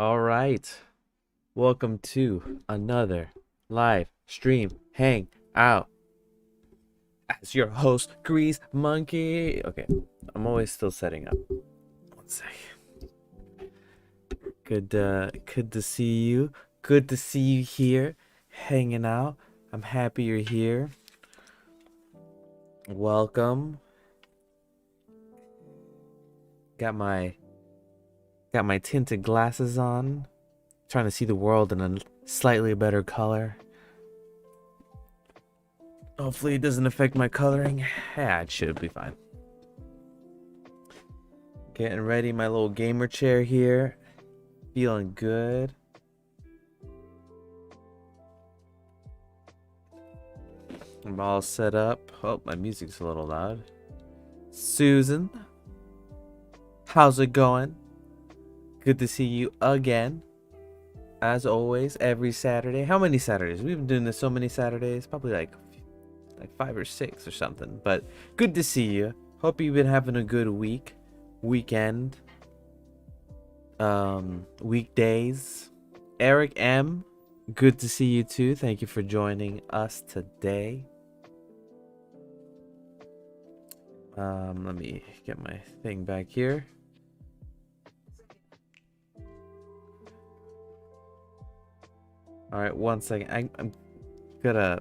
All right. Welcome to another live stream hangout. As your host, Grease Monkey. Okay, I'm always still setting up. One sec. Good to see you. Good to see you here, hanging out. I'm happy you're here. Welcome. Got my tinted glasses on. Trying to see the world in a slightly better color. Hopefully it doesn't affect my coloring. Yeah, it should be fine. Getting ready, my little gamer chair here. Feeling good. I'm all set up. Oh, my music's a little loud. Susan, how's it going? Good to see you again. As always, every Saturday. How many Saturdays? We've been doing this so many Saturdays. Probably like 5 or 6 or something. But good to see you. Hope you've been having a good weekend, weekdays. Eric M, good to see you too. Thank you for joining us today. Let me get my thing back here. All right, one second. I'm gonna.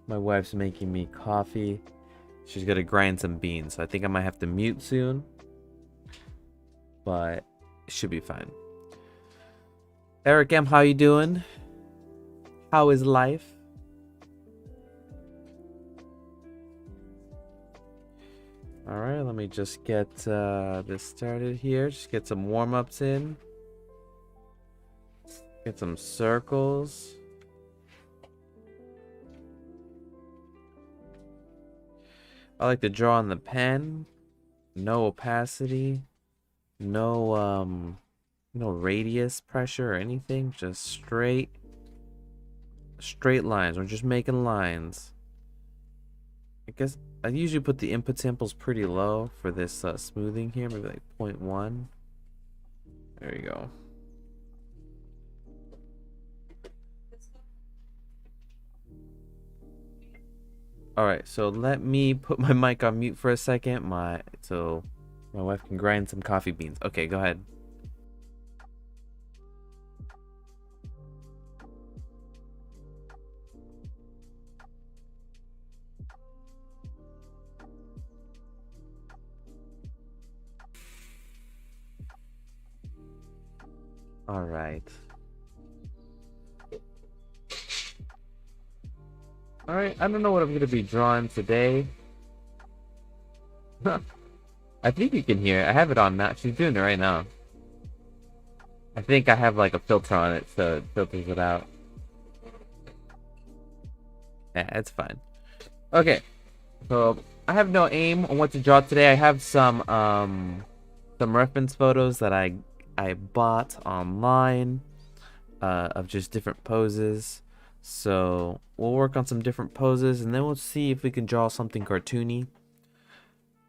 My wife's making me coffee. She's gonna grind some beans, so I think I might have to mute soon. But it should be fine. Eric M, how you doing? How is life? All right, let me just get this started here. Just get some warm-ups in. Get some circles. I like to draw on the pen. No opacity. No radius pressure or anything. Just straight lines. We're just making lines. I guess I usually put the input samples pretty low for this smoothing here, maybe like 0.1. There you go. All right, so let me put my mic on mute for a second, so my wife can grind some coffee beans. Okay, go ahead. All right. All right, I don't know what I'm gonna be drawing today. I think you can hear it. I have it on now. She's doing it right now. I think I have like a filter on it, so it filters it out. Yeah, it's fine. Okay, so I have no aim on what to draw today. I have some reference photos that I bought online of just different poses. So we'll work on some different poses, and then we'll see if we can draw something cartoony.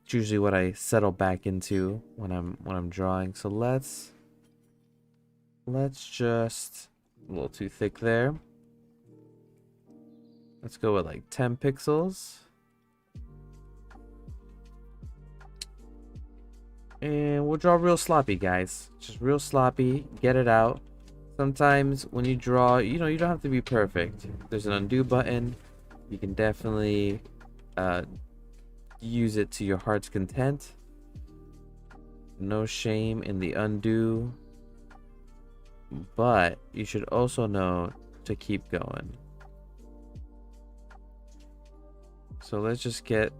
It's usually what I settle back into when I'm drawing. So let's just a little too thick there. Let's go with like 10 pixels. And we'll draw real sloppy, guys. Just real sloppy. Get it out. Sometimes when you draw, you don't have to be perfect. There's an undo button. You can definitely use it to your heart's content. No shame in the undo. But you should also know to keep going. So let's just get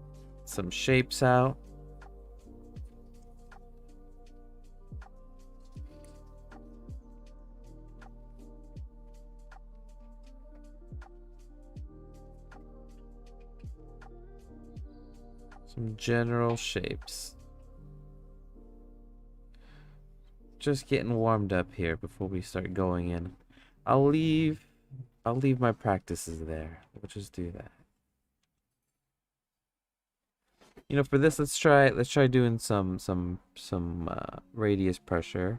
some shapes out. Some general shapes. Just getting warmed up here before we start going in. I'll leave my practices there. We'll just do that. You know, for this, let's try doing some radius pressure.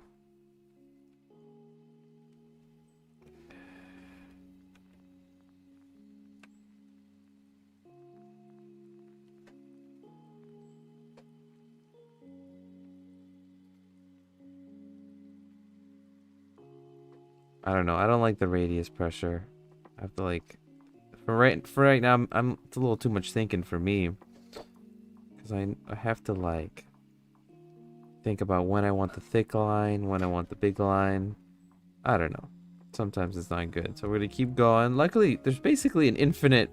I don't know. I don't like the radius pressure. I have to like for right now. It's a little too much thinking for me because I have to like think about when I want the thick line, when I want the big line. I don't know. Sometimes it's not good. So we're gonna keep going. Luckily, there's basically an infinite,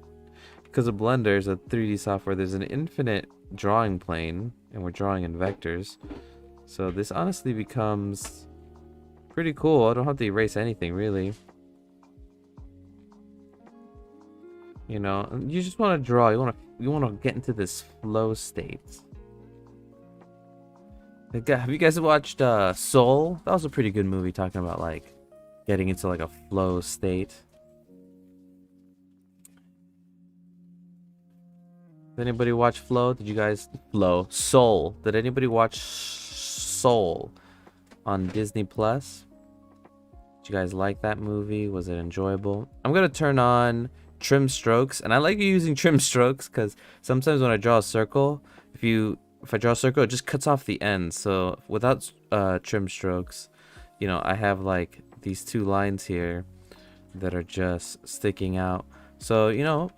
because of Blender's a 3D software, there's an infinite drawing plane, and we're drawing in vectors. So this honestly becomes pretty cool. I don't have to erase anything really. You know, you just want to draw. You want to get into this flow state. Have you guys watched Soul? That was a pretty good movie talking about like getting into like a flow state. Did anybody watch Flow? Did you guys Soul? Did anybody watch Soul on Disney Plus? Did you guys like that movie? Was it enjoyable? I'm gonna turn on trim strokes, and I like using trim strokes because sometimes when I draw a circle, if I draw a circle, it just cuts off the end. So without trim strokes, you know, I have like these two lines here that are just sticking out. So, you know,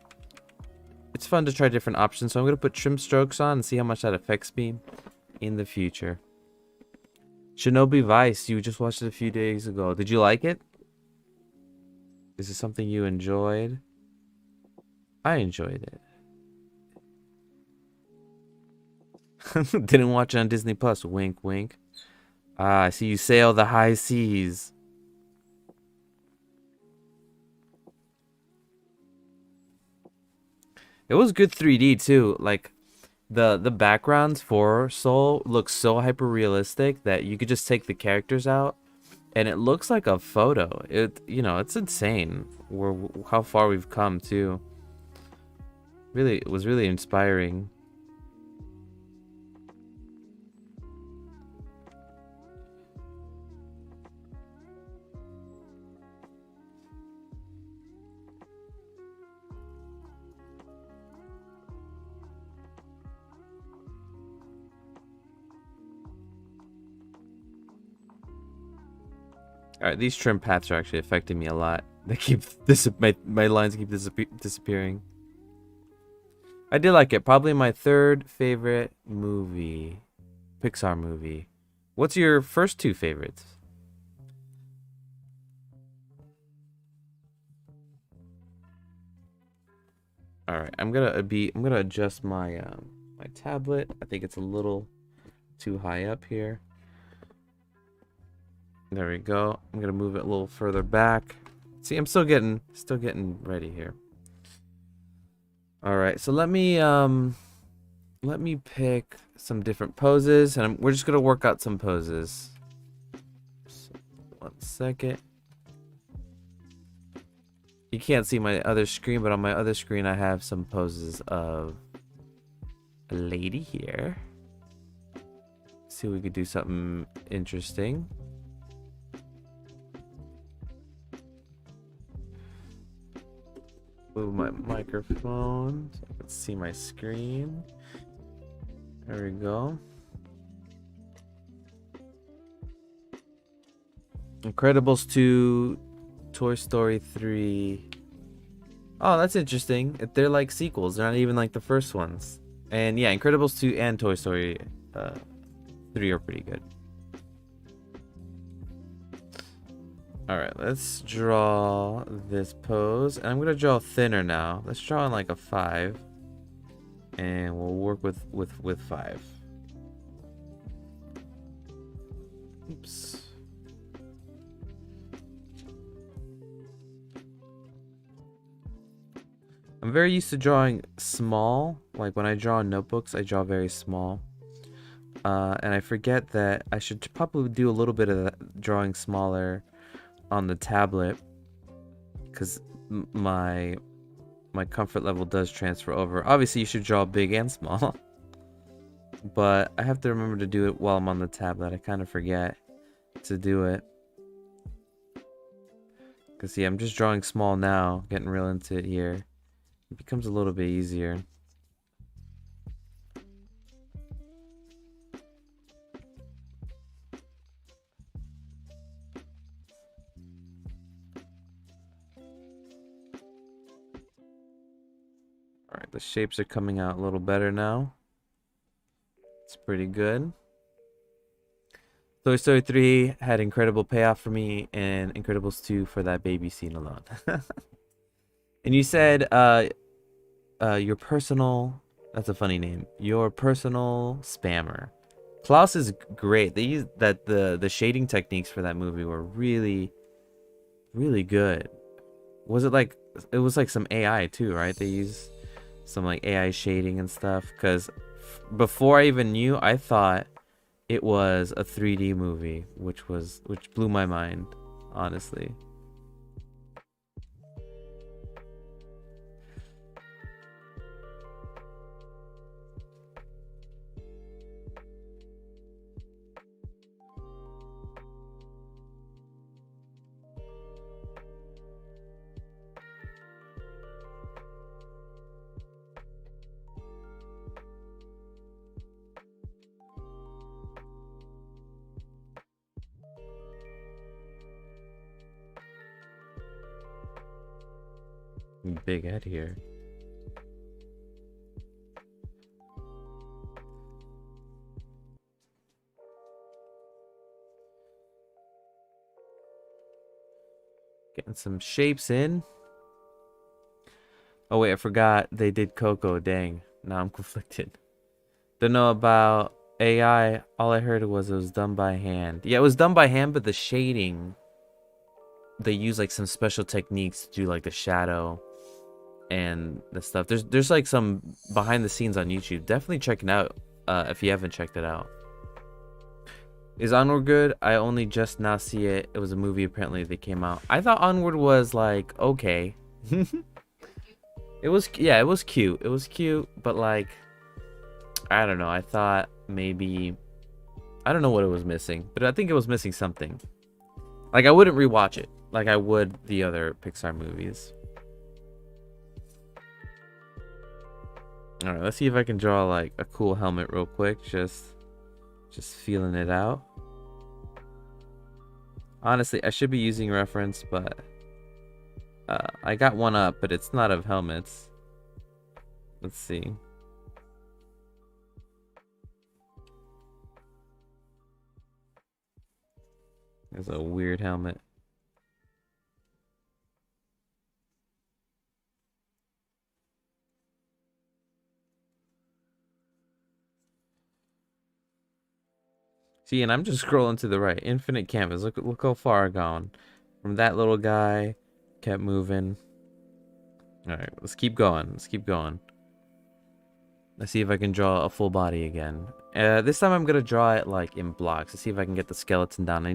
it's fun to try different options. So I'm going to put trim strokes on and see how much that affects me in the future. Shinobi Vice, you just watched it a few days ago. Did you like it? Is it something you enjoyed? I enjoyed it. Didn't watch it on Disney Plus. Wink, wink. Ah, I see you sail the high seas. It was good 3D too. Like the backgrounds for Soul look so hyper realistic that you could just take the characters out and it looks like a photo. You know, it's insane how far we've come too. Really, it was really inspiring. Alright, these trim paths are actually affecting me a lot. They keep my lines keep disappearing. I did like it. Probably my third favorite movie. Pixar movie. What's your first two favorites? Alright, I'm gonna adjust my my tablet. I think it's a little too high up here. There we go. I'm gonna move it a little further back. See, I'm still getting ready here. All right, so let me pick some different poses, and we're just gonna work out some poses. So, 1 second. You can't see my other screen, but on my other screen I have some poses of a lady here. See if we could do something interesting. Move my microphone so I can see my screen. There we go. Incredibles 2, Toy Story 3. Oh, that's interesting. They're like sequels. They're not even like the first ones. And yeah, Incredibles 2 and Toy Story 3 are pretty good. Alright, let's draw this pose. And I'm going to draw thinner now. Let's draw on like a 5. And we'll work with 5. Oops. I'm very used to drawing small. Like when I draw in notebooks, I draw very small. And I forget that I should probably do a little bit of that drawing smaller on the tablet, because my comfort level does transfer over. Obviously you should draw big and small, but I have to remember to do it while I'm on the tablet. I kind of forget to do it, because see, I'm just drawing small now, getting real into it here. It becomes a little bit easier. Alright, the shapes are coming out a little better now. It's pretty good. Toy Story 3 had incredible payoff for me, and Incredibles 2 for that baby scene alone. And you said your personal, that's a funny name, your personal spammer. Klaus is great. They used that the shading techniques for that movie were really, really good. Was it like, it was like some AI too, right? They used some like AI shading and stuff, because before I even knew, I thought it was a 3D movie, which blew my mind, honestly. Big head here. Getting some shapes in. Oh wait, I forgot they did Coco. Dang, now I'm conflicted. Don't know about AI. All I heard was it was done by hand. Yeah, it was done by hand, but the shading, they use like some special techniques to do like the shadow and the stuff. There's like some behind the scenes on YouTube. Definitely check it out if you haven't checked it out. Is Onward good? I only just now see it. It was a movie apparently that came out. I thought Onward was like okay. It was, yeah, it was cute. It was cute, but like I don't know. I thought maybe, I don't know what it was missing, but I think it was missing something. Like I wouldn't rewatch it like I would the other Pixar movies. All right, let's see if I can draw like a cool helmet real quick. Just feeling it out. Honestly, I should be using reference, but I got one up, but it's not of helmets. Let's see. There's a weird helmet. See, and I'm just scrolling to the right. Infinite canvas. Look how far I've gone. From that little guy, kept moving. Alright, let's keep going. Let's keep going. Let's see if I can draw a full body again. This time I'm gonna draw it like in blocks. Let's see if I can get the skeleton down.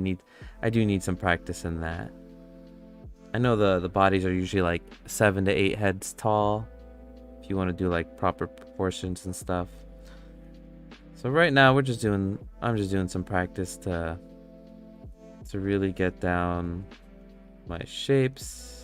I do need some practice in that. I know the bodies are usually like 7 to 8 heads tall. If you want to do like proper proportions and stuff. So right now I'm just doing some practice to really get down my shapes.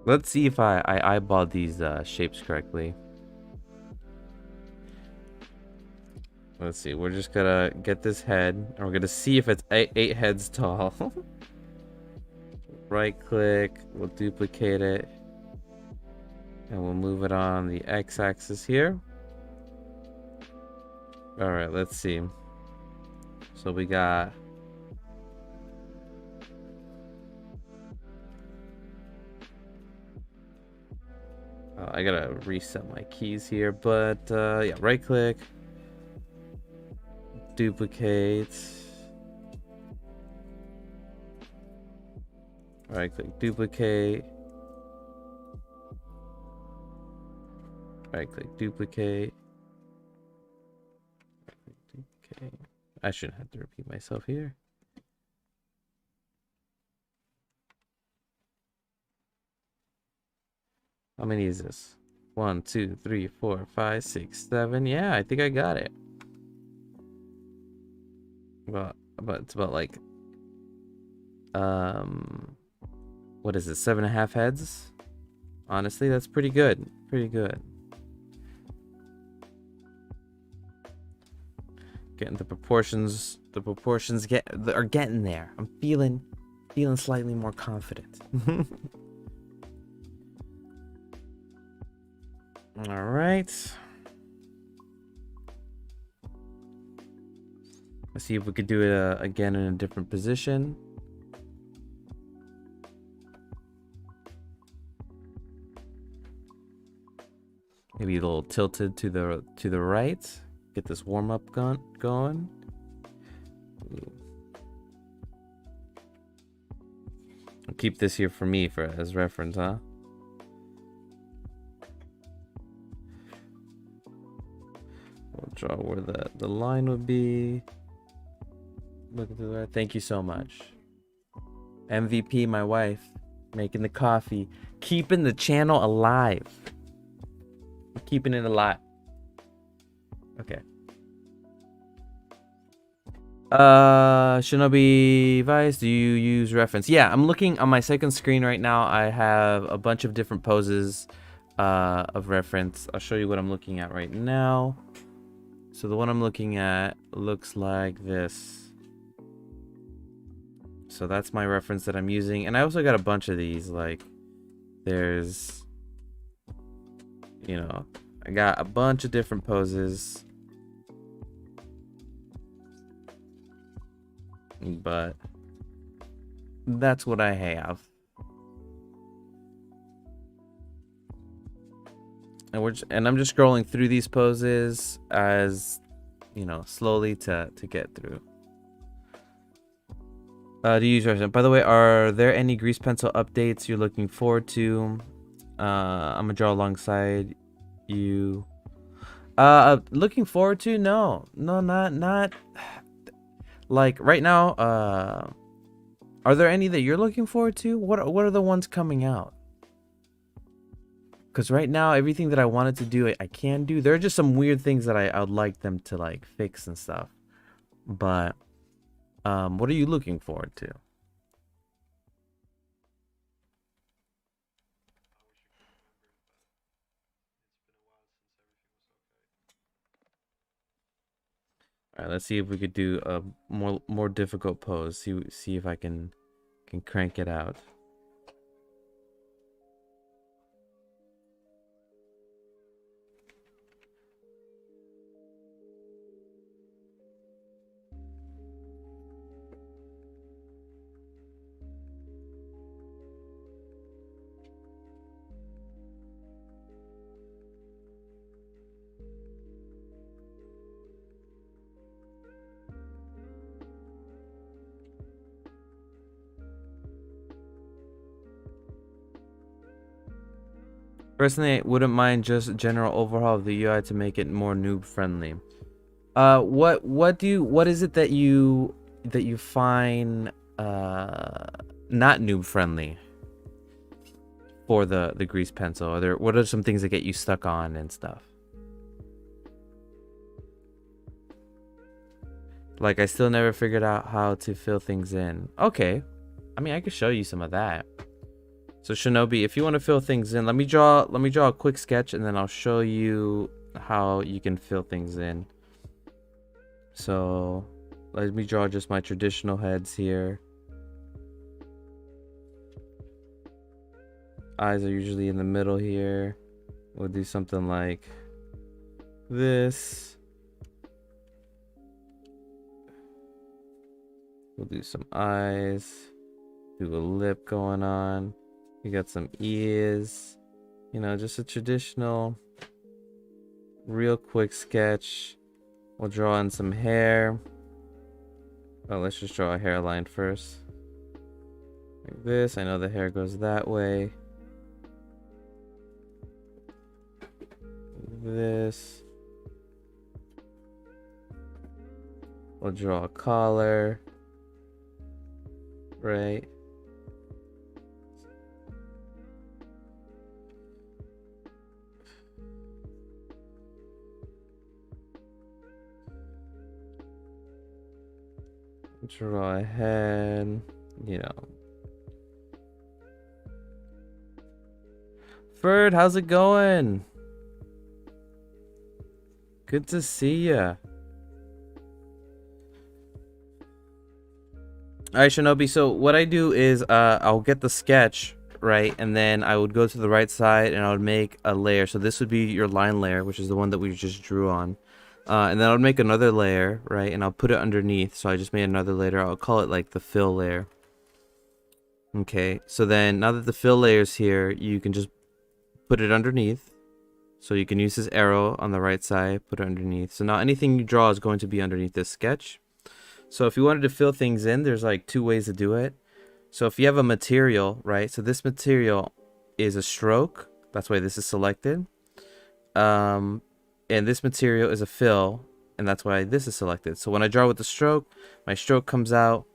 Let's see if I eyeballed these shapes correctly. Let's see. We're just gonna get this head, and we're gonna see if it's 8 heads tall. Right click, we'll duplicate it, and we'll move it on the x-axis here. All right, let's see. So we got I gotta reset my keys here, but yeah, right click, duplicate, Right click, duplicate. Right click, duplicate. Okay. I shouldn't have to repeat myself here. How many is this? 1, 2, 3, 4, 5, 6, 7. Yeah, I think I got it. But it's about like what is it, 7.5 heads? Honestly, that's pretty good. Pretty good. Getting the proportions are getting there. I'm feeling slightly more confident. All right. Let's see if we could do it again in a different position. Maybe a little tilted to the right. Get this warm up going. I'll keep this here for me as reference, huh? We'll draw where the line would be. Look to the right. Thank you so much. MVP, my wife, making the coffee, keeping the channel alive. Keeping it alive. Okay. Shinobi Vice, do you use reference? Yeah, I'm looking on my second screen right now. I have a bunch of different poses of reference. I'll show you what I'm looking at right now. So the one I'm looking at looks like this. So that's my reference that I'm using. And I also got a bunch of these. Like, there's, you know, I got a bunch of different poses. But that's what I have. And I'm just scrolling through these poses as, you know, slowly to get through. Do you use reference? By the way, are there any grease pencil updates you're looking forward to? I'm gonna draw alongside you. Looking forward to? No, not like right now. Are there any that you're looking forward to? What are the ones coming out? Because right now, everything that I wanted to do, I can do. There are just some weird things that I would like them to like fix and stuff. But what are you looking forward to? All right, let's see if we could do a more difficult pose. See if I can crank it out. Personally, I wouldn't mind just general overhaul of the UI to make it more noob friendly. What is it that you find not noob friendly for the grease pencil? What are some things that get you stuck on and stuff? Like, I still never figured out how to fill things in. Okay, I mean, I could show you some of that. So Shinobi, if you want to fill things in, let me draw a quick sketch, and then I'll show you how you can fill things in. So let me draw just my traditional heads here. Eyes are usually in the middle here. We'll do something like this. We'll do some eyes. Do a lip going on. We got some ears. You know, just a traditional, real quick sketch. We'll draw in some hair. Oh, let's just draw a hairline first. Like this. I know the hair goes that way. This. We'll draw a collar. Right. Draw a head, you know. Ferd, how's it going? Good to see ya. Alright, Shinobi, so what I do is I'll get the sketch, right, and then I would go to the right side and I would make a layer. So this would be your line layer, which is the one that we just drew on. And then I would make another layer, right, and I'll put it underneath. So I just made another layer. I'll call it like the fill layer. Okay, so then now that the fill layer is here, you can just put it underneath. So you can use this arrow on the right side, put it underneath. So now anything you draw is going to be underneath this sketch. So if you wanted to fill things in, there's like two ways to do it. So if you have a material, right? So this material is a stroke. That's why this is selected. And this material is a fill. And that's why this is selected. So when I draw with the stroke, my stroke comes out.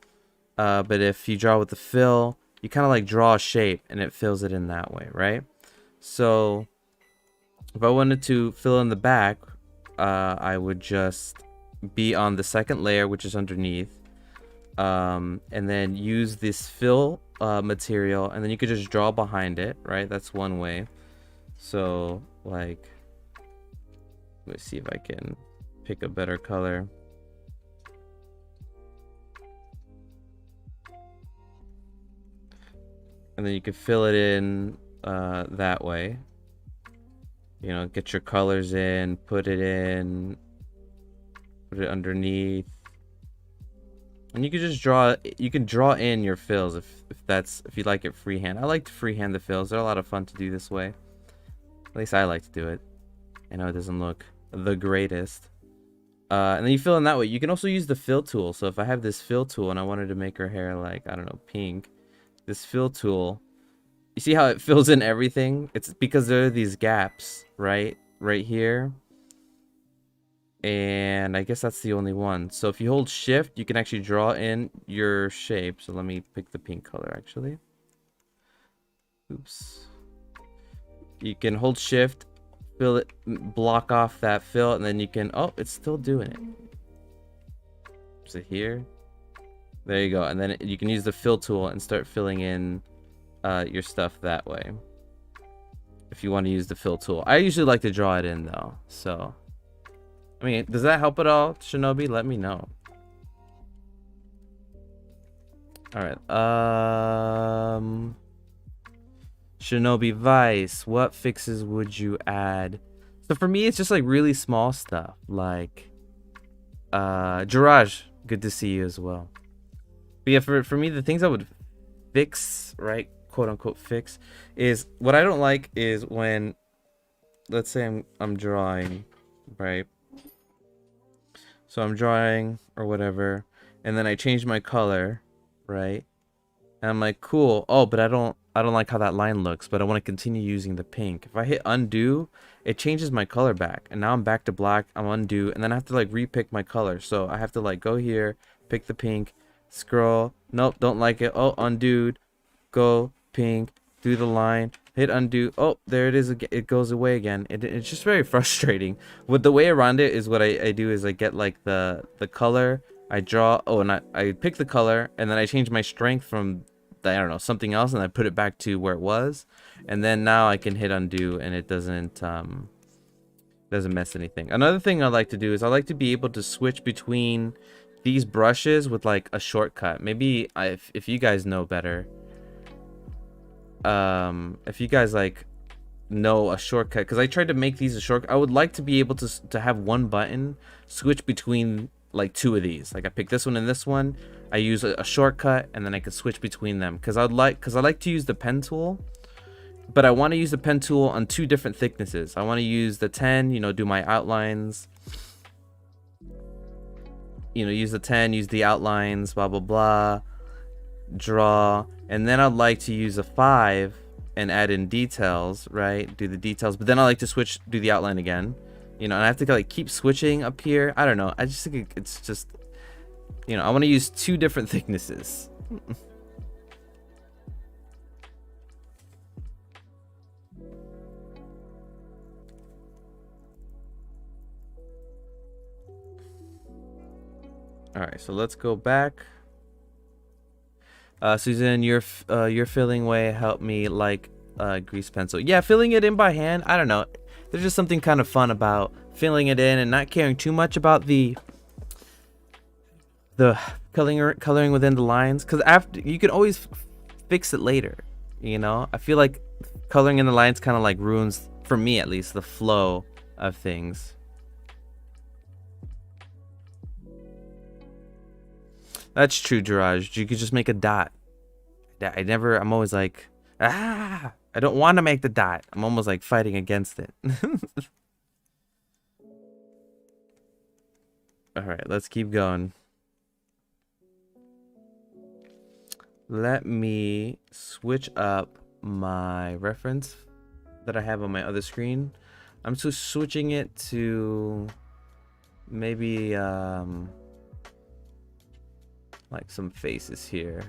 But if you draw with the fill, you kind of like draw a shape and it fills it in that way, right? So if I wanted to fill in the back, I would just be on the second layer, which is underneath, and then use this fill material, and then you could just draw behind it, right? That's one way. So like, let's see if I can pick a better color. And then you could fill it in that way. You know, get your colors in, put it in, put it underneath, and you can just draw. You can draw in your fills if you like it freehand. I like to freehand the fills. They're a lot of fun to do this way. At least I like to do it. I know it doesn't look the greatest. And then you fill in that way. You can also use the fill tool. So if I have this fill tool and I wanted to make her hair like, I don't know, pink, this fill tool, you see how it fills in everything? It's because there are these gaps, right here. And I guess that's the only one. So if you hold shift, you can actually draw in your shape. So let me pick the pink color actually. Oops. You can hold shift, fill it, block off that fill, and then you can, oh, it's still doing it. Is it here? There you go. And then you can use the fill tool and start filling in your stuff that way. If you want to use the fill tool. I usually like to draw it in though. So, I mean, does that help at all, Shinobi? Let me know. All right. Shinobi Vice, what fixes would you add? So for me, it's just like really small stuff. Like, Jiraj, good to see you as well. But yeah, for me, the things I would fix, right, quote unquote fix, is what I don't like is when, let's say I'm drawing, right? So I'm drawing or whatever, and then I change my color, right? And I'm like, cool. Oh, but I don't like how that line looks, but I want to continue using the pink. If I hit undo, it changes my color back, and now I'm back to black. I'm undo, and then I have to like repick my color. So I have to like go here, pick the pink, scroll. Nope, don't like it. Oh, undoed. Go pink. Do the line. Hit undo. Oh, there it is. It goes away again. It's just very frustrating. With the way around it is what I do is I get like the color. I draw. Oh, and I pick the color, and then I change my strength from, I don't know, something else, and I put it back to where it was, and then now I can hit undo, and it doesn't mess anything. Another thing I like to do is I like to be able to switch between these brushes with like a shortcut. Maybe if you guys know better, if you guys like know a shortcut, because I tried to make these a shortcut. I would like to be able to have one button switch between like two of these. Like I pick this one and this one, I use a shortcut, and then I can switch between them, because I like to use the pen tool, but I want to use the pen tool on two different thicknesses. I want to use the 10, you know, do my outlines, you know, use the 10, use the outlines, blah blah blah, draw, and then I'd like to use a 5 and add in details, right? Do the details, but then I like to switch, do the outline again, you know, and I have to like keep switching up here. I don't know. I just think it's just, you know, I want to use 2 different thicknesses. All right, so let's go back. Susan, your filling way helped me like grease pencil. Yeah, filling it in by hand. I don't know. There's just something kind of fun about filling it in and not caring too much about the coloring within the lines, because after you can always fix it later. You know, I feel like coloring in the lines kind of like ruins, for me at least, the flow of things. That's true, Jiraj. You could just make a dot. I'm always like, I don't want to make the dot. I'm almost like fighting against it. All right, let's keep going. Let me switch up my reference that I have on my other screen. I'm just switching it to maybe like some faces here.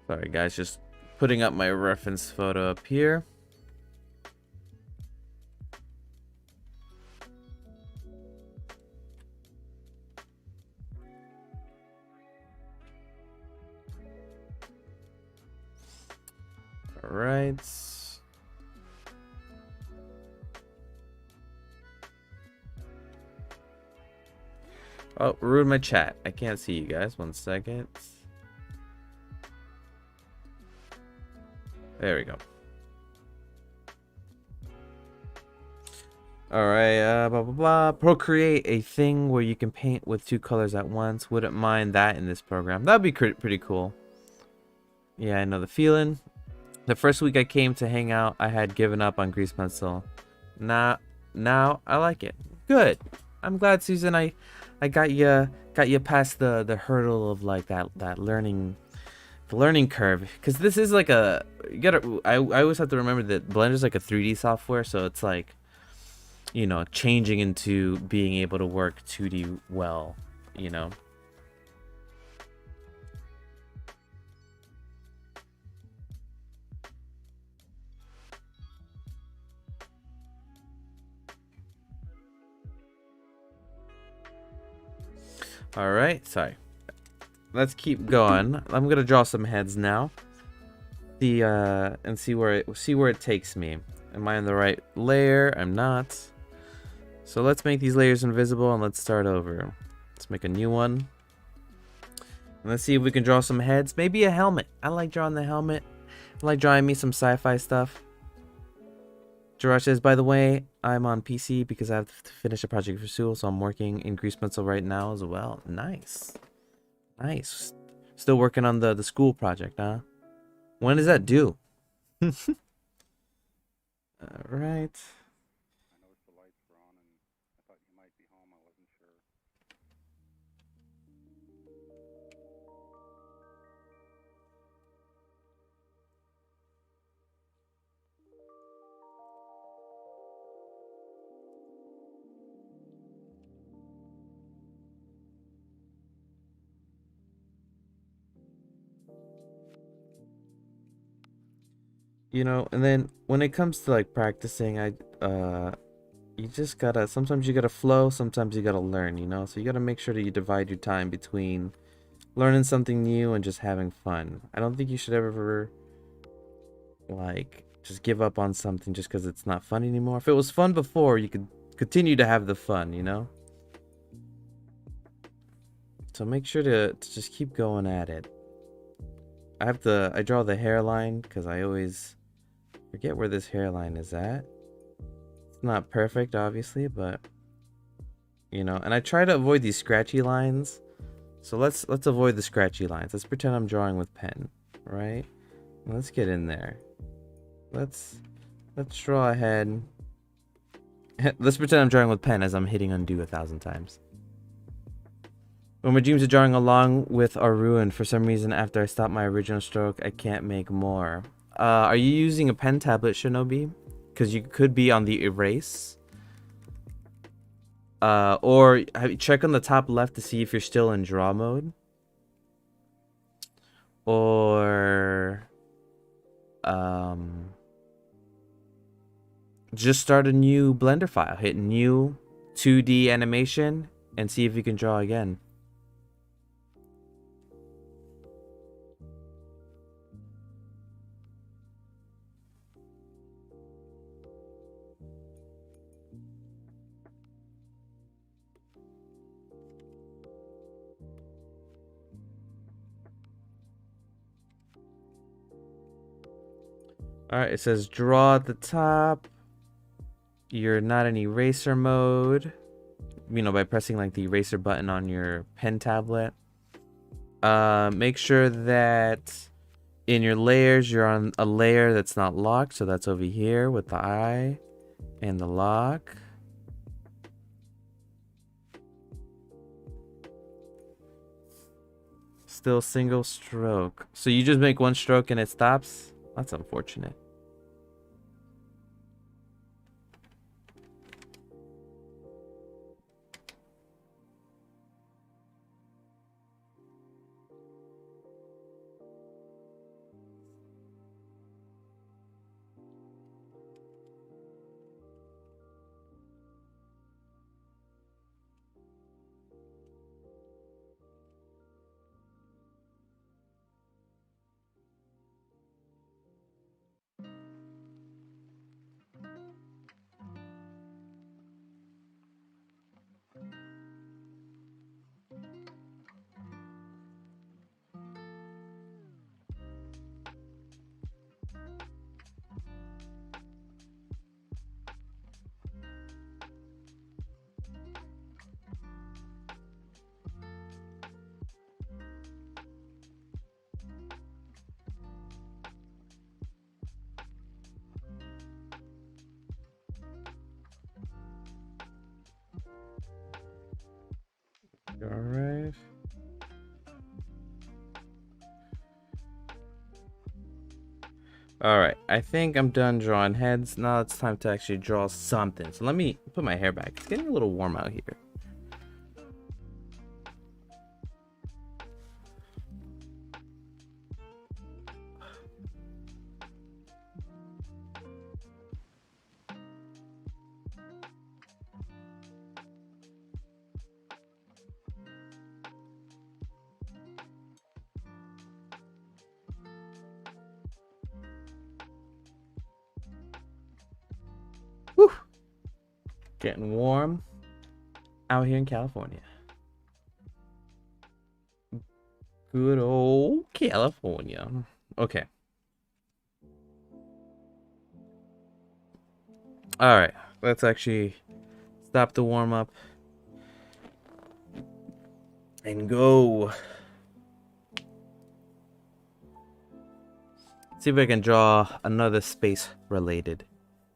Sorry guys, just putting up my reference photo up here. All right. Oh, ruined my chat. I can't see you guys. 1 second. There we go. All right, blah, blah, blah. Procreate a thing where you can paint with 2 colors at once. Wouldn't mind that in this program. That'd be pretty cool. Yeah, I know the feeling. The first week I came to Hangout, I had given up on grease pencil. Now I like it. Good. I'm glad, Susan. I got you past the hurdle of like that learning curve, because this is like a I always have to remember that Blender's like a 3D software, so it's like, you know, changing into being able to work 2D well, you know. All right, sorry. Let's keep going. I'm gonna draw some heads now. And see where it takes me. Am I in the right layer? I'm not. So let's make these layers invisible and let's start over. Let's make a new one. And let's see if we can draw some heads. Maybe a helmet. I like drawing the helmet. I like drawing me some sci-fi stuff. Jiraj says, by the way, I'm on PC because I have to finish a project for school, so I'm working in grease pencil right now as well. Nice. Nice. Still working on the school project, huh? When does that due? All right. You know, and then when it comes to like practicing, you just gotta, sometimes you gotta flow, sometimes you gotta learn, you know? So you gotta make sure that you divide your time between learning something new and just having fun. I don't think you should ever, like, just give up on something just because it's not fun anymore. If it was fun before, you could continue to have the fun, you know? So make sure to just keep going at it. I draw the hairline because I always forget where this hairline is at. Not perfect, obviously, but you know, and I try to avoid these scratchy lines. So let's avoid the scratchy lines. Let's pretend I'm drawing with pen, right? Let's get in there. Let's draw ahead. Let's pretend I'm drawing with pen as I'm hitting undo 1,000 times. When my dreams are drawing along with are ruined, for some reason after I stop my original stroke, I can't make more. Are you using a pen tablet, Shinobi? Because you could be on the erase. Or check on the top left to see if you're still in draw mode. Or just start a new Blender file. Hit new 2D animation and see if you can draw again. Alright, it says draw at the top. You're not in eraser mode. You know, by pressing like the eraser button on your pen tablet. Make sure that in your layers, you're on a layer that's not locked. So that's over here with the eye and the lock. Still single stroke. So you just make one stroke and it stops? That's unfortunate. Alright. Alright, I think I'm done drawing heads. Now it's time to actually draw something. So let me put my hair back. It's getting a little warm out here. Whew. Getting warm out here in California. Good old California. Okay. Alright, let's actually stop the warm up and go. See if I can draw another space related.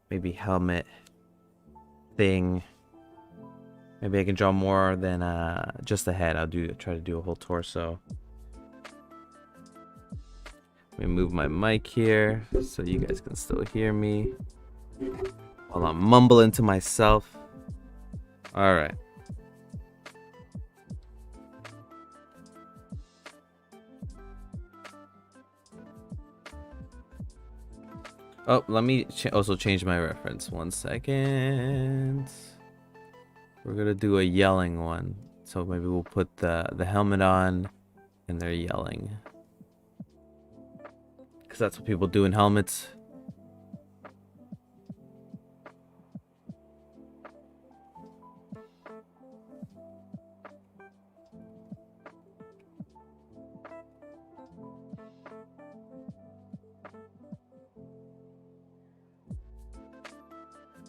Maybe helmet thing. Maybe I can draw more than just a head. I'll try to do a whole torso. Let me move my mic here so you guys can still hear me while I'm mumbling to myself. All right. Oh, let me also change my reference. 1 second. We're gonna do a yelling one. So maybe we'll put the helmet on and they're yelling. Because that's what people do in helmets.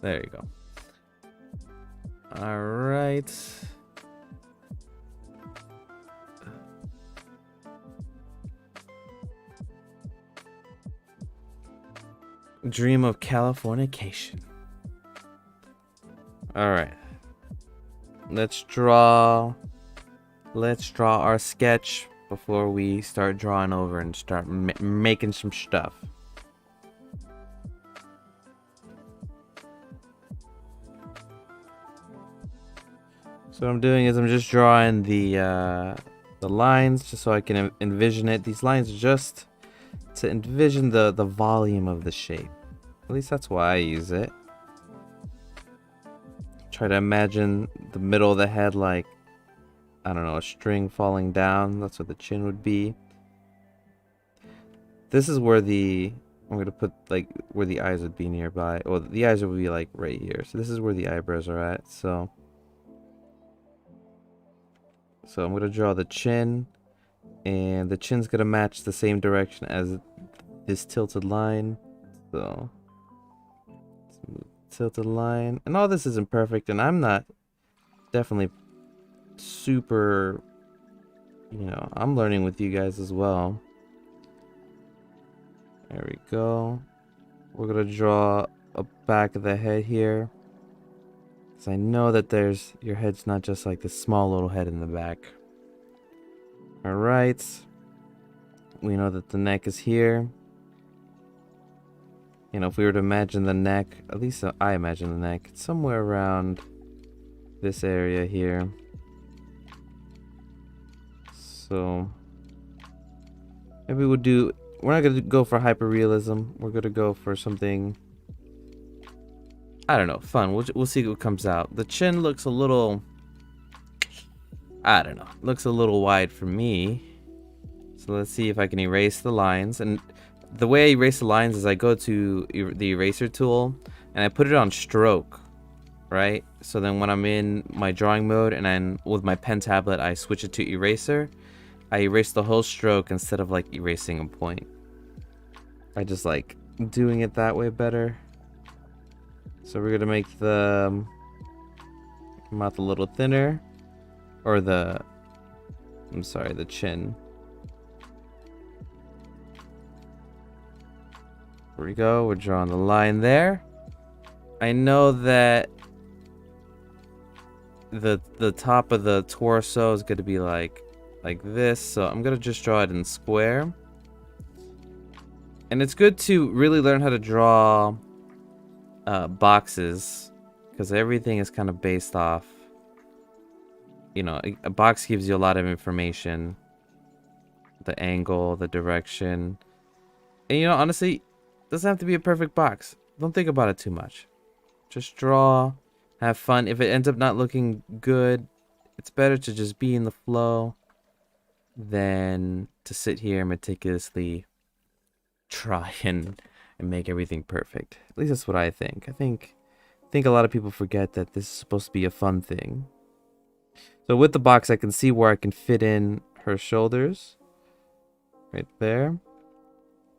There you go. All right. Dream of Californication. All right. Let's draw our sketch before we start drawing over and start making some stuff. So what I'm doing is I'm just drawing the lines just so I can envision it. These lines are just to envision the volume of the shape. At least that's why I use it. Try to imagine the middle of the head like, I don't know, a string falling down. That's what the chin would be. This is where I'm gonna put like where the eyes would be nearby. Well, the eyes would be like right here. So this is where the eyebrows are at. So I'm gonna draw the chin, and the chin's gonna match the same direction as this tilted line. So tilted line, and all this isn't perfect, and I'm not definitely super, you know, I'm learning with you guys as well. There we go. We're gonna draw a back of the head here, because I know that your head's not just like this small little head in the back. All right, we know that the neck is here. You know, if we were to imagine the neck, at least I imagine the neck, it's somewhere around this area here. So maybe we're not gonna go for hyperrealism. We're gonna go for something, I don't know, fun. We'll see what comes out. The chin looks a little, I don't know, looks a little wide for me. So let's see if I can erase the lines. And the way I erase the lines is I go to the eraser tool and I put it on stroke, right? So then when I'm in my drawing mode and then with my pen tablet I switch it to eraser, I erase the whole stroke instead of like erasing a point. I just like doing it that way better. So we're gonna make the mouth a little thinner, or the chin. There we go, we're drawing the line there. I know that the top of the torso is gonna be like this, so I'm gonna just draw it in square. And it's good to really learn how to draw boxes, because everything is kind of based off, you know, a box gives you a lot of information, the angle, the direction, and you know, honestly, it doesn't have to be a perfect box. Don't think about it too much. Just draw, have fun. If it ends up not looking good, it's better to just be in the flow than to sit here and meticulously try and make everything perfect. At least that's what I think. I think a lot of people forget that this is supposed to be a fun thing. So with the box, I can see where I can fit in her shoulders, right there,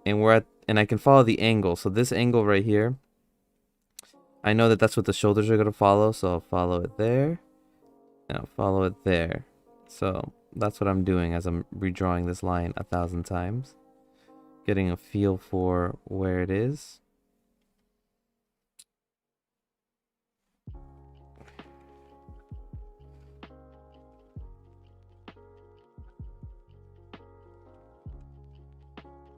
and I can follow the angle. So this angle right here, I know that that's what the shoulders are gonna follow. So I'll follow it there, and I'll follow it there. So that's what I'm doing as I'm redrawing this line 1,000 times, getting a feel for where it is.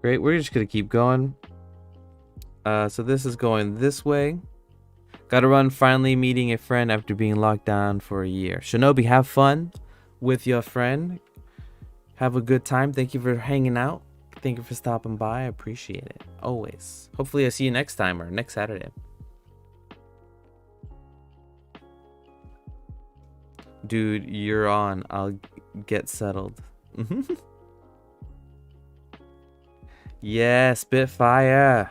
Great, we're just gonna keep going. So this is going this way. Gotta run, finally meeting a friend after being locked down for a year. Shinobi, have fun with your friend. Have a good time. Thank you for hanging out. Thank you for stopping by. I appreciate it. Always. Hopefully I see you next time or next Saturday. Dude, you're on. I'll get settled. Yeah, Spitfire.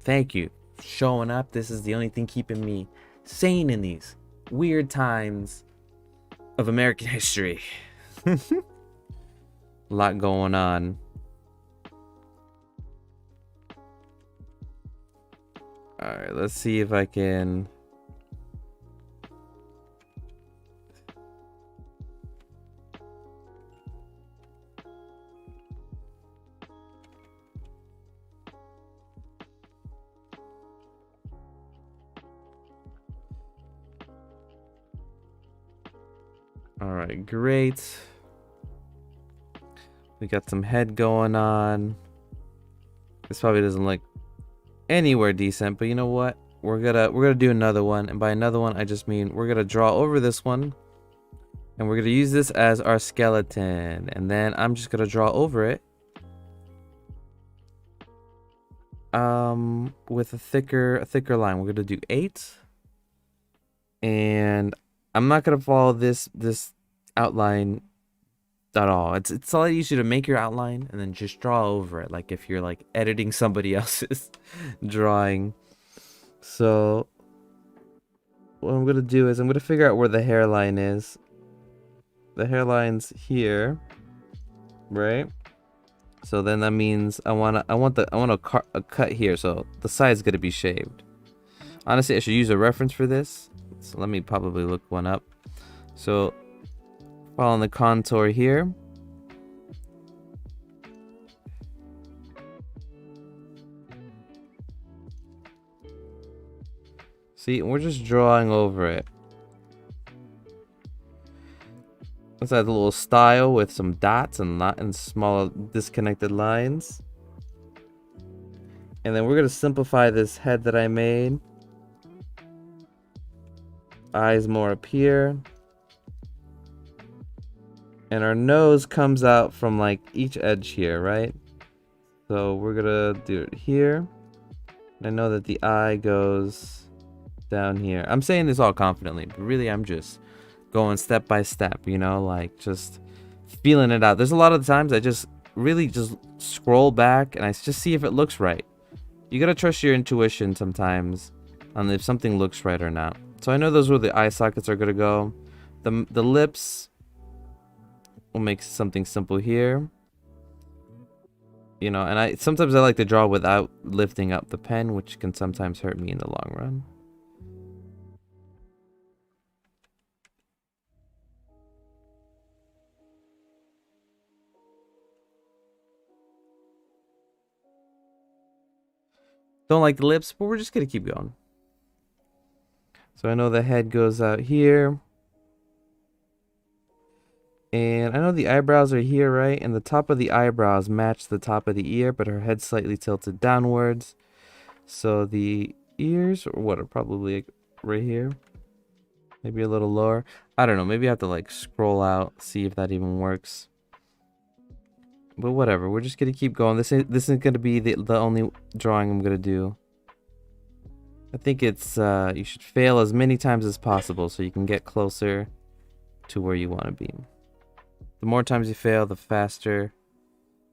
Thank you for showing up. This is the only thing keeping me sane in these weird times of American history. A lot going on. Alright, let's see if I can All right, great. We got some head going on. This probably doesn't look anywhere decent, but you know what? We're gonna do another one, and by another one, I just mean we're gonna draw over this one, and we're gonna use this as our skeleton, and then I'm just gonna draw over it, with a thicker line. We're gonna do 8, and I'm not gonna follow this outline at all. It's a lot easier to make your outline and then just draw over it, like if you're like editing somebody else's drawing. So what I'm gonna do is I'm gonna figure out where the hairline is. The hairline's here, right? So then that means I want a cut here, so the side's gonna be shaved. Honestly, I should use a reference for this, so let me probably look one up. So following the contour here. See, we're just drawing over it. Let's add a little style with some dots and small disconnected lines. And then we're gonna simplify this head that I made. Eyes more up here. And our nose comes out from like each edge here, right? So we're gonna do it here. And I know that the eye goes down here. I'm saying this all confidently, but really I'm just going step by step, you know, like just feeling it out. There's a lot of times I just really just scroll back and I just see if it looks right. You gotta trust your intuition sometimes on if something looks right or not. So I know those where the eye sockets are gonna go. The lips, we'll make something simple here. You know, and sometimes I like to draw without lifting up the pen, which can sometimes hurt me in the long run. Don't like the lips, but we're just gonna keep going. So I know the head goes out here. And I know the eyebrows are here, right? And the top of the eyebrows match the top of the ear, but her head's slightly tilted downwards. So the ears, or what, are probably like right here. Maybe a little lower. I don't know. Maybe I have to like scroll out, see if that even works. But whatever. We're just gonna keep going. This isn't gonna be the only drawing I'm gonna do. I think it's you should fail as many times as possible so you can get closer to where you want to be. The more times you fail, the faster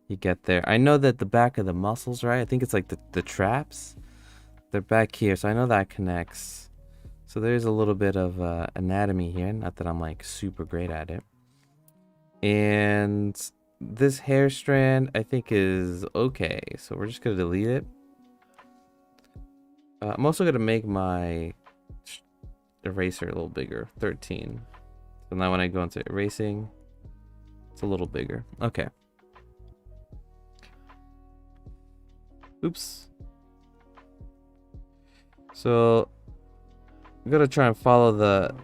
you get there. I know that the back of the muscles, right? I think it's like the traps. They're back here, so I know that connects. So there's a little bit of anatomy here. Not that I'm like super great at it. And this hair strand, I think, is okay. So we're just going to delete it. I'm also going to make my eraser a little bigger, 13. So now when I go into erasing, it's a little bigger. Okay. Oops. So I'm going to try and follow the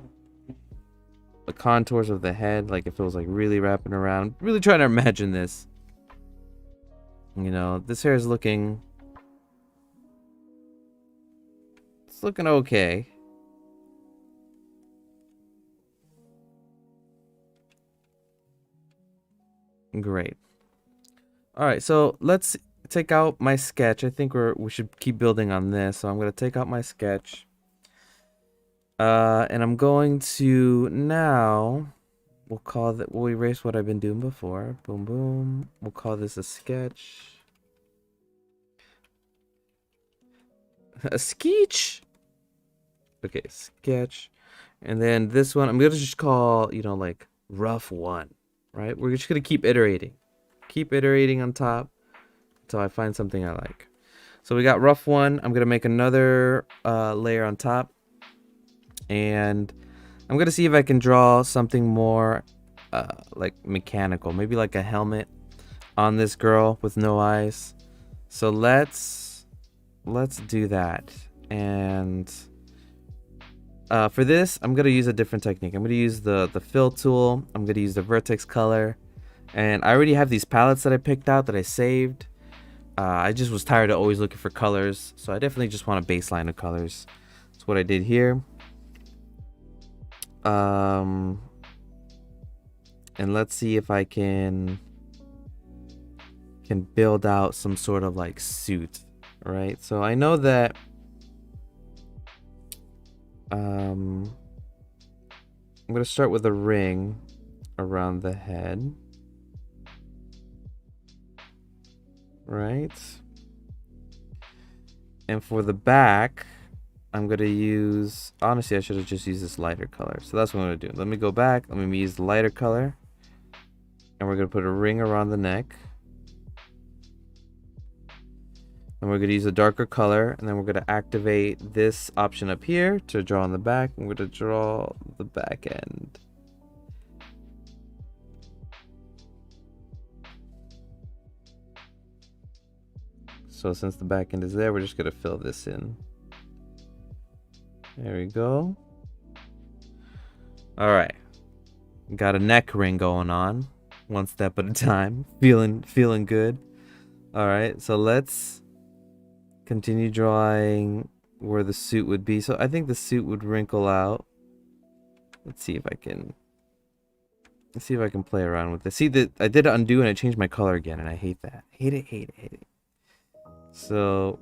contours of the head, like if it was like really wrapping around. Really trying to imagine this. You know, this hair is looking... It's looking okay. Great. All right, so let's take out my sketch. I think we should keep building on this. So I'm going to take out my sketch. And I'm going to now, we'll erase what I've been doing before. Boom, boom. We'll call this a sketch. A sketch. Okay, sketch. And then this one, I'm going to just call, you know, like rough 1, right? We're just going to keep iterating. Keep iterating on top until I find something I like. So we got rough 1. I'm going to make another layer on top. And I'm going to see if I can draw something more like mechanical. Maybe like a helmet on this girl with no eyes. So let's do that. And For this, I'm gonna use a different technique. I'm gonna use the fill tool. I'm gonna use the vertex color, and I already have these palettes that I picked out that I saved. I just was tired of always looking for colors, so I definitely just want a baseline of colors. That's what I did here. And let's see if I can build out some sort of like suit, right? So I know that I'm gonna start with a ring around the head, right? And for the back, I'm gonna use, honestly I should have just used this lighter color, so that's what I'm gonna do. Let me go back, let me use the lighter color, and we're gonna put a ring around the neck. And we're going to use a darker color, and then we're going to activate this option up here to draw on the back. I'm going to draw the back end. So since the back end is there, we're just going to fill this in. There we go. All right. Got a neck ring going on, one step at a time. Feeling good. All right, so let's continue drawing where the suit would be. So I think the suit would wrinkle out. Let's see if I can play around with this. See that I did undo and I changed my color again, and I hate that. Hate it. So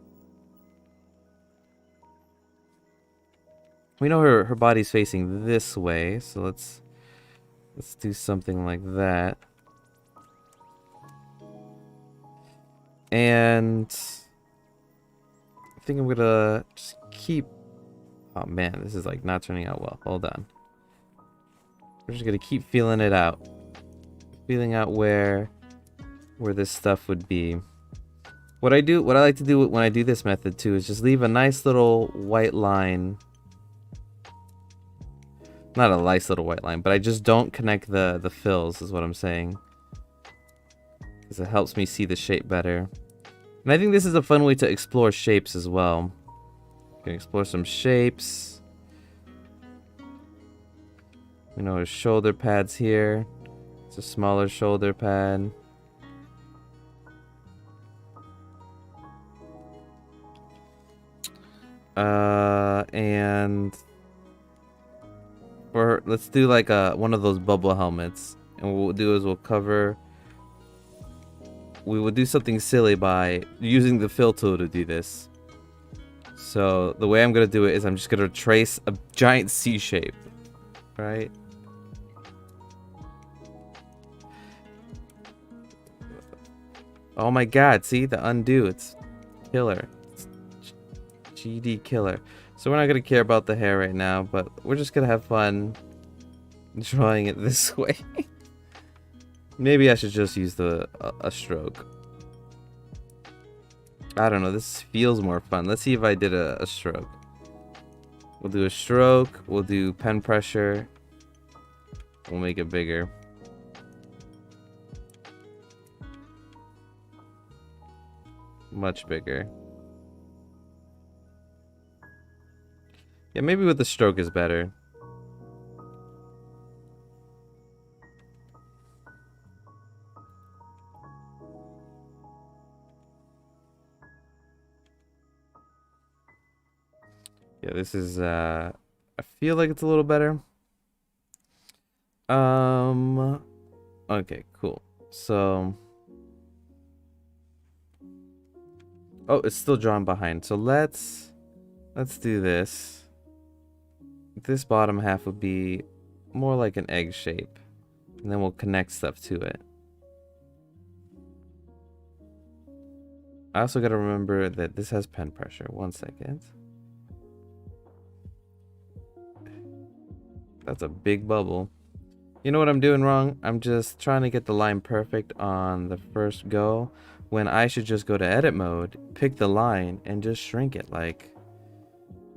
we know her body's facing this way, so let's do something like that. And I think I'm gonna just keep, oh man, this is like not turning out well. Hold on. We're just gonna keep feeling it out. Feeling out where this stuff would be. What I like to do when I do this method too is just leave a nice little white line. Not a nice little white line, but I just don't connect the fills is what I'm saying. Because it helps me see the shape better. And I think this is a fun way to explore shapes as well. You can explore some shapes. You know, there's shoulder pads here. It's a smaller shoulder pad. And let's do like one of those bubble helmets. And what we'll do is we will do something silly by using the fill tool to do this. So the way I'm gonna do it is I'm just gonna trace a giant C shape, right? Oh my god, see the undo, it's killer. It's GD killer. So we're not gonna care about the hair right now, but we're just gonna have fun drawing it this way. Maybe I should just use a stroke. I don't know, this feels more fun. Let's see if I did a stroke. We'll do a stroke, we'll do pen pressure. We'll make it bigger. Much bigger. Yeah, maybe with the stroke is better. Yeah, this is I feel like it's a little better. Okay, cool. So oh, it's still drawn behind. So let's do this. This bottom half would be more like an egg shape. And then we'll connect stuff to it. I also gotta remember that this has pen pressure. 1 second. That's a big bubble. You know what I'm doing wrong? I'm just trying to get the line perfect on the first go, when I should just go to edit mode, pick the line, and just shrink it. Like,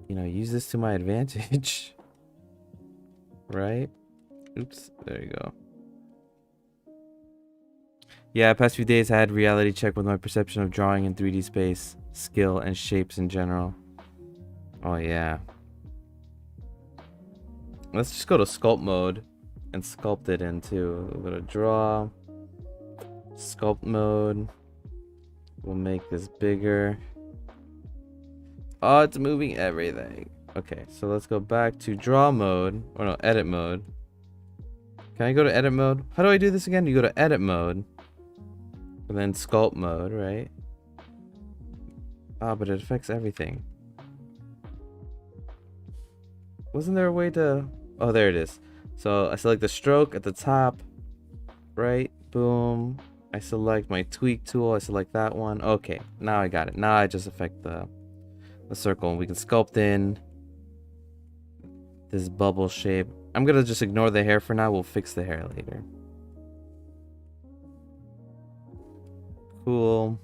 you know, use this to my advantage. Right? Oops, there you go. Yeah, past few days I had reality check with my perception of drawing in 3D space, skill, and shapes in general. Oh yeah. Let's just go to sculpt mode and sculpt it into a little draw. Sculpt mode. We'll make this bigger. Oh, it's moving everything. Okay, so let's go back to draw mode. Or no, edit mode. Can I go to edit mode? How do I do this again? You go to edit mode. And then sculpt mode, right? Ah, but it affects everything. Wasn't there a way to... Oh, there it is. So I select the stroke at the top. Right? Boom. I select my tweak tool. I select that one. Okay, now I got it. Now I just affect the circle. And we can sculpt in this bubble shape. I'm gonna just ignore the hair for now. We'll fix the hair later. Cool.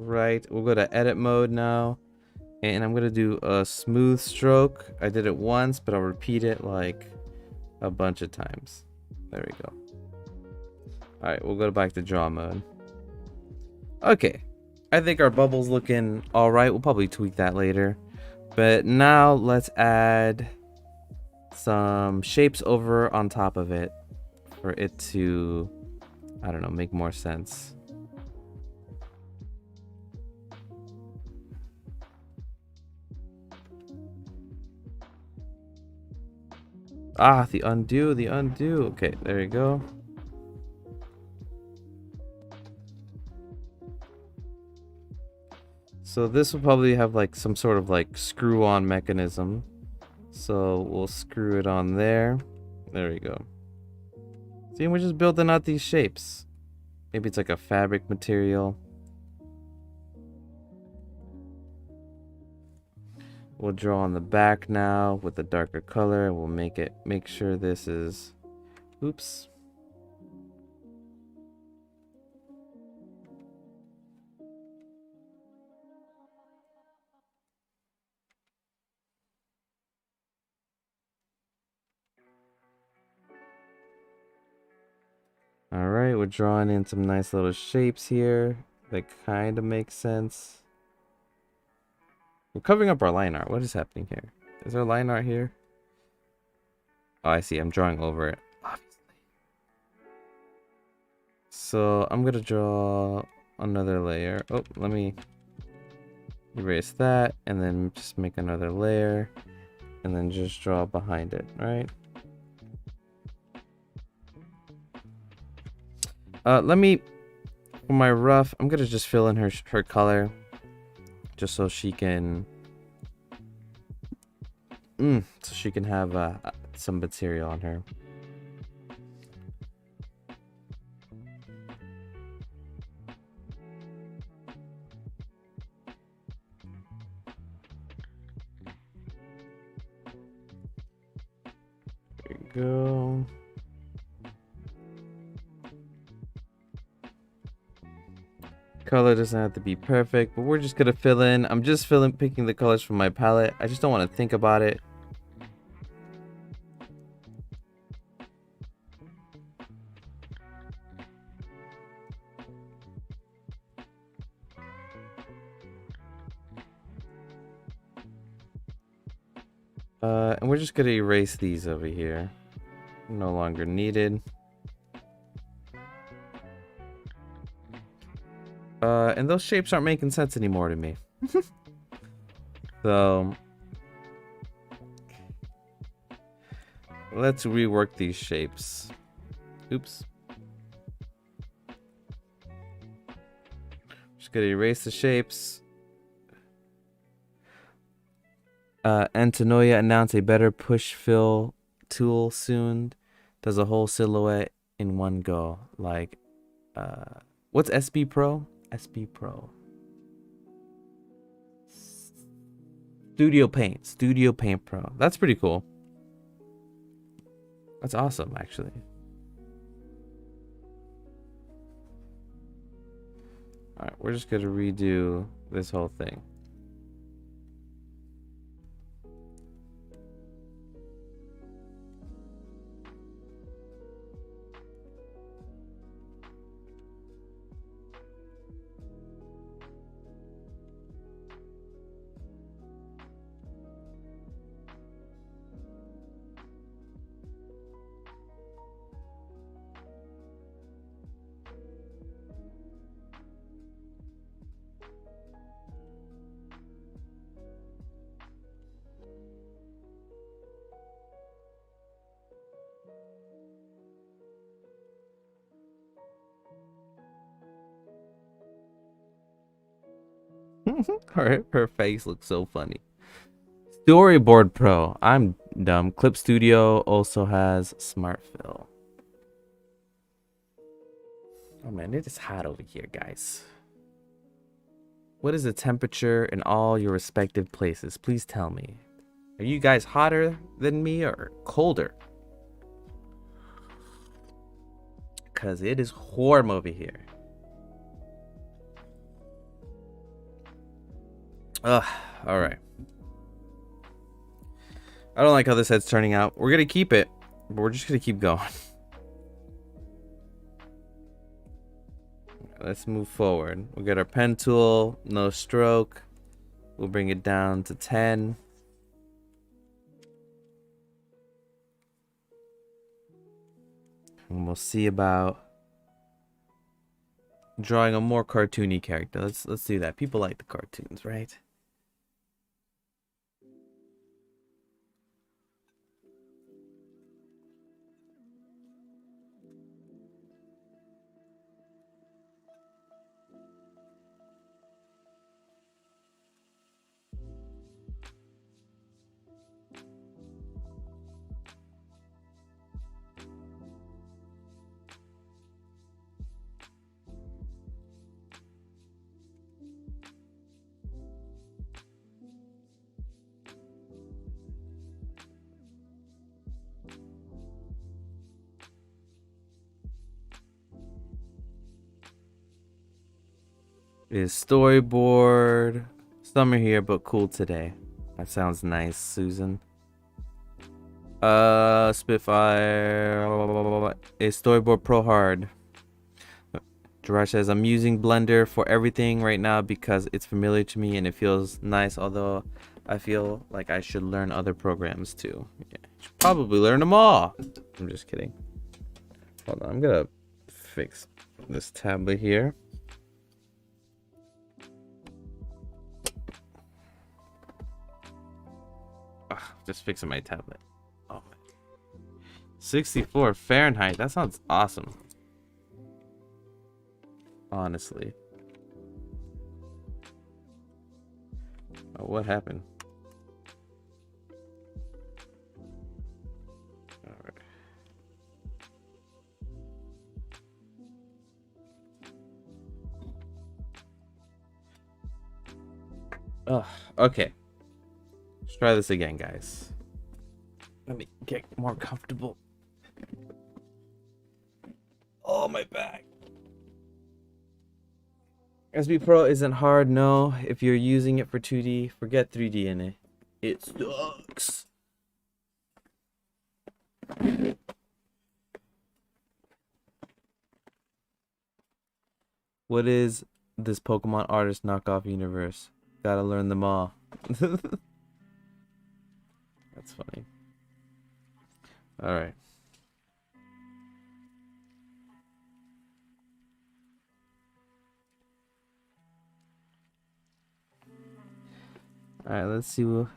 Right, we'll go to edit mode now. And I'm gonna do a smooth stroke. I did it once, but I'll repeat it like a bunch of times. There we go. Alright, we'll go back to draw mode. Okay. I think our bubble's looking alright. We'll probably tweak that later. But now let's add some shapes over on top of it for it to, I don't know, make more sense. Ah, the undo, the undo. Okay, there you go. So this will probably have like some sort of like screw on mechanism. So we'll screw it on there. There we go. See, we're just building out these shapes. Maybe it's like a fabric material. We'll draw on the back now with a darker color. We'll make sure this is, oops. Alright, we're drawing in some nice little shapes here that kind of make sense. We're covering up our line art. What is happening here? Is there line art here? Oh, I see. I'm drawing over it, obviously. So I'm gonna draw another layer. Oh, let me erase that and then just make another layer and then just draw behind it, right? Let me, for my rough, I'm gonna just fill in her color just so she can have some material on her. There you go. Color doesn't have to be perfect, but we're just gonna fill in. I'm just picking the colors from my palette. I just don't want to think about it. And we're just gonna erase these over here. No longer needed. And those shapes aren't making sense anymore to me. So let's rework these shapes. Oops. Just gonna erase the shapes. Antonoia announced a better push fill tool soon. Does a whole silhouette in one go. Like, what's SB Pro? SB Pro. Studio Paint Pro. That's pretty cool. That's awesome, actually. Alright, we're just gonna redo this whole thing. Her face looks so funny. Storyboard Pro. I'm dumb. Clip Studio also has Smart Fill. Oh man, it is hot over here, guys. What is the temperature in all your respective places? Please tell me. Are you guys hotter than me or colder? Because it is warm over here. Ugh, alright. I don't like how this head's turning out. We're going to keep it, but we're just going to keep going. Let's move forward. We'll get our pen tool, no stroke. We'll bring it down to 10. And we'll see about drawing a more cartoony character. Let's do that. People like the cartoons, right? Is storyboard. Summer here, but cool today. That sounds nice, Susan. Spitfire is storyboard pro hard. Gerard says I'm using Blender for everything right now because it's familiar to me and it feels nice, although I feel like I should learn other programs too. Yeah, I should probably learn them all. I'm just kidding. Hold on, I'm gonna fix this tablet here. Just fixing my tablet. Oh, 64 Fahrenheit. That sounds awesome. Honestly. Oh, what happened? All right. Oh, okay. Let's try this again, guys. Let me get more comfortable. Oh, my back. SB Pro isn't hard, no. If you're using it for 2D, forget 3D in it. It sucks. What is this Pokemon artist knockoff universe? Gotta learn them all. That's funny. Alright. Alright, let's see what...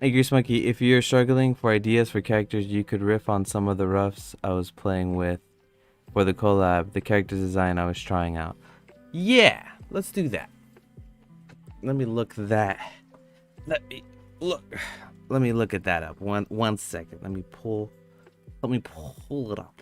Hey, Grease Monkey, if you're struggling for ideas for characters, you could riff on some of the roughs I was playing with for the collab, the character design I was trying out. Yeah, let's do that. Let me look that. Let me look. Let me look at that up. One second. Let me pull it up.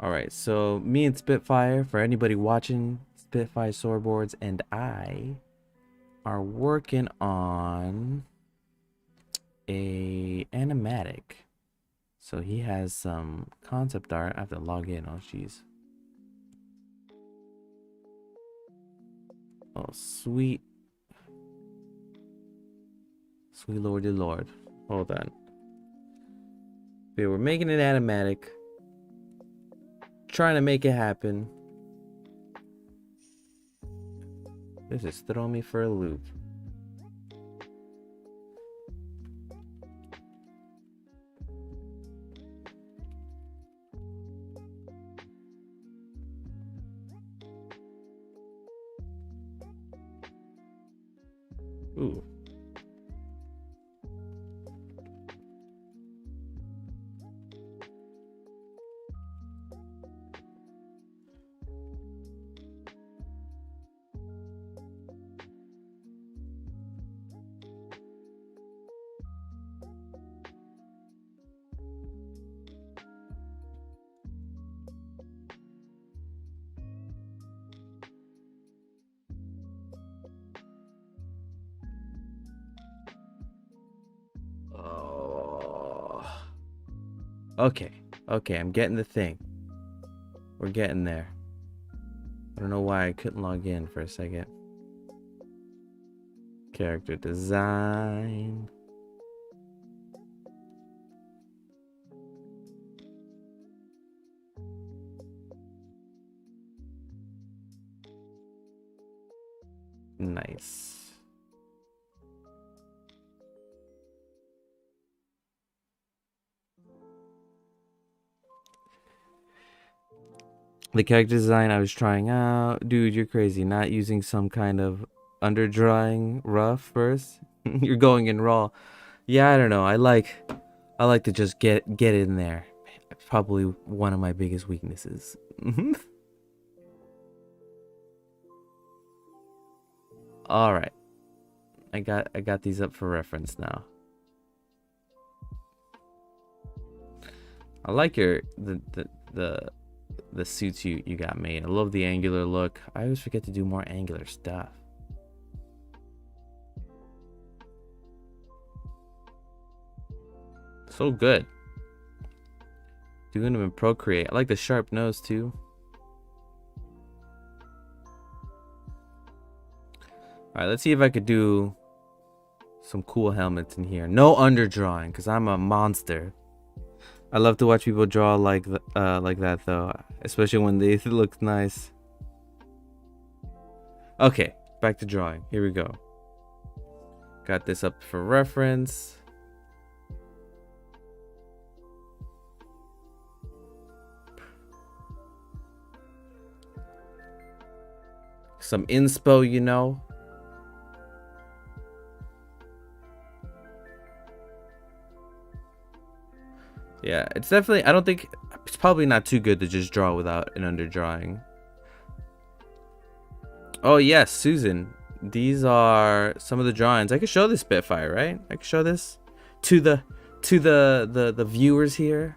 Alright, so me and Spitfire, for anybody watching, Spitfire Swordboards and I are working on a animatic. So he has some concept art. I have to log in. Oh, jeez. Oh, sweet. Sweet lordy lord. Hold on. Okay, we're making an animatic. Trying to make it happen. This is throwing me for a loop. Ooh. Oh. Okay. Okay, I'm getting the thing. We're getting there. I don't know why I couldn't log in for a second. Character design. Nice. The character design I was trying out. Dude, you're crazy. Not using some kind of underdrawing rough first. You're going in raw. Yeah, I don't know. I like to just get in there. It's probably one of my biggest weaknesses. All right. I got these up for reference now. I like the suits you got made. I love the angular look. I always forget to do more angular stuff. So good. Doing them in Procreate. I like the sharp nose too. Alright, let's see if I could do some cool helmets in here. No underdrawing, because I'm a monster. I love to watch people draw like that though, especially when they look nice. Okay, back to drawing. Here we go. Got this up for reference. Some inspo, you know. Yeah, it's definitely, I don't think, it's probably not too good to just draw without an underdrawing. Oh yes, Susan. These are some of the drawings. I could show this Spitfire, right? I could show this to the viewers here.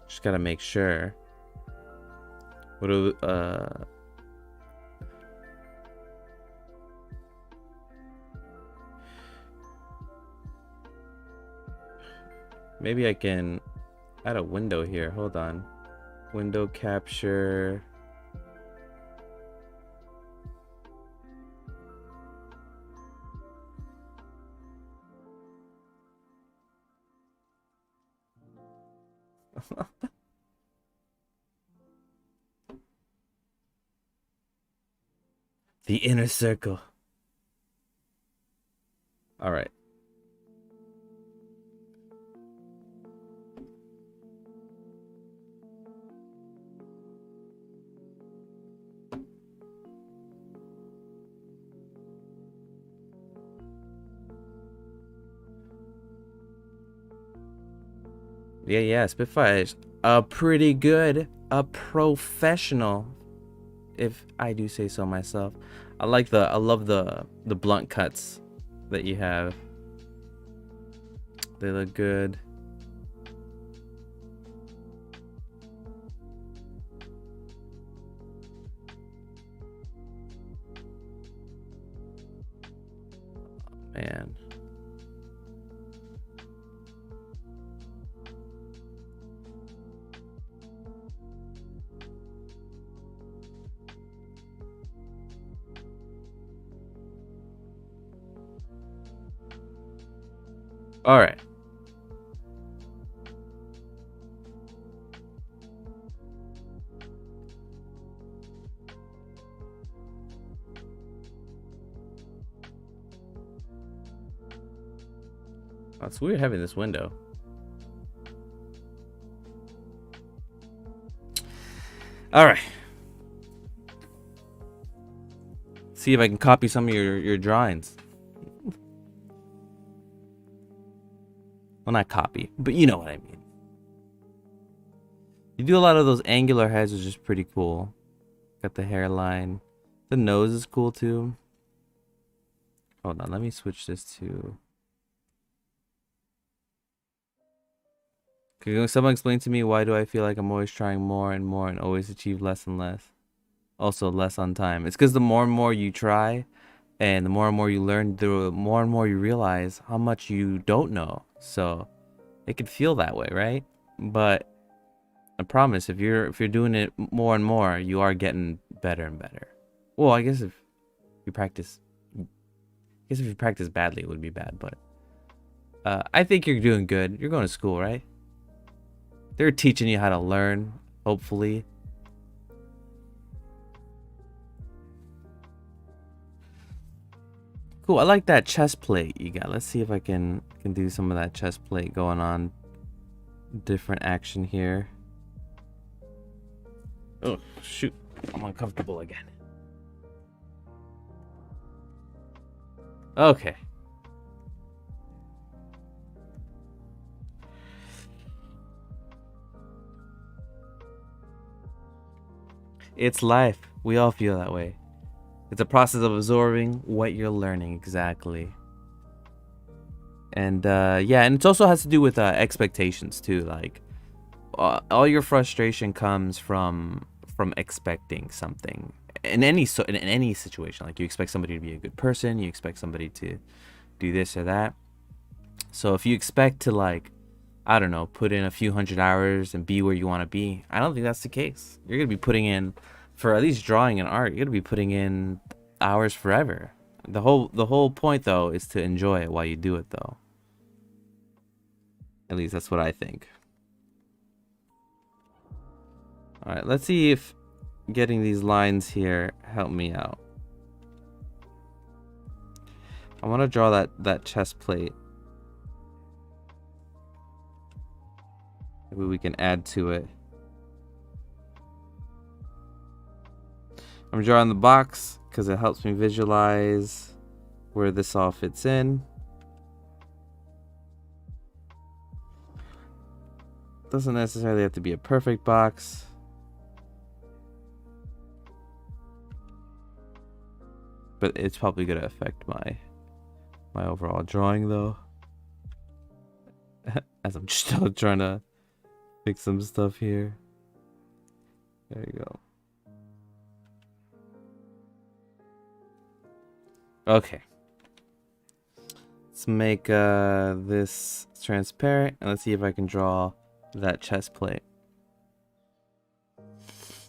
Just gotta make sure. What do maybe I can add a window here. Hold on. Window capture. The inner circle. All right. Yeah, Spitfire's pretty good. A professional, if I do say so myself. I love the blunt cuts that you have. They look good. Man. All right. That's weird having this window. All right. See if I can copy some of your drawings. Well, not copy, but you know what I mean. You do a lot of those angular heads, which is pretty cool. Got the hairline. The nose is cool too. Hold on, let me switch this to... Can someone explain to me why do I feel like I'm always trying more and more and always achieve less and less? Also less on time. It's because the more and more you try and the more you learn, the more and more you realize how much you don't know. So it can feel that way, right? But I promise, if you're doing it more and more, you are getting better and better. Well, I guess if you practice badly, it would be bad. But I think you're doing good. You're going to school, right? They're teaching you how to learn, hopefully. Cool. I like that chest plate you got. Let's see if I can do some of that chest plate going on. Different action here. Oh, shoot. I'm uncomfortable again. Okay. It's life. We all feel that way. It's a process of absorbing what you're learning, exactly. And yeah, and it also has to do with expectations too. Like all your frustration comes from expecting something in any situation. Like you expect somebody to be a good person, you expect somebody to do this or that. So if you expect to, like, I don't know, put in a few hundred hours and be where you want to be, I don't think that's the case. You're gonna be putting in, for at least drawing and art, you're gonna be putting in hours forever. The whole point though is to enjoy it while you do it though. At least that's what I think. All right, let's see if getting these lines here help me out. I want to draw that chest plate. Maybe we can add to it. I'm drawing the box because it helps me visualize where this all fits in. Doesn't necessarily have to be a perfect box. But it's probably going to affect my overall drawing though. As I'm still trying to fix some stuff here. There you go. Okay. Let's make this transparent and let's see if I can draw that chest plate.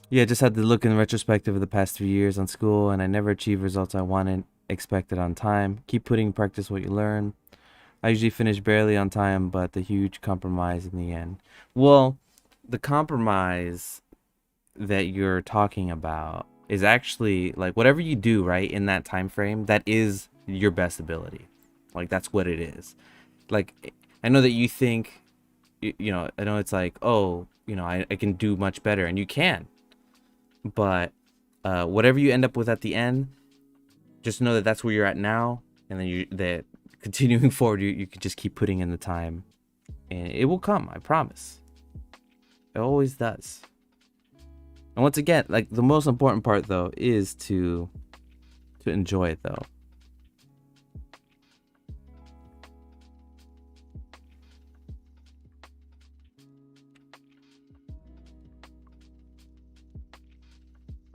Yeah, just had to look in retrospective of the past 3 years on school, and I never achieved results I wanted, expected on time. Keep putting in practice what you learn. I usually finish barely on time, but the huge compromise in the end. Well, the compromise that you're talking about is actually, like, whatever you do, right, in that time frame, that is your best ability. Like, that's what it is. Like, I know that you think, you know, I know it's like, oh, you know, I can do much better, and you can. But whatever you end up with at the end, just know that that's where you're at now, and then that continuing forward, you can just keep putting in the time. And it will come, I promise. It always does. And once again, like, the most important part though is to enjoy it though.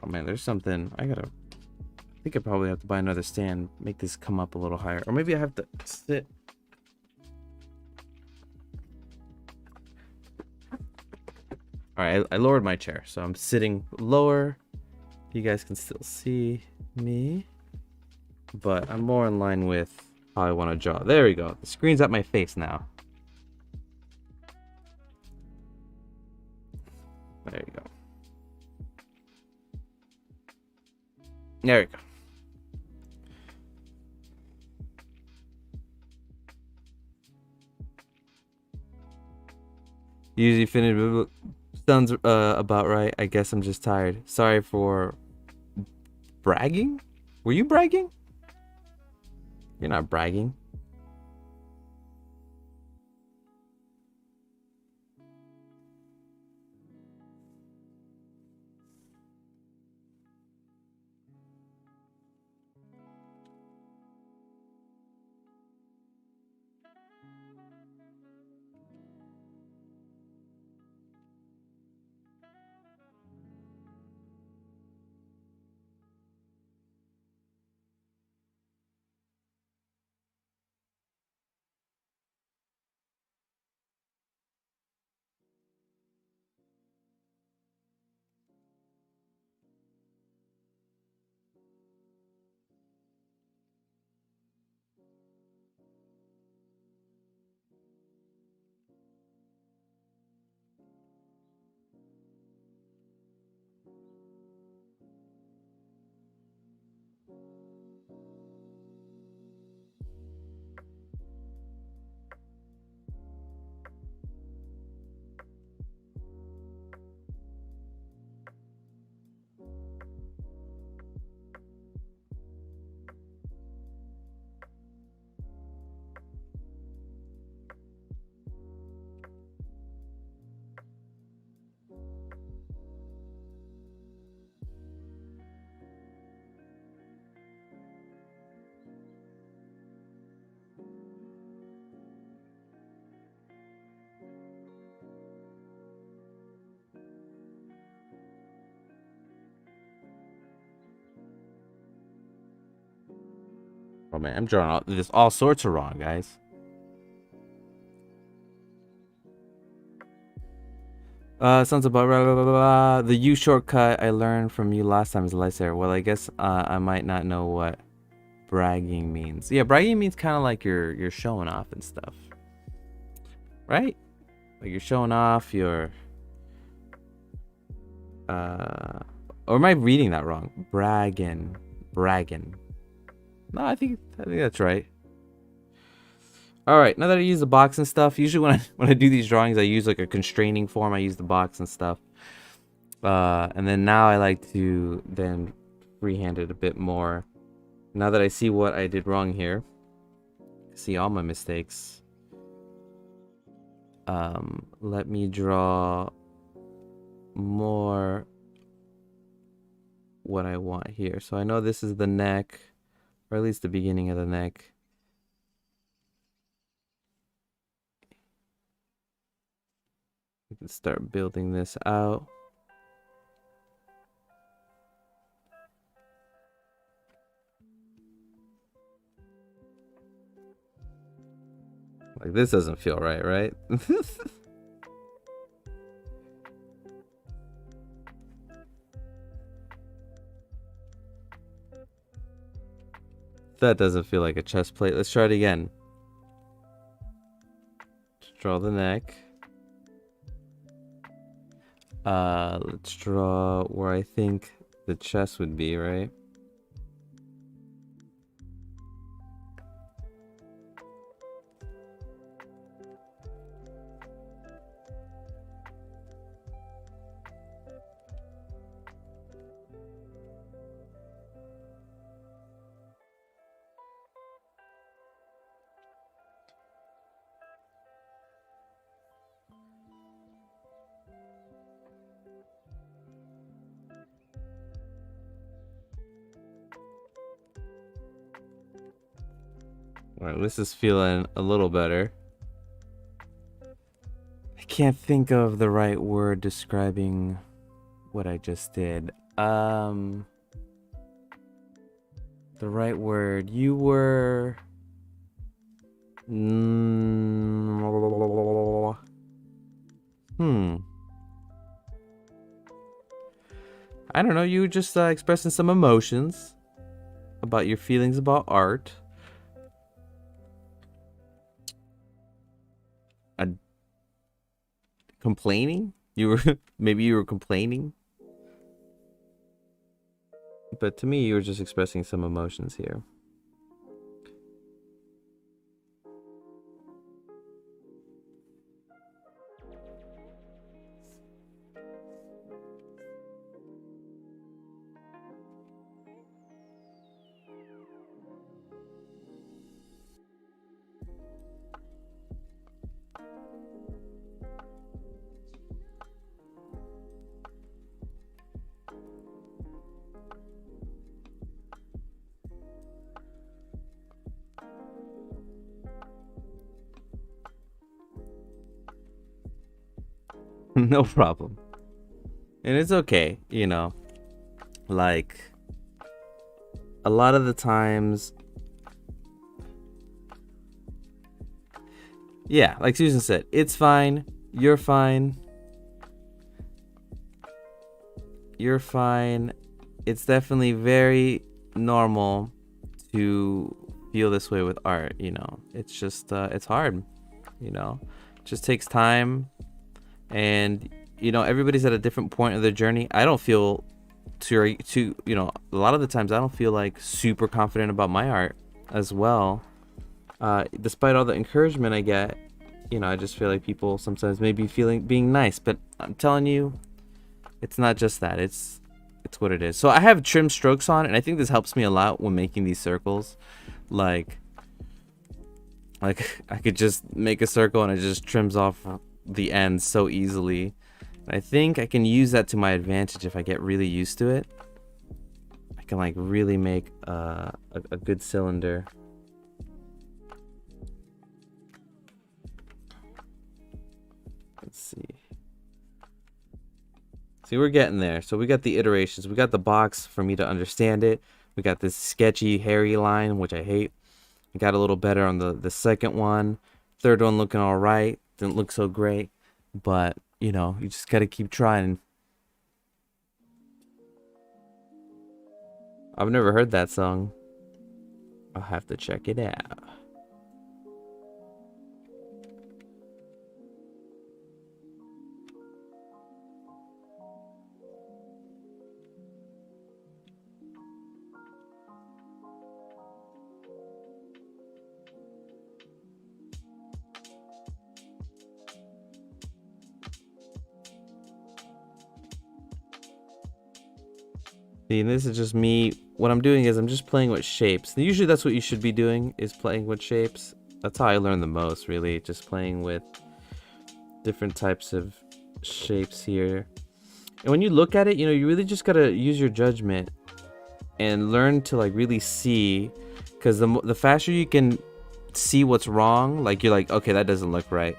Oh man, there's something I think I probably have to buy another stand, make this come up a little higher, or maybe I have to sit. All right, I lowered my chair, so I'm sitting lower. You guys can still see me, but I'm more in line with how I want to draw. There we go. The screen's at my face now. There you go. There we go. Usually finished. Sounds about right. I guess I'm just tired. Sorry for bragging. Were you bragging? You're not bragging. Oh man, I'm drawing all sorts of wrong, guys. Sounds about right. Blah, blah, blah. The U shortcut I learned from you last time is lightsaber. Well, I guess I might not know what bragging means. Yeah, bragging means kind of like you're showing off and stuff, right? Like you're showing off your. Or am I reading that wrong? Bragging. No, I think that's right. All right, now that I use the box and stuff, usually when I do these drawings, I use like a constraining form. I use the box and stuff. And then now I like to then freehand it a bit more. Now that I see what I did wrong here, see all my mistakes. Let me draw more what I want here. So I know this is the neck, or at least the beginning of the neck. We can start building this out. Like, this doesn't feel right, right? That doesn't feel like a chest plate. Let's try it again. Let's draw the neck. Let's draw where I think the chest would be, right? Alright, this is feeling a little better. I can't think of the right word describing what I just did. The right word. You were... I don't know, you were just expressing some emotions about your feelings about art. Complaining? You were maybe you were complaining? But to me, you were just expressing some emotions here. No problem. And it's okay, you know. Like, a lot of the times... Yeah, like Susan said, it's fine. You're fine. You're fine. It's definitely very normal to feel this way with art, you know. It's just, it's hard, you know. It just takes time. And, you know, everybody's at a different point of their journey. I don't feel too, you know, a lot of the times I don't feel like super confident about my art as well. Despite all the encouragement I get, you know, I just feel like people sometimes may be being nice, but I'm telling you, it's not just that. It's what it is. So I have trim strokes on, and I think this helps me a lot when making these circles. Like I could just make a circle and it just trims off the ends so easily. And I think I can use that to my advantage if I get really used to it. I can like really make a good cylinder. Let's see. See, we're getting there. So we got the iterations. We got the box for me to understand it. We got this sketchy, hairy line, which I hate. We got a little better on the second one. Third one looking all right. Didn't look so great. But, you know, you just got to keep trying. I've never heard that song. I'll have to check it out. See, this is just me. What I'm doing is I'm just playing with shapes. Usually that's what you should be doing, is playing with shapes. That's how I learn the most, really. Just playing with different types of shapes here. And when you look at it, you know, you really just gotta use your judgment and learn to like really see, because the faster you can see what's wrong, like you're like, okay, that doesn't look right.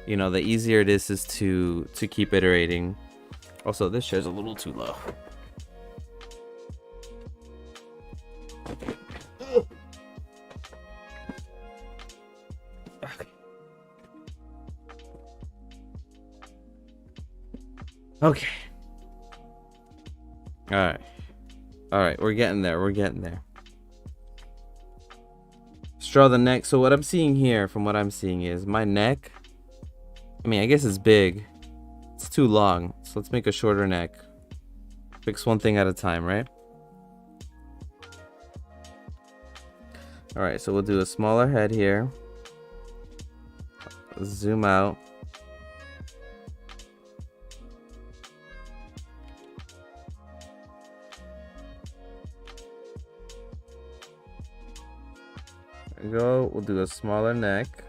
You know, the easier it is to keep iterating. Also, this chair's a little too low. Okay. Alright, we're getting there. We're getting there. Let's draw the neck. So what I'm seeing here, from what I'm seeing, is my neck. I mean, I guess it's big. It's too long. So let's make a shorter neck. Fix one thing at a time, right? Alright, so we'll do a smaller head here. Zoom out. There we go. We'll do a smaller neck.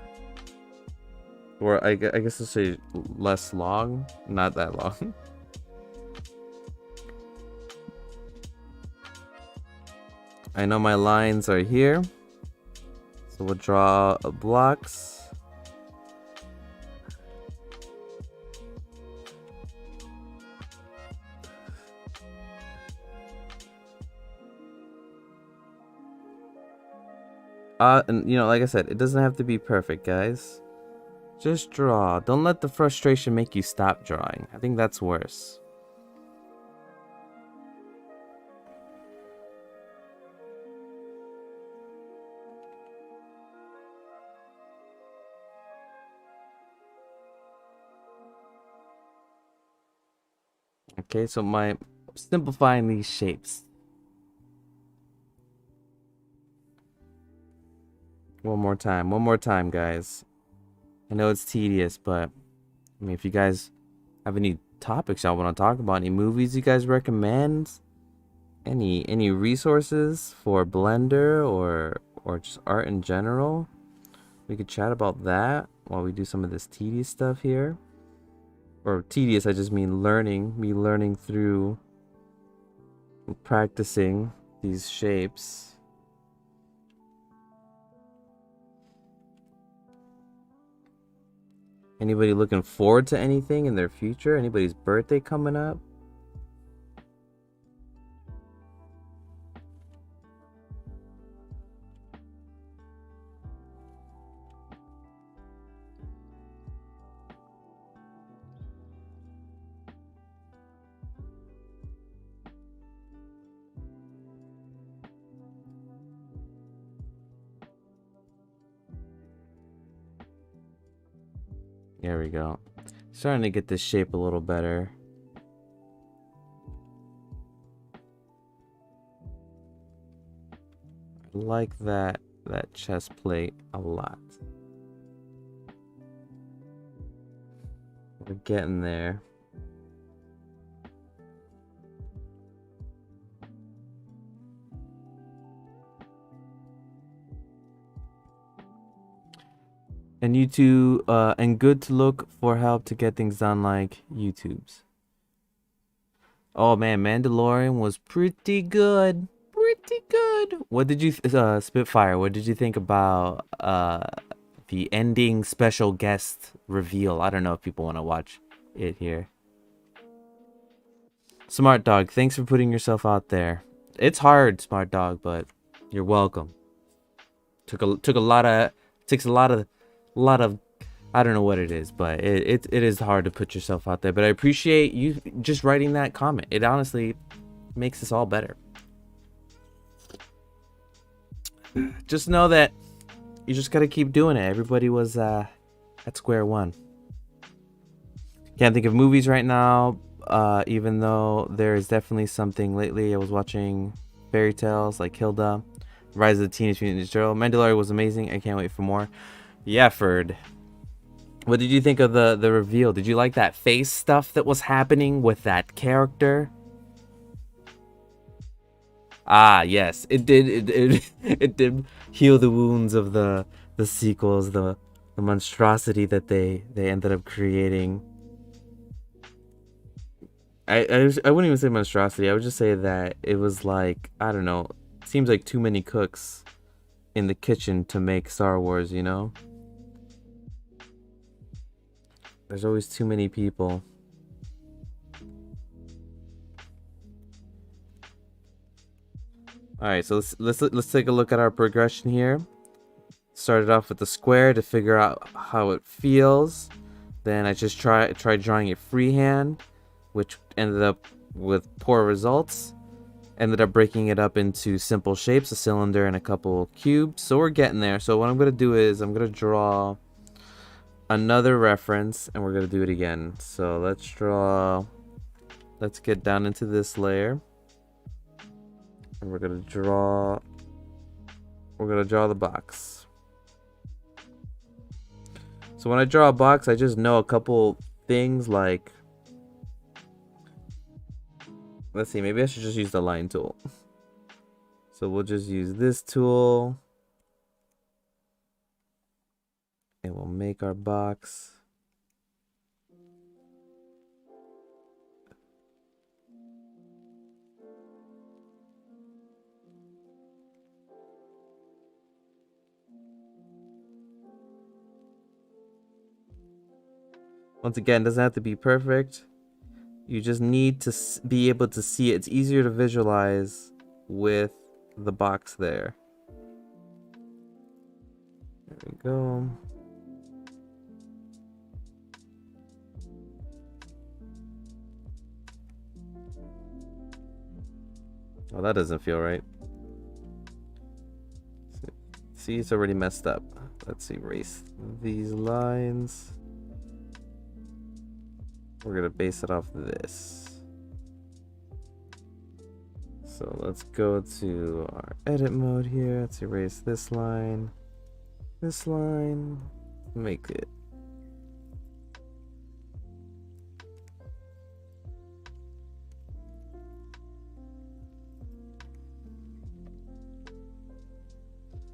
Or I guess I'll say less long. Not that long. I know my lines are here. So we'll draw blocks. And like I said, it doesn't have to be perfect, guys. Just draw. Don't let the frustration make you stop drawing. I think that's worse. Okay, so simplifying these shapes. One more time, guys. I know it's tedious, but I mean, if you guys have any topics y'all want to talk about, any movies you guys recommend, any resources for Blender or just art in general, we could chat about that while we do some of this tedious stuff here. Or tedious, I just mean learning through practicing these shapes. Anybody looking forward to anything in their future? Anybody's birthday coming up? There we go. Starting to get this shape a little better. I like that chest plate a lot. We're getting there. And you two, and good to look for help to get things done like YouTube's. Oh man, Mandalorian was pretty good. Pretty good. What did you, Spitfire, what did you think about, the ending special guest reveal? I don't know if people want to watch it here. Smart Dog, thanks for putting yourself out there. It's hard, Smart Dog, but you're welcome. Takes a lot of I don't know what it is, but it is hard to put yourself out there. But I appreciate you just writing that comment. It honestly makes us all better. Just know that you just gotta keep doing it. Everybody was at square one. Can't think of movies right now, even though there is definitely something lately. I was watching fairy tales like Hilda, Rise of the Teenage Mutant Ninja Turtle. Mandalorian was amazing. I can't wait for more. Yeah, Ferd. What did you think of the reveal? Did you like that face stuff that was happening with that character? Ah, yes, it did. It did heal the wounds of the sequels, the monstrosity that they ended up creating. I wouldn't even say monstrosity. I would just say that it was like, I don't know. Seems like too many cooks in the kitchen to make Star Wars, you know? There's always too many people. All right, so let's take a look at our progression here. Started off with the square to figure out how it feels. Then I just tried drawing it freehand, which ended up with poor results. Ended up breaking it up into simple shapes, a cylinder and a couple cubes. So we're getting there. So what I'm gonna do is I'm gonna draw another reference and we're gonna do it again. So let's get down into this layer. And we're gonna draw the box. So when I draw a box, I just know a couple things like, let's see, maybe I should just use the line tool. So we'll just use this tool. And we'll make our box. Once again, it doesn't have to be perfect. You just need to be able to see it. It's easier to visualize with the box there. There we go. Oh, that doesn't feel right. See, it's already messed up. Let's erase these lines. We're gonna base it off this. So let's go to our edit mode here. Let's erase this line, make it.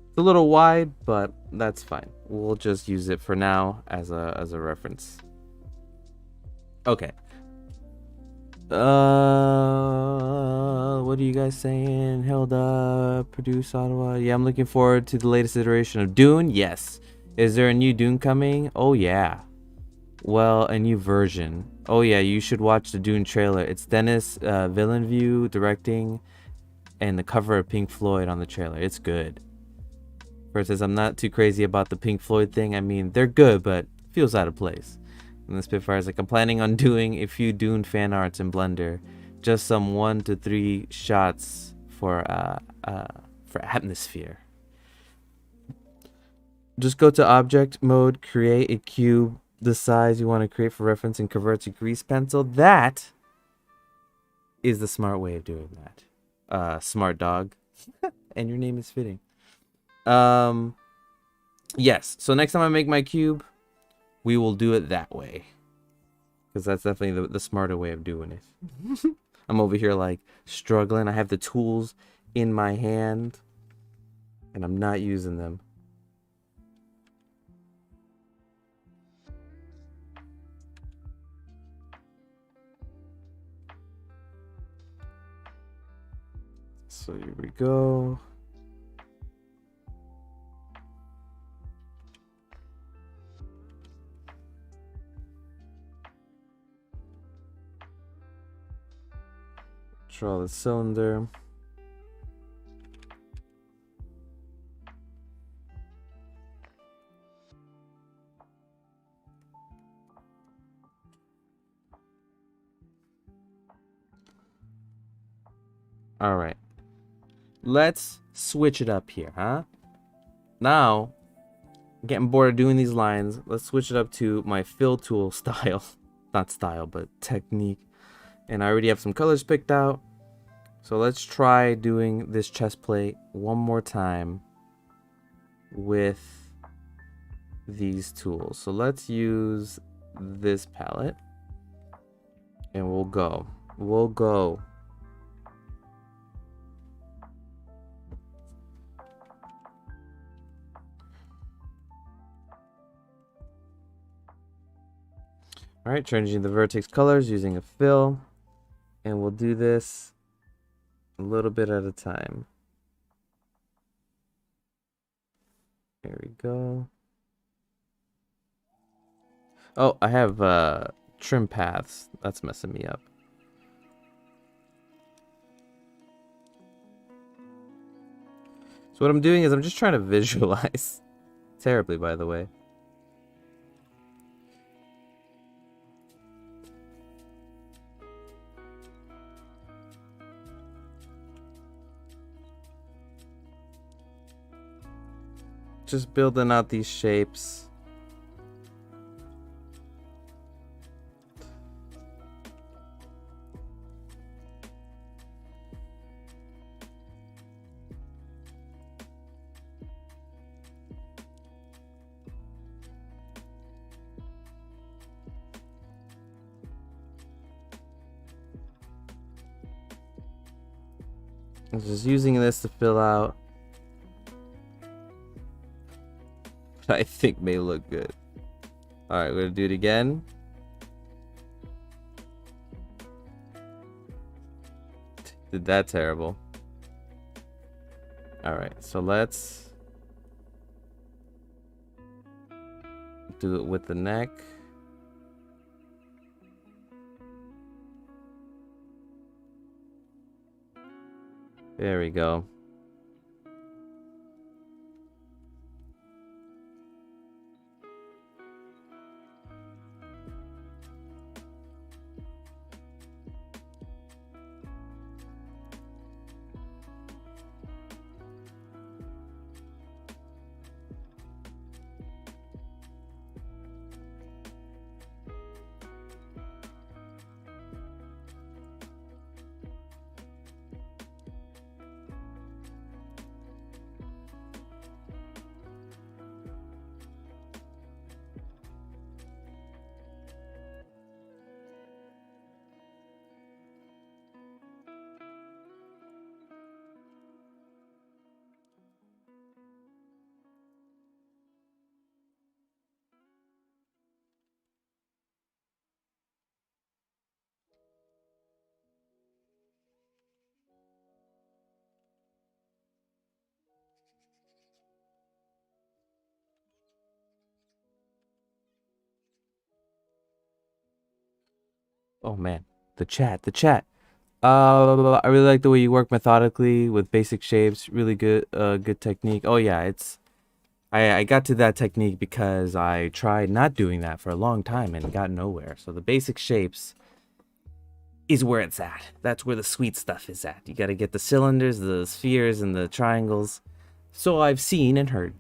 It's a little wide, but that's fine. We'll just use it for now as a reference. Okay. What are you guys saying? Held up, produce Ottawa. Yeah, I'm looking forward to the latest iteration of Dune. Yes. Is there a new Dune coming? Oh yeah. Well, a new version. Oh yeah, you should watch the Dune trailer. It's Denis Villeneuve directing, and the cover of Pink Floyd on the trailer. It's good. First says, I'm not too crazy about the Pink Floyd thing. I mean, they're good, but feels out of place. And the Spitfire's like, I'm planning on doing a few Dune fan arts in Blender. Just some 1 to 3 shots for atmosphere. Just go to object mode, create a cube the size you want to create for reference, and convert to grease pencil. That is the smart way of doing that. Smart dog. And your name is fitting. Yes, so next time I make my cube, we will do it that way, because that's definitely the smarter way of doing it. I'm over here like struggling. I have the tools in my hand and I'm not using them. So here we go. Draw the cylinder. All right. Let's switch it up here, huh? Now, I'm getting bored of doing these lines. Let's switch it up to my fill tool style. Not style, but technique. And I already have some colors picked out. So let's try doing this chest plate one more time with these tools. So let's use this palette and we'll go. All right, changing the vertex colors using a fill, and we'll do this a little bit at a time. There we go. Oh, I have trim paths. That's messing me up. So what I'm doing is I'm just trying to visualize. Terribly, by the way. Just building out these shapes. I'm just using this to fill out what I think may look good. Alright, we're gonna do it again. Did that terrible. Alright, so let's do it with the neck. There we go. Oh man, the chat. I really like the way you work methodically with basic shapes. Really good, good technique. Oh yeah, I got to that technique because I tried not doing that for a long time and got nowhere. So the basic shapes is where it's at. That's where the sweet stuff is at. You got to get the cylinders, the spheres, and the triangles. So I've seen and heard.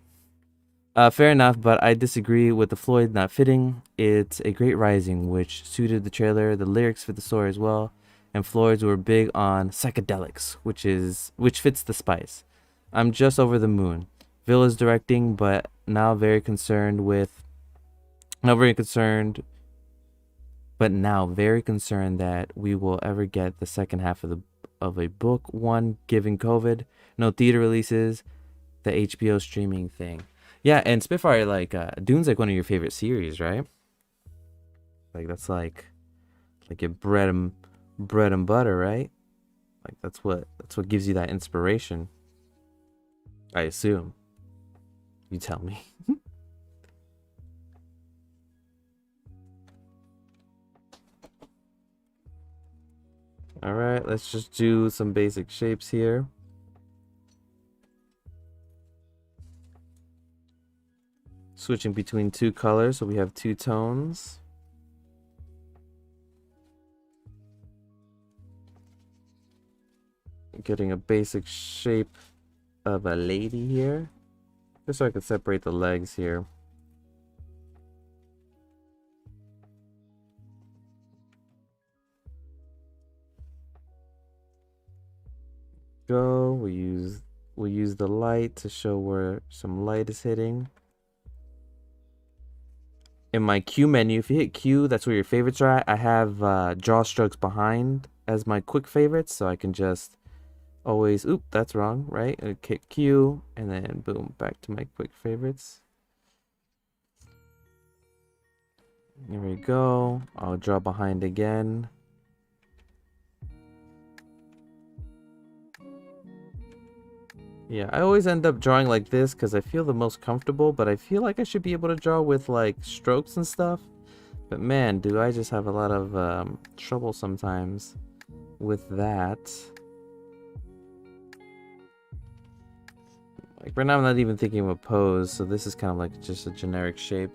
Fair enough, but I disagree with the Floyd not fitting. It's a great rising, which suited the trailer. The lyrics fit the story as well, and Floyd's were big on psychedelics, which fits the spice. I'm just over the moon. Vil is directing, but now very concerned with, not very concerned, but now very concerned that we will ever get the second half of a book one, given COVID, no theater releases, the HBO streaming thing. Yeah, and Spitfire, like, Dune's like one of your favorite series, right? Like that's like your bread and butter, right? Like that's what gives you that inspiration. I assume. You tell me. All right, let's just do some basic shapes here. Switching between two colors, so we have two tones. Getting a basic shape of a lady here. Just so I can separate the legs here. Go. We'll use the light to show where some light is hitting. In my Q menu, if you hit Q, that's where your favorites are at. I have draw strokes behind as my quick favorites, so I can just always, oop, that's wrong, right? I hit Q, and then boom, back to my quick favorites. Here we go. I'll draw behind again. Yeah, I always end up drawing like this because I feel the most comfortable, but I feel like I should be able to draw with like strokes and stuff. But man, do I just have a lot of trouble sometimes with that. Like right now I'm not even thinking of a pose, so this is kind of like just a generic shape.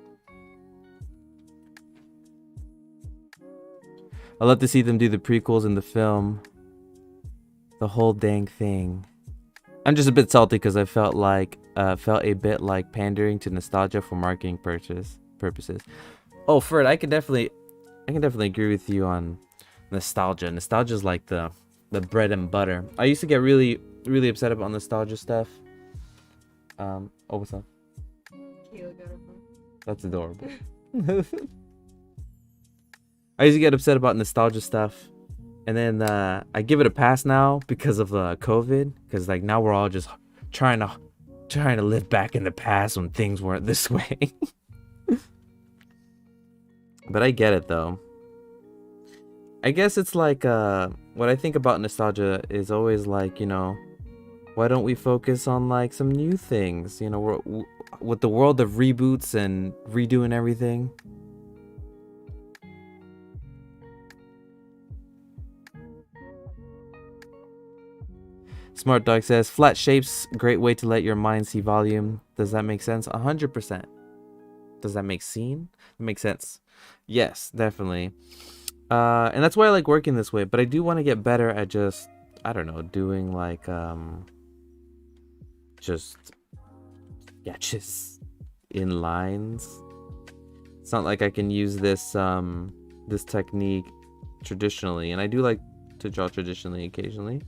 I'd love to see them do the prequels in the film. The whole dang thing. I'm just a bit salty because I felt a bit like pandering to nostalgia for marketing purposes. Oh, Fred, I can definitely agree with you on nostalgia. Nostalgia is like the bread and butter. I used to get really upset about nostalgia stuff. Oh, what's up? That's adorable. I used to get upset about nostalgia stuff. And then I give it a pass now because of COVID. Because like now we're all just trying to live back in the past when things weren't this way. But I get it though. I guess it's like what I think about nostalgia is always like, you know, why don't we focus on like some new things? You know, with the world of reboots and redoing everything. Smart Dog says, flat shapes, great way to let your mind see volume. Does that make sense? 100%. Does that make scene? It makes sense. Yes, definitely. And that's why I like working this way, but I do want to get better at just, I don't know, doing like, just sketches in lines. It's not like I can use this, this technique traditionally, and I do like to draw traditionally occasionally.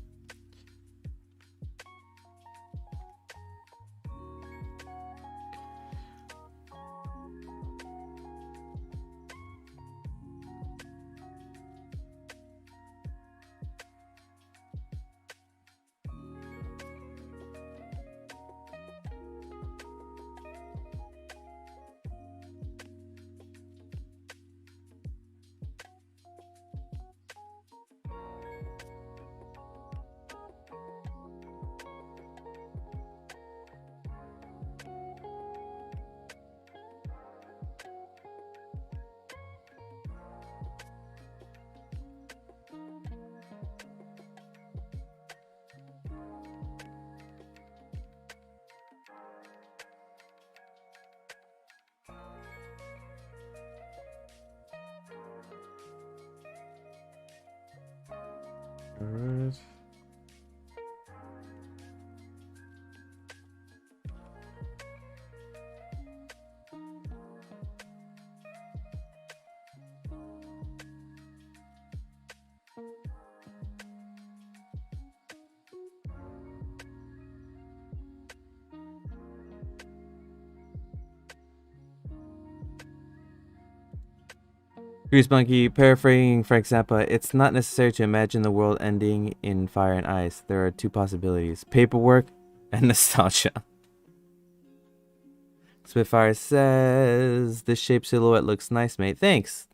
Alright. Grease Monkey, paraphrasing Frank Zappa, it's not necessary to imagine the world ending in fire and ice. There are two possibilities, paperwork and nostalgia. Spitfire says, this shape silhouette looks nice, mate. Thanks.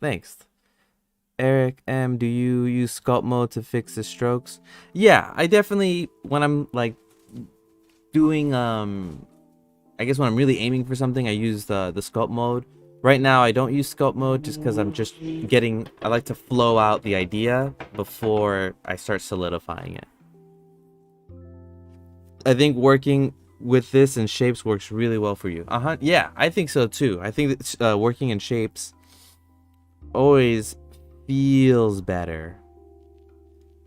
Eric M, do you use sculpt mode to fix the strokes? Yeah, I definitely, when I'm like doing, I guess when I'm really aiming for something, I use the sculpt mode. Right now, I don't use sculpt mode just because I'm just getting, I like to flow out the idea before I start solidifying it. I think working with this in shapes works really well for you. Yeah, I think so too. I think that working in shapes always feels better.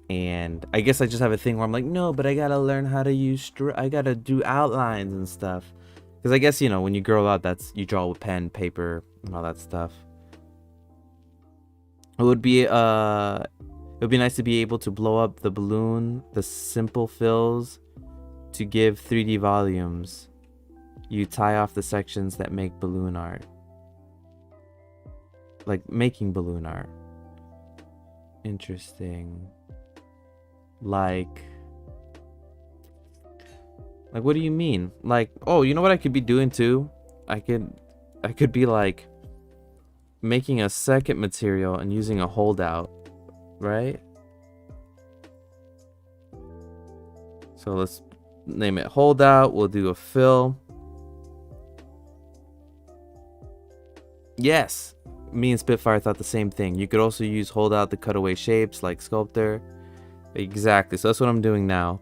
And I guess I just have a thing where I'm like, no, but I gotta learn how to use, I gotta do outlines and stuff. Because I guess, you know, when you grow up, that's, you draw with pen, paper, and all that stuff. It would be nice to be able to blow up the balloon, the simple fills, to give 3D volumes. You tie off the sections that make balloon art. Like making balloon art. Interesting. Like what do you mean? Like, oh, you know what I could be doing too? I could be like making a second material and using a holdout, right? So let's name it holdout. We'll do a fill. Yes, me and Spitfire thought the same thing. You could also use holdout to cut away shapes like sculptor. Exactly, so that's what I'm doing now.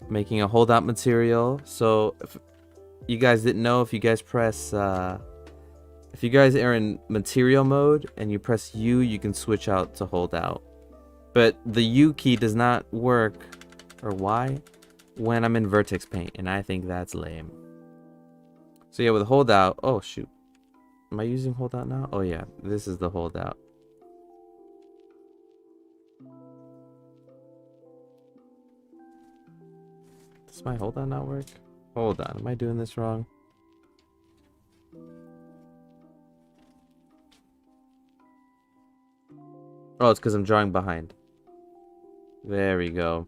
Making a holdout material. So if you guys didn't know, if you guys press if you guys are in material mode and you press U, you can switch out to holdout. But the U key does not work, or Y, when I'm in vertex paint, and I think that's lame. So yeah, with holdout, oh shoot, am I using holdout now? Oh yeah, this is the holdout. Does my holdout not work? Hold on, am I doing this wrong? Oh, it's because I'm drawing behind. There we go.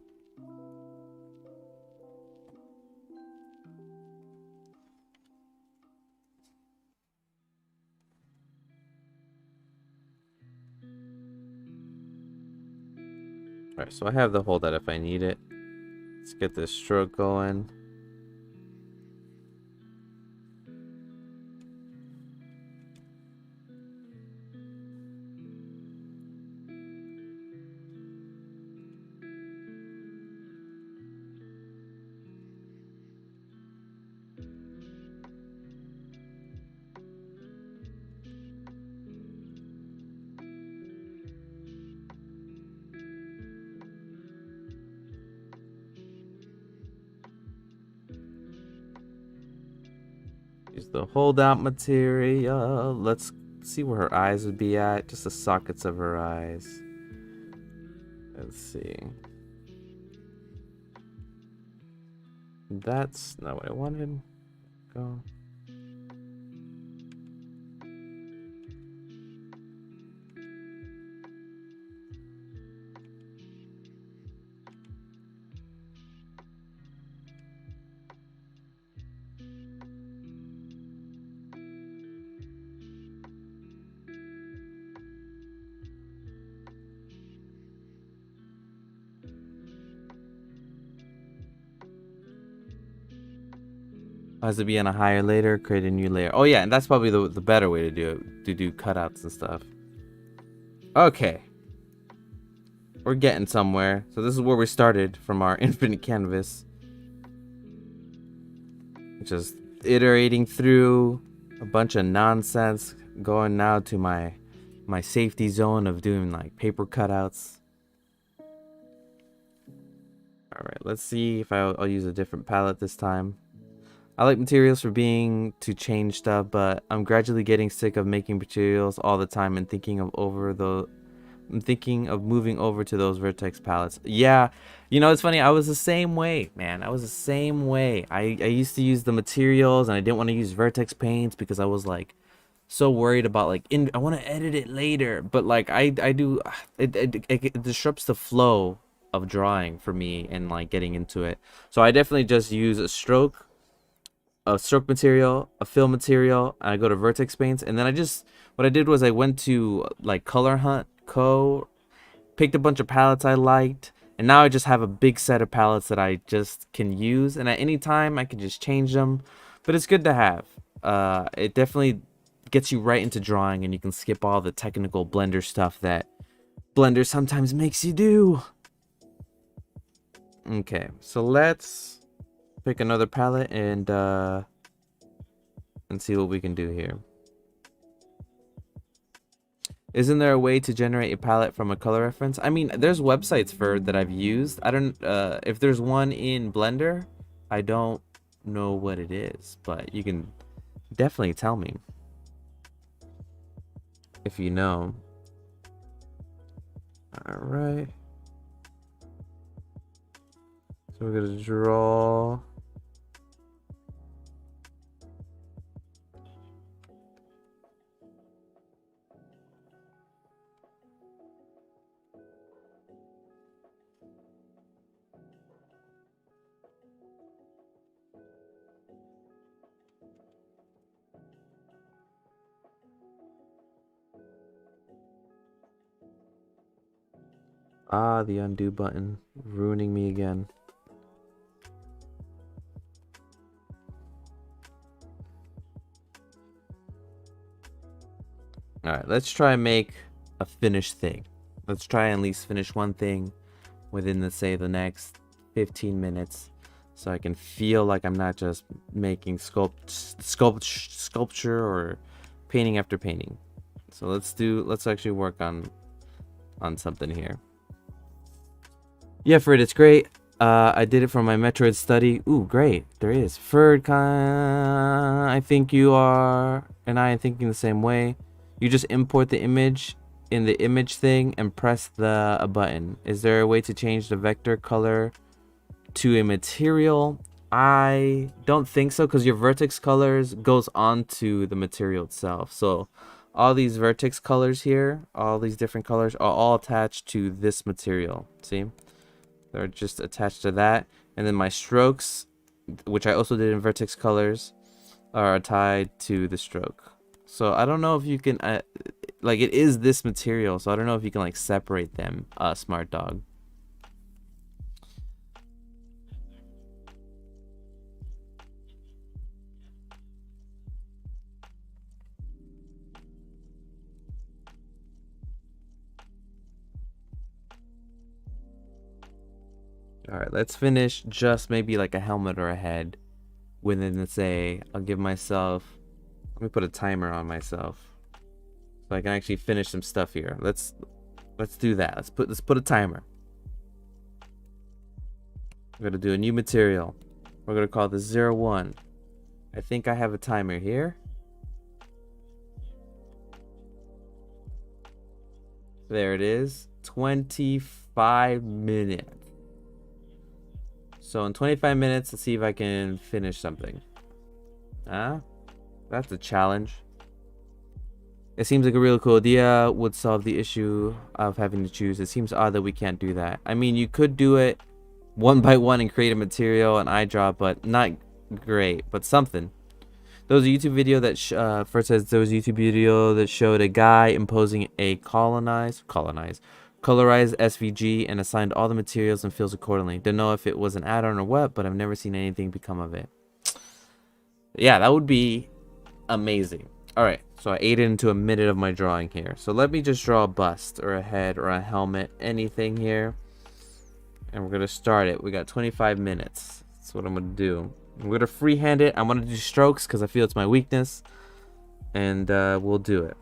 Alright, so I have the holdout if I need it. Let's get this stroke going. Use the holdout material. Let's see where her eyes would be at. Just the sockets of her eyes. Let's see. That's not what I wanted. Go. Has to be on a higher layer, create a new layer. Oh yeah, and that's probably the better way to do it, to do cutouts and stuff. Okay. We're getting somewhere. So this is where we started from our infinite canvas. Just iterating through a bunch of nonsense, going now to my safety zone of doing like paper cutouts. Alright, let's see if I'll use a different palette this time. I like materials for being to change stuff, but I'm gradually getting sick of making materials all the time and thinking of moving over to those vertex palettes. Yeah, you know, it's funny, I was the same way, man. I was the same way. I used to use the materials and I didn't want to use vertex paints because I was like so worried about like I want to edit it later, but like I do it disrupts the flow of drawing for me and like getting into it. So I definitely just use a stroke material, a fill material, and I go to vertex paints, and then what I did was I went to like Color Hunt Co, picked a bunch of palettes I liked, and now I just have a big set of palettes that I just can use, and at any time I can just change them. But it's good to have. It definitely gets you right into drawing, and you can skip all the technical Blender stuff that Blender sometimes makes you do. Okay, so let's pick another palette and see what we can do here. Isn't there a way to generate a palette from a color reference? I mean, there's websites for that I've used. I don't if there's one in Blender, I don't know what it is, but you can definitely tell me if you know. All right. So we're gonna draw. Ah, the undo button, ruining me again. Alright, let's try and make a finished thing. Let's try and at least finish one thing within the next 15 minutes. So I can feel like I'm not just making sculpture or painting after painting. So let's actually work on something here. Yeah, Fred, it's great. I did it for my Metroid study. Ooh, great. There is. Ferd, I think you are, and I am thinking the same way. You just import the image in the image thing and press the button. Is there a way to change the vector color to a material? I don't think so, because your vertex colors goes onto the material itself. So all these vertex colors here, all these different colors are all attached to this material. See? They're just attached to that. And then my strokes, which I also did in vertex colors, are tied to the stroke. So I don't know if you can, like, it is this material, so I don't know if you can like separate them, smart dog. All right, let's finish just maybe like a helmet or a head within, let's say, I'll give myself, let me put a timer on myself so I can actually finish some stuff here. Let's do that. Let's put a timer. We're gonna do a new material. We're gonna call this 01. I think I have a timer here. There it is. 25 minutes. So in 25 minutes, let's see if I can finish something. That's a challenge. It seems like a really cool idea, would solve the issue of having to choose. It seems odd that we can't do that. I mean, you could do it one by one and create a material and eye draw, but not great, but something. There was a YouTube video that first says there was a YouTube video that showed a guy imposing a colorized SVG and assigned all the materials and fields accordingly. Don't know if it was an add-on or what, but I've never seen anything become of it. Yeah, that would be amazing. Alright, so I ate into a minute of my drawing here. So let me just draw a bust or a head or a helmet, anything here. And we're going to start it. We got 25 minutes. That's what I'm going to do. I'm going to freehand it. I'm going to do strokes because I feel it's my weakness. And we'll do it.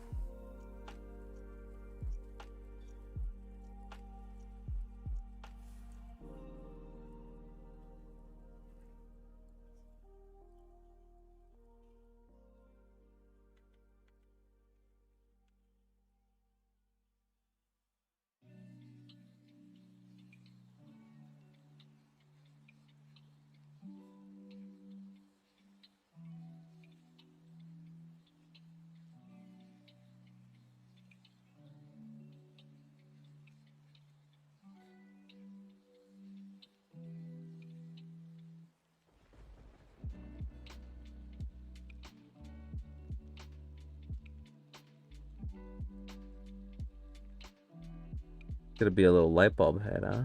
Gonna be a little light bulb head, huh?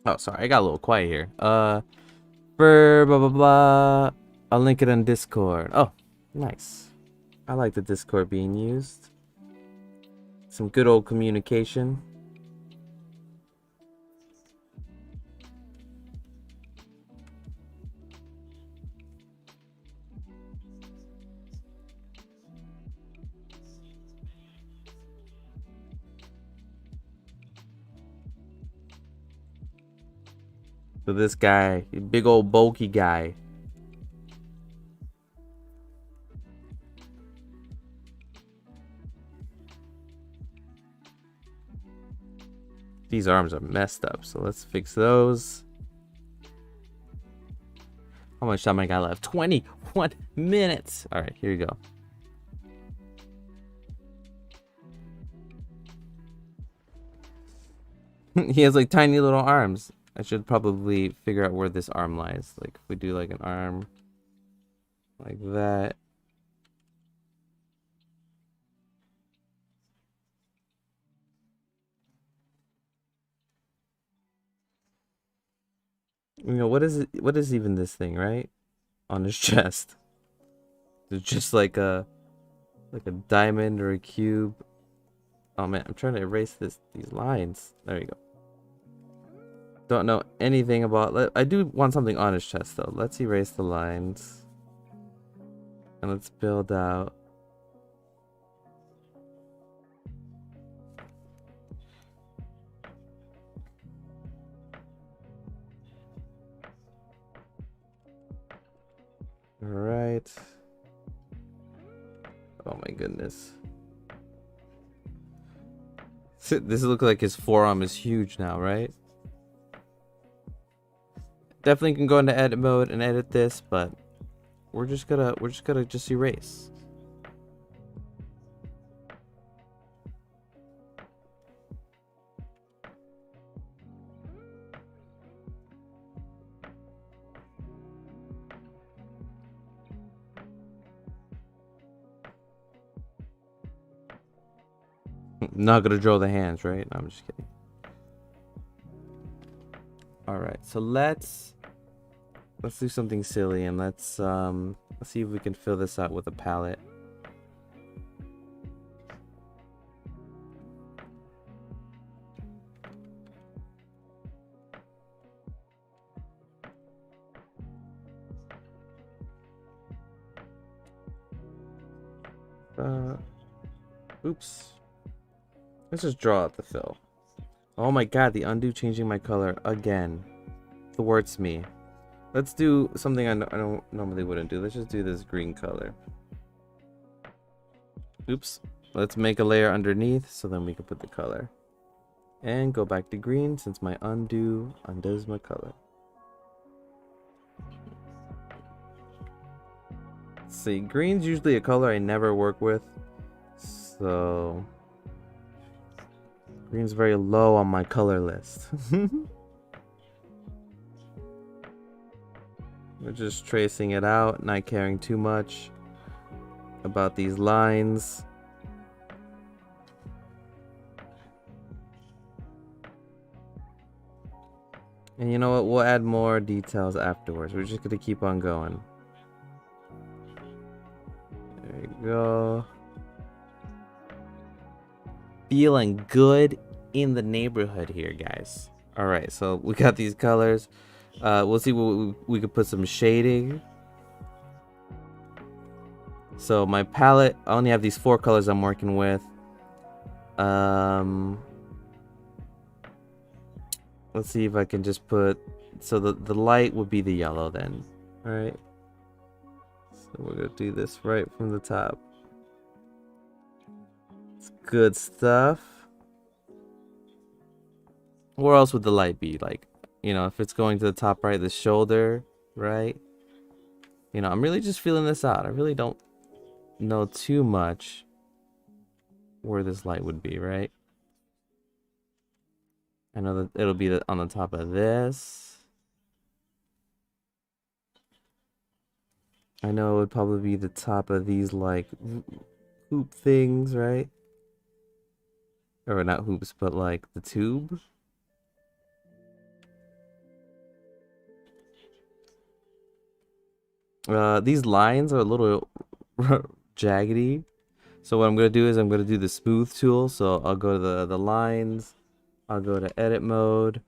Oh, sorry, I got a little quiet here. For blah blah blah. I'll link it on Discord. Oh, nice. I like the Discord being used. Some good old communication. So this guy, big old bulky guy. These arms are messed up, so let's fix those. How much time I got left? 21 minutes. All right, here you go. He has like tiny little arms. I should probably figure out where this arm lies. Like if we do like an arm like that. You know, what is it? What is even this thing, right? On his chest. It's just like a diamond or a cube. Oh man, I'm trying to erase these lines. There you go. Don't know anything about. I do want something on his chest though. Let's erase the lines. And let's build out. All right. Oh my goodness. This looks like his forearm is huge now, right? Definitely can go into edit mode and edit this, but we're just gonna just erase. Not gonna draw the hands, right? No, I'm just kidding. All right, so let's do something silly, and let's see if we can fill this out with a palette. Oops. Let's just draw out the fill. Oh my god, the undo changing my color again. Thwarts me. Let's do something I don't normally wouldn't do. Let's just do this green color. Oops. Let's make a layer underneath so then we can put the color. And go back to green since my undo undoes my color. See, green's usually a color I never work with. So green's very low on my color list. We're just tracing it out, not caring too much about these lines. And you know what? We'll add more details afterwards. We're just gonna keep on going. There you go. Feeling good in the neighborhood here, guys. All right, so we got these colors. We'll see what we could put some shading. So my palette, I only have these 4 colors I'm working with. Let's see if I can just put, so the light would be the yellow then. All right. So we're gonna do this right from the top. It's good stuff. Where else would the light be? Like, you know, if it's going to the top right, the shoulder, right? You know, I'm really just feeling this out. I really don't know too much where this light would be, right? I know that it'll be on the top of this. I know it would probably be the top of these, like, hoop things, right? Or not hoops, but like the tube. These lines are a little jaggedy. So what I'm going to do is I'm going to do the smooth tool. So I'll go to the lines. I'll go to edit mode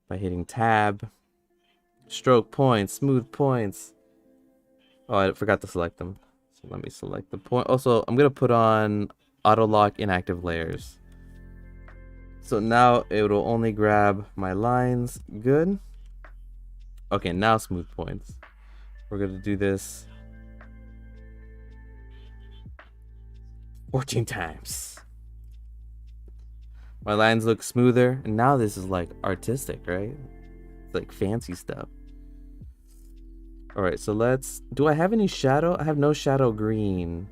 by hitting tab. Stroke points, smooth points. Oh, I forgot to select them. So let me select the point. Also, I'm going to put on auto lock inactive layers. So now it will only grab my lines. Good. Okay, now smooth points. We're going to do this 14 times. My lines look smoother, and now this is like artistic, right? It's like fancy stuff. All right, so let's, do I have any shadow? I have no shadow green.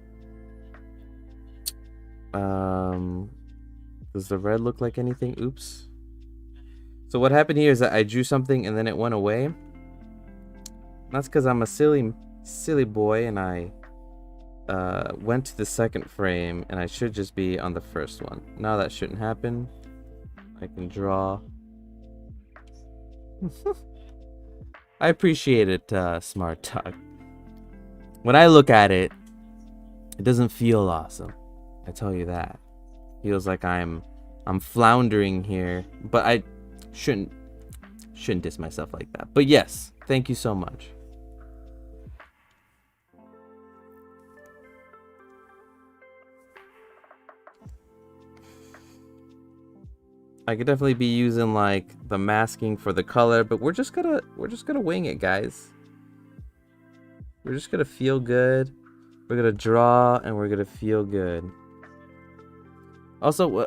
Does the red look like anything? Oops. So what happened here is that I drew something and then it went away. That's because I'm a silly boy, and I went to the second frame, and I should just be on the first one. Now that shouldn't happen. I can draw. I appreciate it, Smart Talk. When I look at it, it doesn't feel awesome. I tell you that. It feels like I'm floundering here, but I shouldn't diss myself like that. But yes, thank you so much. I could definitely be using like the masking for the color, but we're just gonna wing it, guys. We're just gonna feel good. We're gonna draw and we're gonna feel good. Also,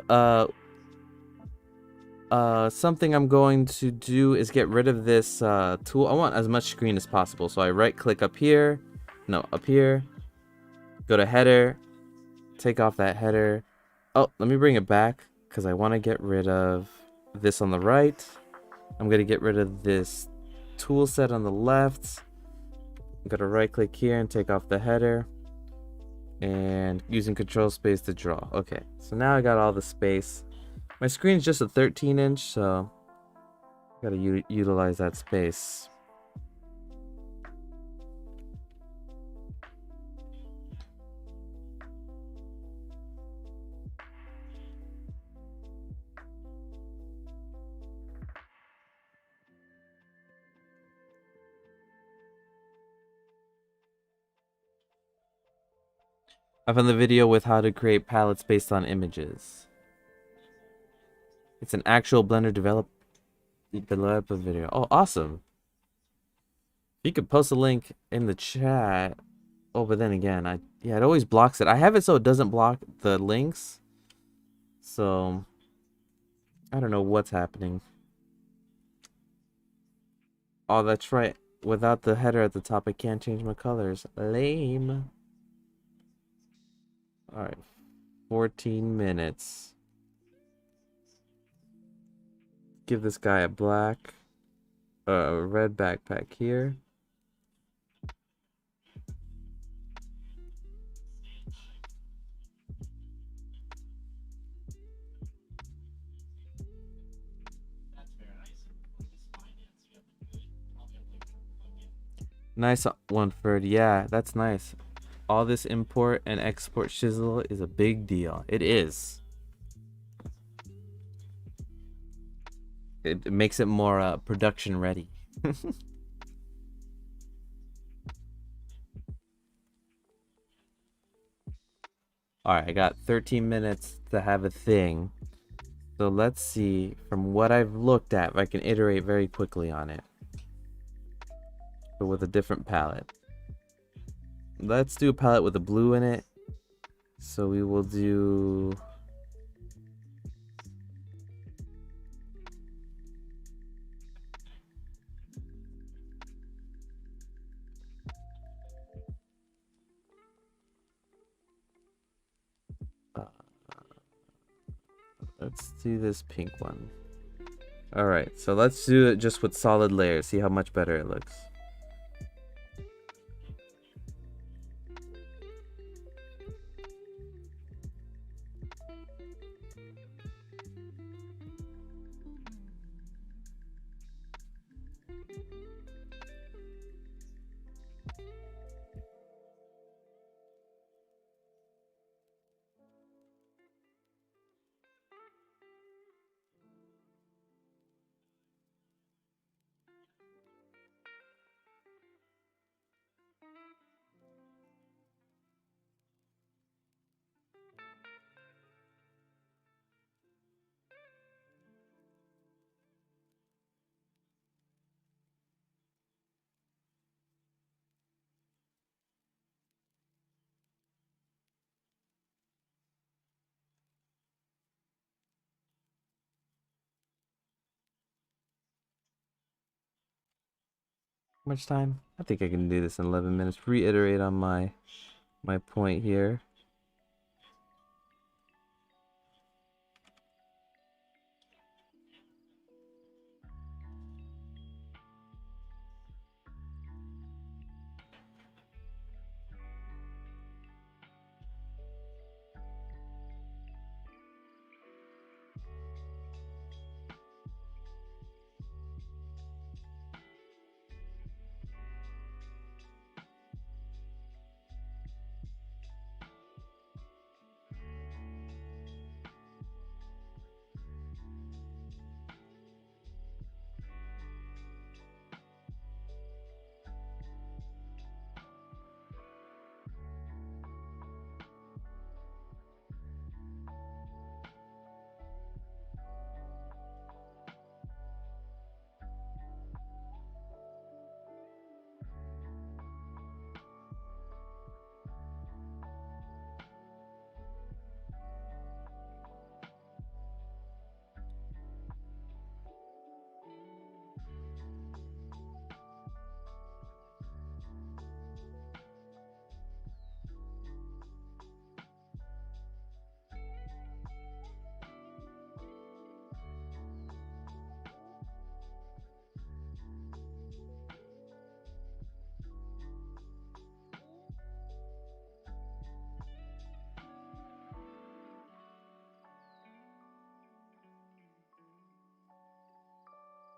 something I'm going to do is get rid of this tool. I want as much screen as possible, so I right click up here, up here, go to header, take off that header. Oh, let me bring it back because I want to get rid of this on the right. I'm going to get rid of this tool set on the left. I'm going to right click here and take off the header. And using control space to draw. Okay, so now I got all the space. My screen's just a 13-inch, so I gotta utilize that space. I found the video with how to create palettes based on images. It's an actual Blender developer video. Oh, awesome. You could post a link in the chat. Oh, but then again, yeah, it always blocks it. I have it so it doesn't block the links. So I don't know what's happening. Oh, that's right. Without the header at the top, I can't change my colors. Lame. Alright. 14 minutes. Give this guy a red backpack here. Nice one, Ferd. Yeah, that's nice. All this import and export shizzle is a big deal. It is. It makes it more production ready. Alright, I got 13 minutes to have a thing. So let's see, from what I've looked at, if I can iterate very quickly on it. But with a different palette. Let's do a palette with a blue in it. So we will do... let's do this pink one. Alright, so let's do it just with solid layers. See how much better it looks. How much time? I think I can do this in 11 minutes. Reiterate on my point here.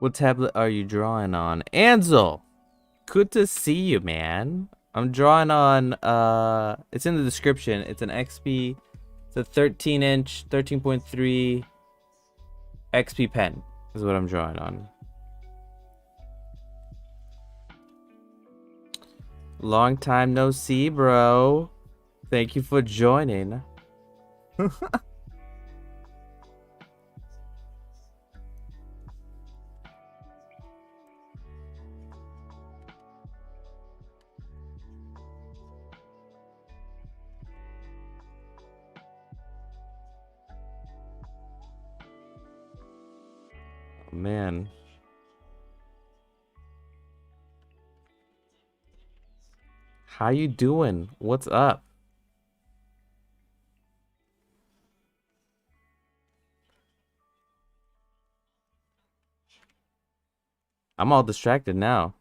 What tablet are you drawing on? Ansel! Good to see you, man. I'm drawing on, it's in the description. It's an XP, it's a 13-inch, 13.3 XP pen is what I'm drawing on. Long time no see, bro. Thank you for joining. Oh, man. How you doing? What's up? I'm all distracted now.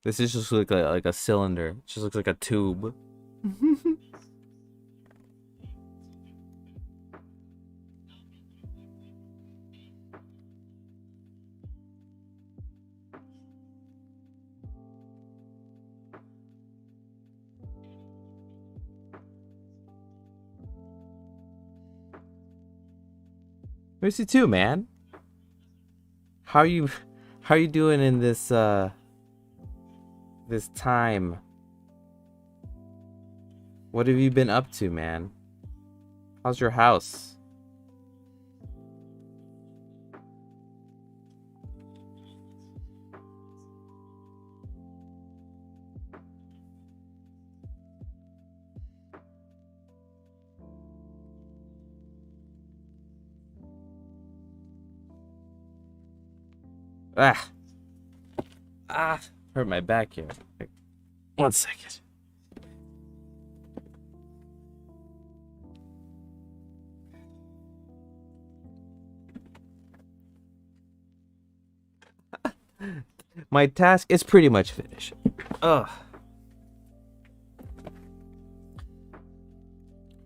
This is just like a cylinder. It just looks like a tube. Miss you too, man. How you doing in this this time? What have you been up to, man? How's your house? Ah. Ah, hurt my back here. Like, 1 second. My task is pretty much finished. Ugh.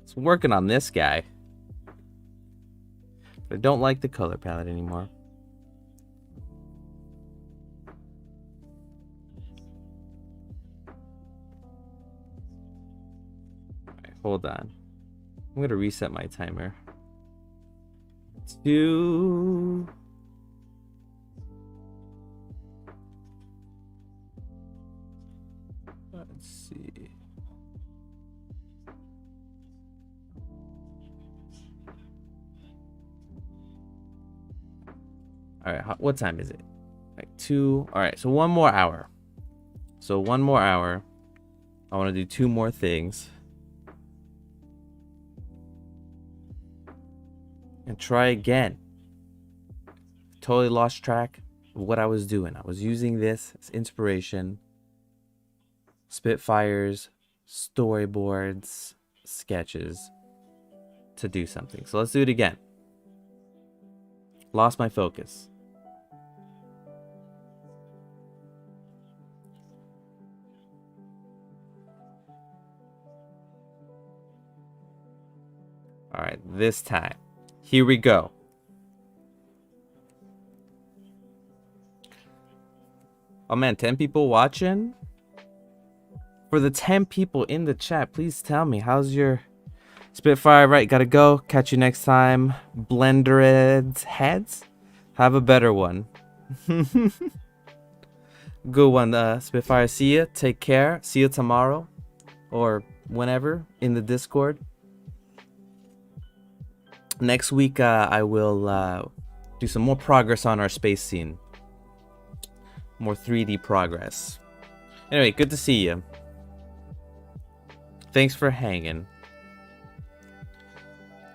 So working on this guy. But I don't like the color palette anymore. Alright, hold on. I'm gonna reset my timer. 2. Let's see. All right, what time is it? Like 2. All right, so 1 more hour. So 1 more hour. I want to do 2 more things. And try again. Totally lost track of what I was doing. I was using this as inspiration. Spitfires, storyboards, sketches to do something. So let's do it again. Lost my focus. All right, this time. Here we go. Oh man, 10 people watching? For the 10 people in the chat, please tell me, how's your Spitfire? Right, gotta go. Catch you next time. Blendered heads? Have a better one. Good one, Spitfire. See ya. Take care. See you tomorrow. Or whenever in the Discord. Next week, I will do some more progress on our space scene. More 3D progress. Anyway, good to see you. Thanks for hanging.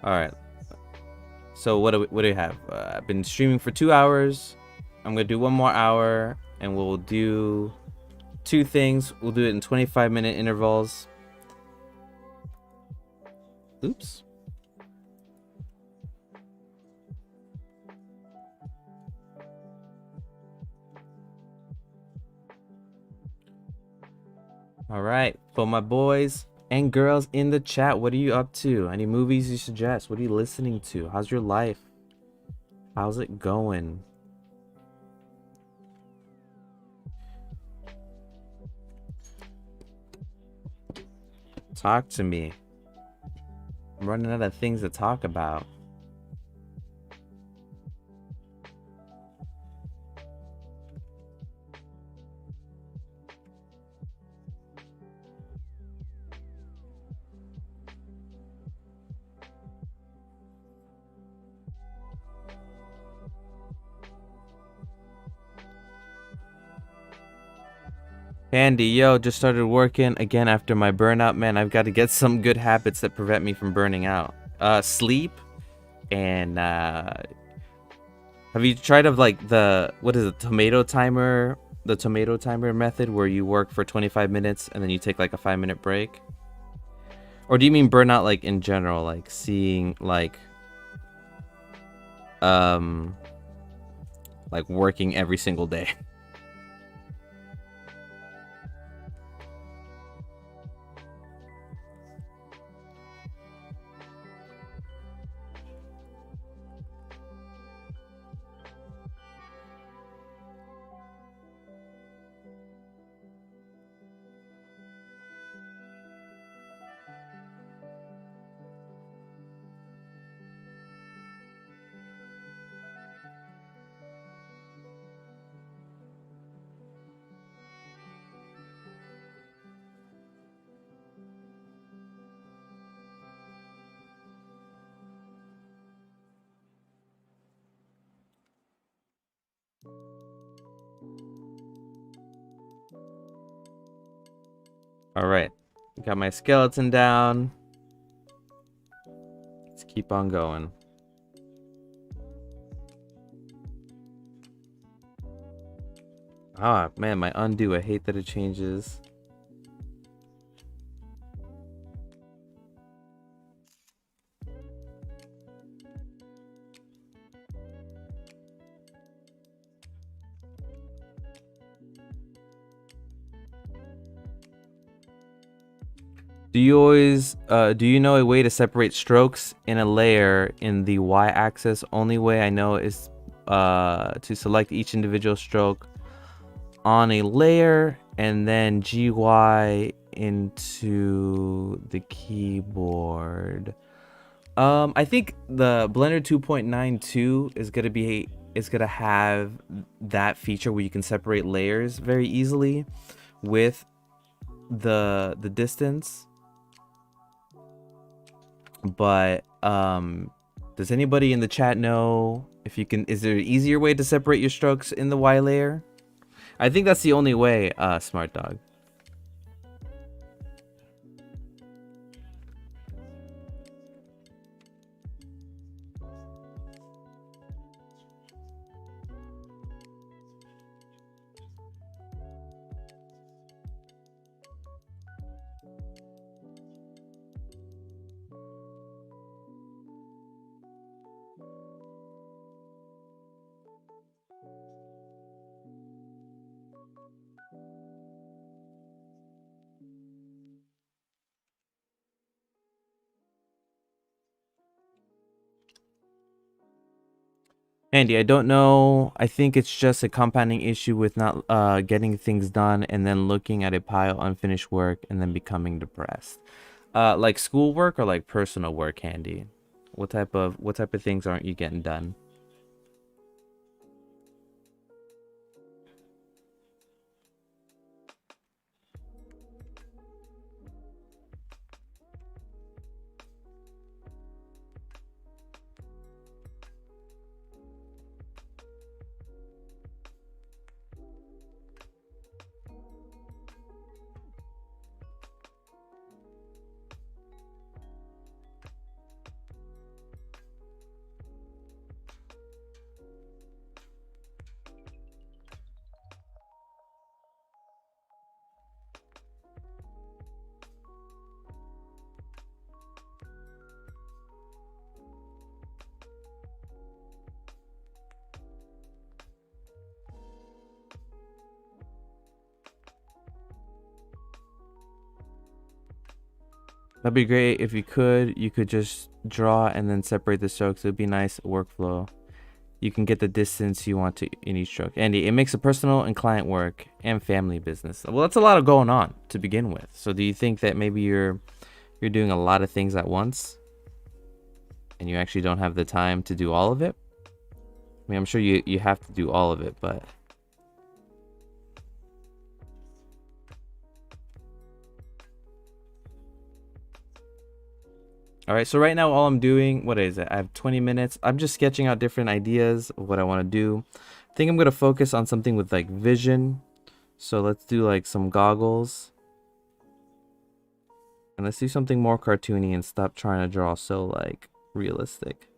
All right. So what do we have? I've been streaming for 2 hours. I'm gonna do 1 more hour, and we'll do 2 things. We'll do it in 25-minute intervals. Oops. All right, for my boys, And girls in the chat, what are you up to? Any movies you suggest? What are you listening to? How's your life? How's it going? Talk to me. I'm running out of things to talk about. Andy, yo, just started working again after my burnout, man. I've got to get some good habits that prevent me from burning out. Sleep and have you tried of like the what is it, tomato timer? The tomato timer method where you work for 25 minutes and then you take like a 5-minute break? Or do you mean burnout like in general, like seeing like working every single day? All right, got my skeleton down. Let's keep on going. Ah, man, my undo. I hate that it changes. Do you know a way to separate strokes in a layer in the y-axis? Only way I know is to select each individual stroke on a layer and then GY into the keyboard. I think the Blender 2.92 is gonna have that feature where you can separate layers very easily with the distance. But does anybody in the chat know if you can? Is there an easier way to separate your strokes in the Y layer? I think that's the only way, Smart Dog. Andy, I don't know. I think it's just a compounding issue with not getting things done and then looking at a pile of unfinished work and then becoming depressed. Like schoolwork or like personal work, Andy? What type of things aren't you getting done? That'd be great if you could. You could just draw and then separate the strokes. It would be nice workflow. You can get the distance you want to in each stroke. Andy, it makes a personal and client work and family business. Well, that's a lot of going on to begin with. So do you think that maybe you're doing a lot of things at once and you actually don't have the time to do all of it? I mean, I'm sure you have to do all of it, but all right, so right now all I'm doing, what is it? I have 20 minutes. I'm just sketching out different ideas of what I want to do. I think I'm going to focus on something with like vision. So let's do like some goggles. And let's do something more cartoony and stop trying to draw so like realistic.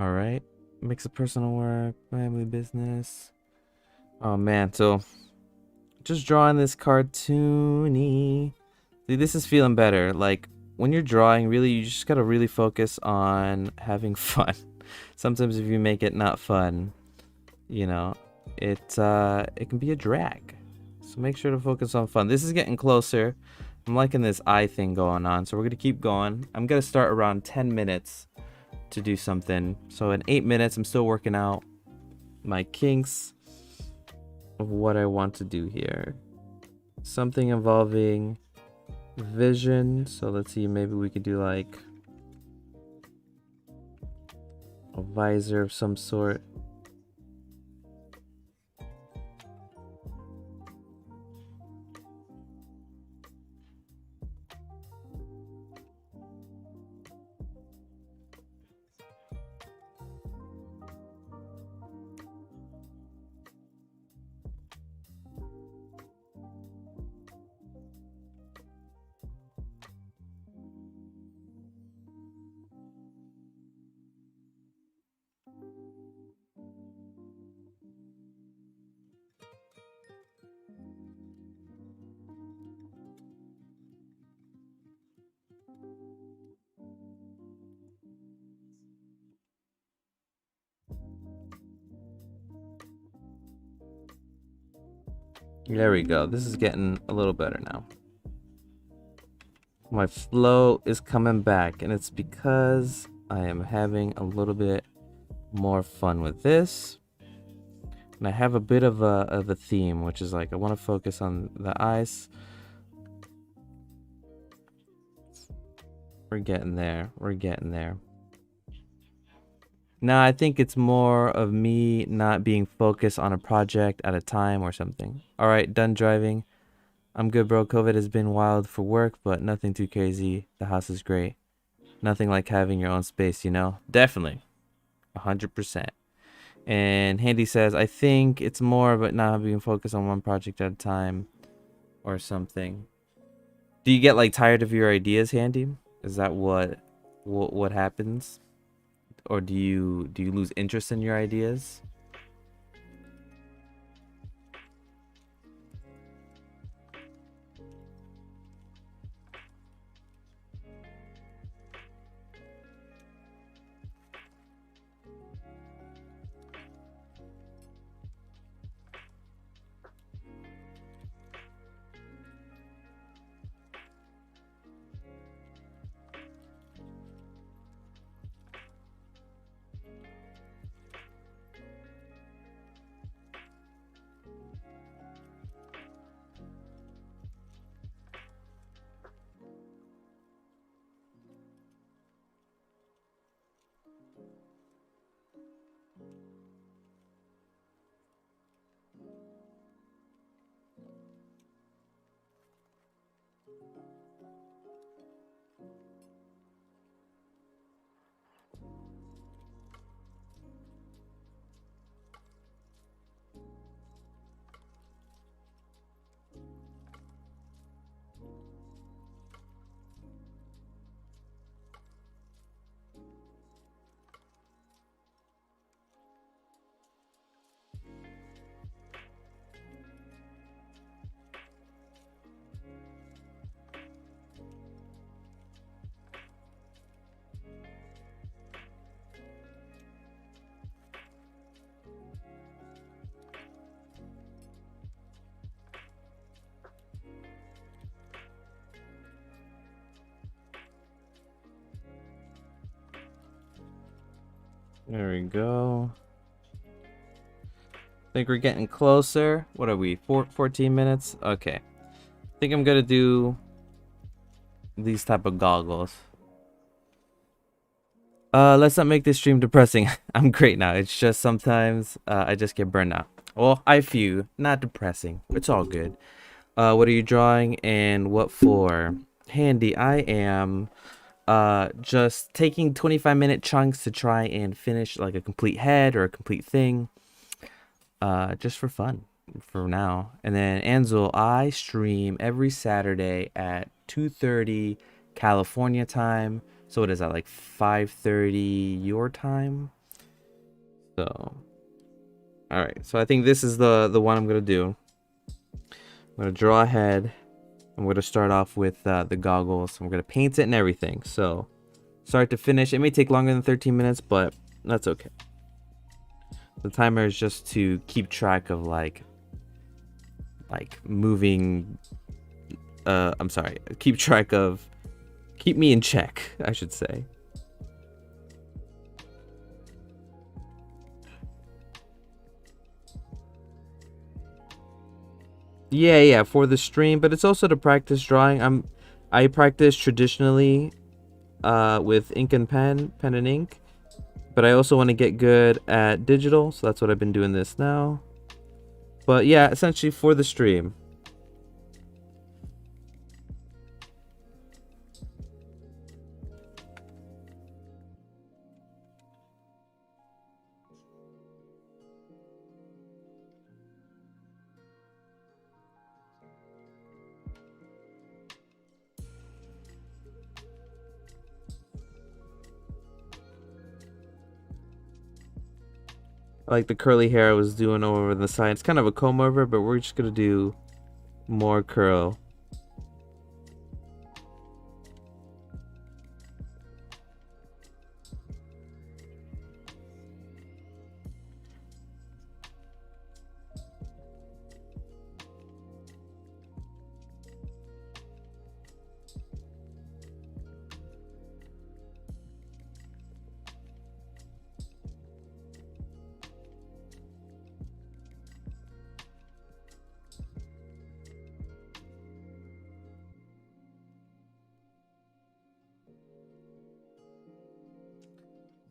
All right, mix of personal work, family business. Oh man, so just drawing this cartoony. See, this is feeling better. Like when you're drawing, really, you just gotta really focus on having fun. Sometimes if you make it not fun, you know, it can be a drag. So make sure to focus on fun. This is getting closer. I'm liking this eye thing going on, so we're gonna keep going. I'm gonna start around 10 minutes to do something. So in 8 minutes, I'm still working out my kinks of what I want to do here. Something involving vision. So let's see, maybe we could do like a visor of some sort. There we go. This is getting a little better now. My flow is coming back, and it's because I am having a little bit more fun with this. And I have a bit of a theme, which is like I want to focus on the eyes. We're getting there. We're getting there. No, I think it's more of me not being focused on a project at a time or something. All right, done driving. I'm good, bro. COVID has been wild for work, but nothing too crazy. The house is great. Nothing like having your own space, you know? Definitely. 100%. And Handy says, I think it's more about not being focused on one project at a time or something. Do you get like tired of your ideas, Handy? Is that what happens? Or do you lose interest in your ideas? There we go. I think we're getting closer. What are we? 14 minutes? Okay. I think I'm gonna do these type of goggles. Let's not make this stream depressing. I'm great now. It's just sometimes I just get burned out. Well, I feel not depressing. It's all good. What are you drawing and what for? Handy, I am just taking 25-minute chunks to try and finish like a complete head or a complete thing. Just for fun for now. And then Anzel, I stream every Saturday at 2:30 California time. So what is that, like 5:30 your time? So all right, so I think this is the one I'm gonna do. I'm gonna draw a head. I'm gonna start off with the goggles. I'm gonna paint it and everything. So start to finish, it may take longer than 13 minutes, but that's okay. The timer is just to keep track of like moving. I'm sorry. Keep me in check, I should say. Yeah, for the stream, but it's also to practice drawing. I practice traditionally with ink and pen and ink, but I also want to get good at digital, so that's what I've been doing this now. But yeah, essentially for the stream. I like the curly hair I was doing over the side. It's kind of a comb over, but we're just gonna do more curl.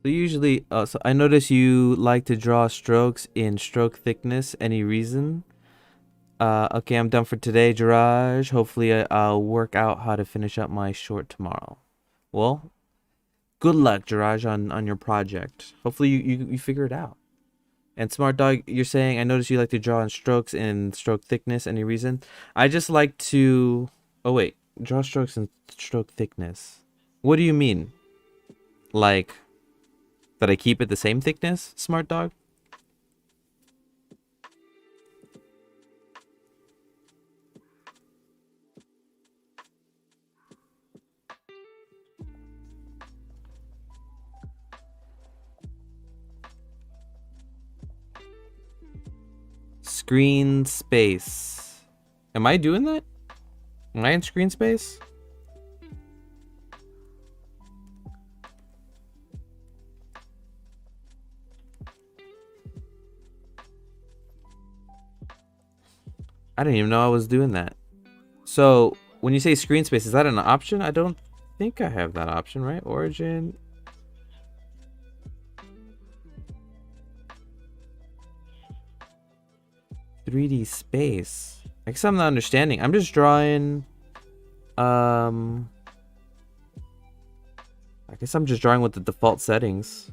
So usually, so I notice you like to draw strokes in stroke thickness. Any reason? Okay, I'm done for today, Jiraj. Hopefully, I'll work out how to finish up my short tomorrow. Well, good luck, Jiraj, on your project. Hopefully, you figure it out. And Smart Dog, you're saying I notice you like to draw in strokes in stroke thickness. Any reason? I just like to. Oh wait, draw strokes in stroke thickness. What do you mean? Like that I keep it the same thickness, Smart Dog? Screen space. Am I doing that? Am I in screen space? I didn't even know I was doing that. So when you say screen space, is that an option? I don't think I have that option, right? Origin. "3D space." I guess I'm not understanding. I'm just drawing. I guess I'm just drawing with the default settings.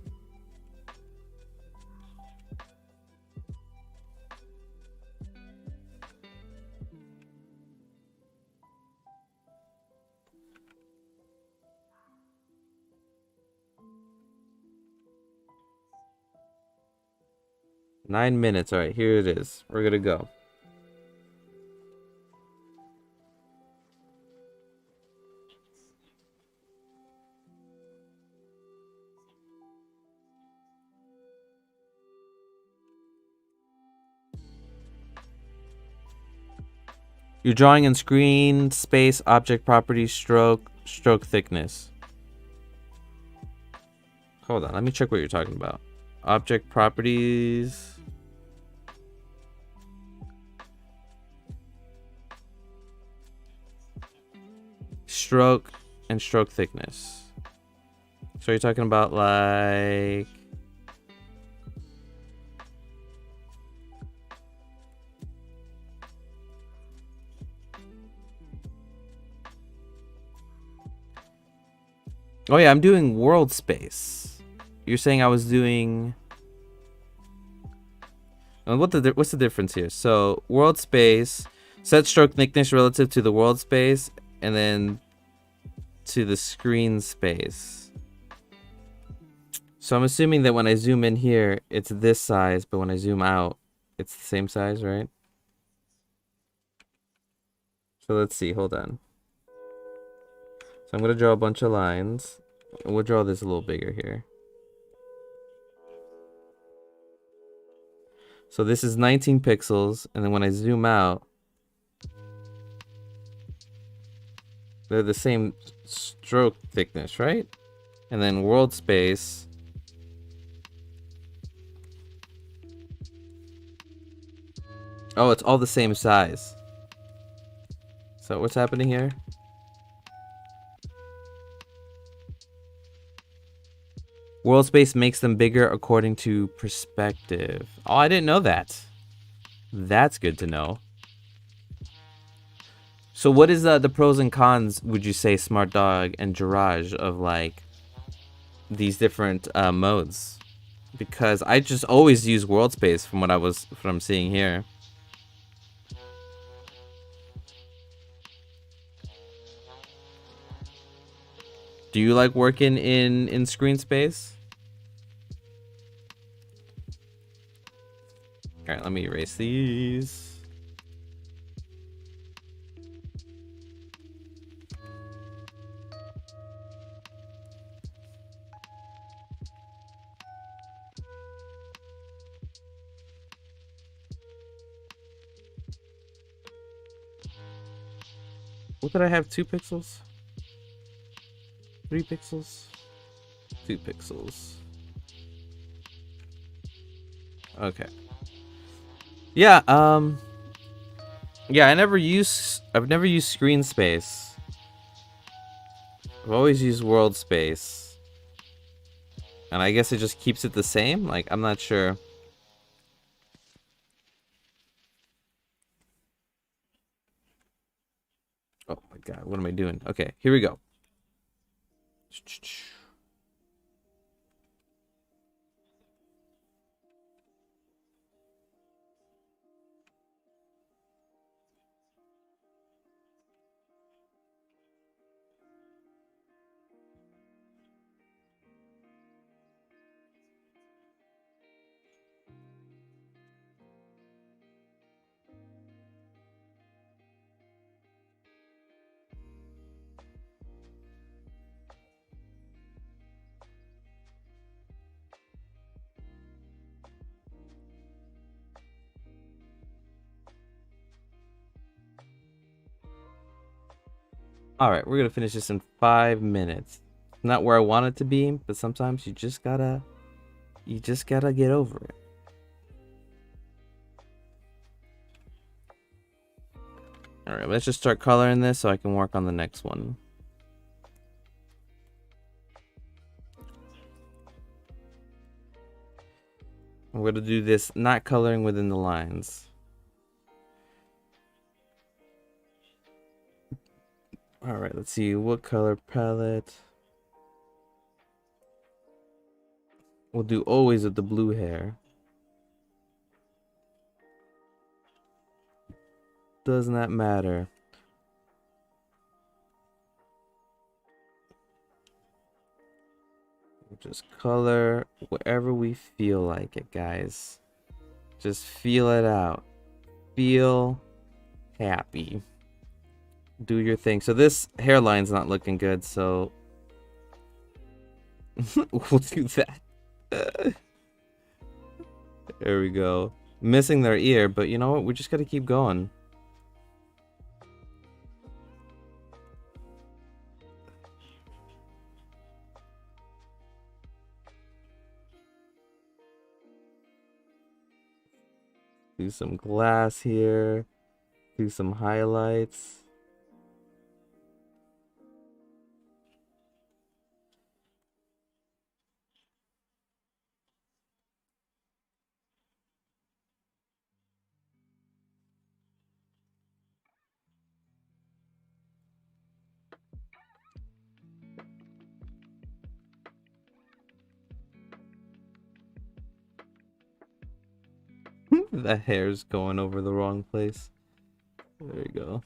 Nine minutes. All right, here it is. We're gonna go. You're drawing in screen space, object property, stroke thickness. Hold on, let me check what you're talking about. Object properties. Stroke and stroke thickness. So you're talking about like... Oh yeah, I'm doing world space. You're saying I was doing... What's the difference here? So world space, set stroke thickness relative to the world space, and then to the screen space. So I'm assuming that when I zoom in here, it's this size, but when I zoom out, it's the same size, right? So let's see, hold on. So I'm gonna draw a bunch of lines. We'll draw this a little bigger here. So this is 19 pixels, and then when I zoom out, they're the same stroke thickness, right? And then world space. Oh, it's all the same size. So what's happening here? World space makes them bigger according to perspective. Oh, I didn't know that. That's good to know. So what is the pros and cons, would you say, Smart Dog and Jirage, of like these different modes? Because I just always use world space from what I'm seeing here. Do you like working in screen space? All right, let me erase these. What did I have? 2 pixels? 3 pixels? 2 pixels. Okay. Yeah, yeah, I've never used screen space. I've always used world space. And I guess it just keeps it the same? Like, I'm not sure. Oh my god, what am I doing? Okay, here we go. Alright, we're gonna finish this in 5 minutes. Not where I want it to be, but sometimes you just gotta get over it. Alright, let's just start coloring this so I can work on the next one. I'm gonna do this not coloring within the lines. Alright, let's see, what color palette? We'll do always with the blue hair. Does not matter. We'll just color wherever we feel like it, guys. Just feel it out. Feel happy. Do your thing. So this hairline's not looking good, so we'll do that. There we go. Missing their ear, but you know what? We just gotta keep going. Do some glass here. Do some highlights. The hair's going over the wrong place. There you go.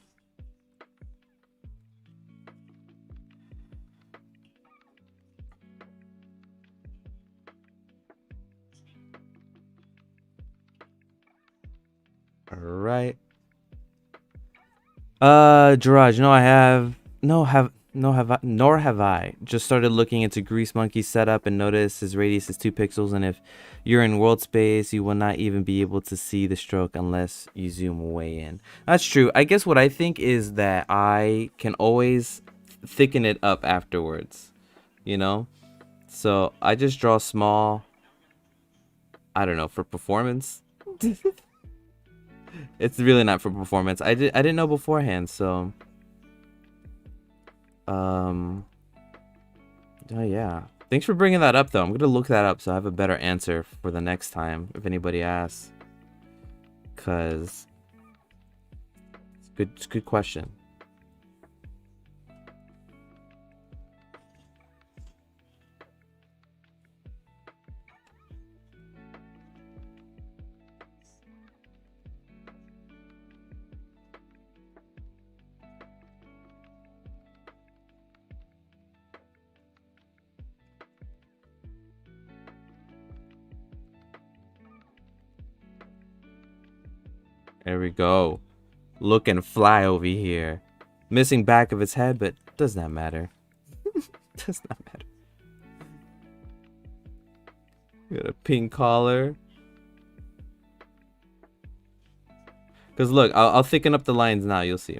All right. Gerard, nor have I. Just started looking into Grease Monkey's setup and noticed his radius is 2 pixels, and if you're in world space, you will not even be able to see the stroke unless you zoom way in. That's true. I guess what I think is that I can always thicken it up afterwards, you know? So I just draw small, I don't know, for performance. It's really not for performance. I didn't know beforehand, so oh yeah. Thanks for bringing that up though. I'm going to look that up so I have a better answer for the next time if anybody asks. Cuz it's a good question. There we go. Looking fly over here. Missing back of its head, but does not matter. Does not matter. Got a pink collar. Because look, I'll thicken up the lines now. You'll see.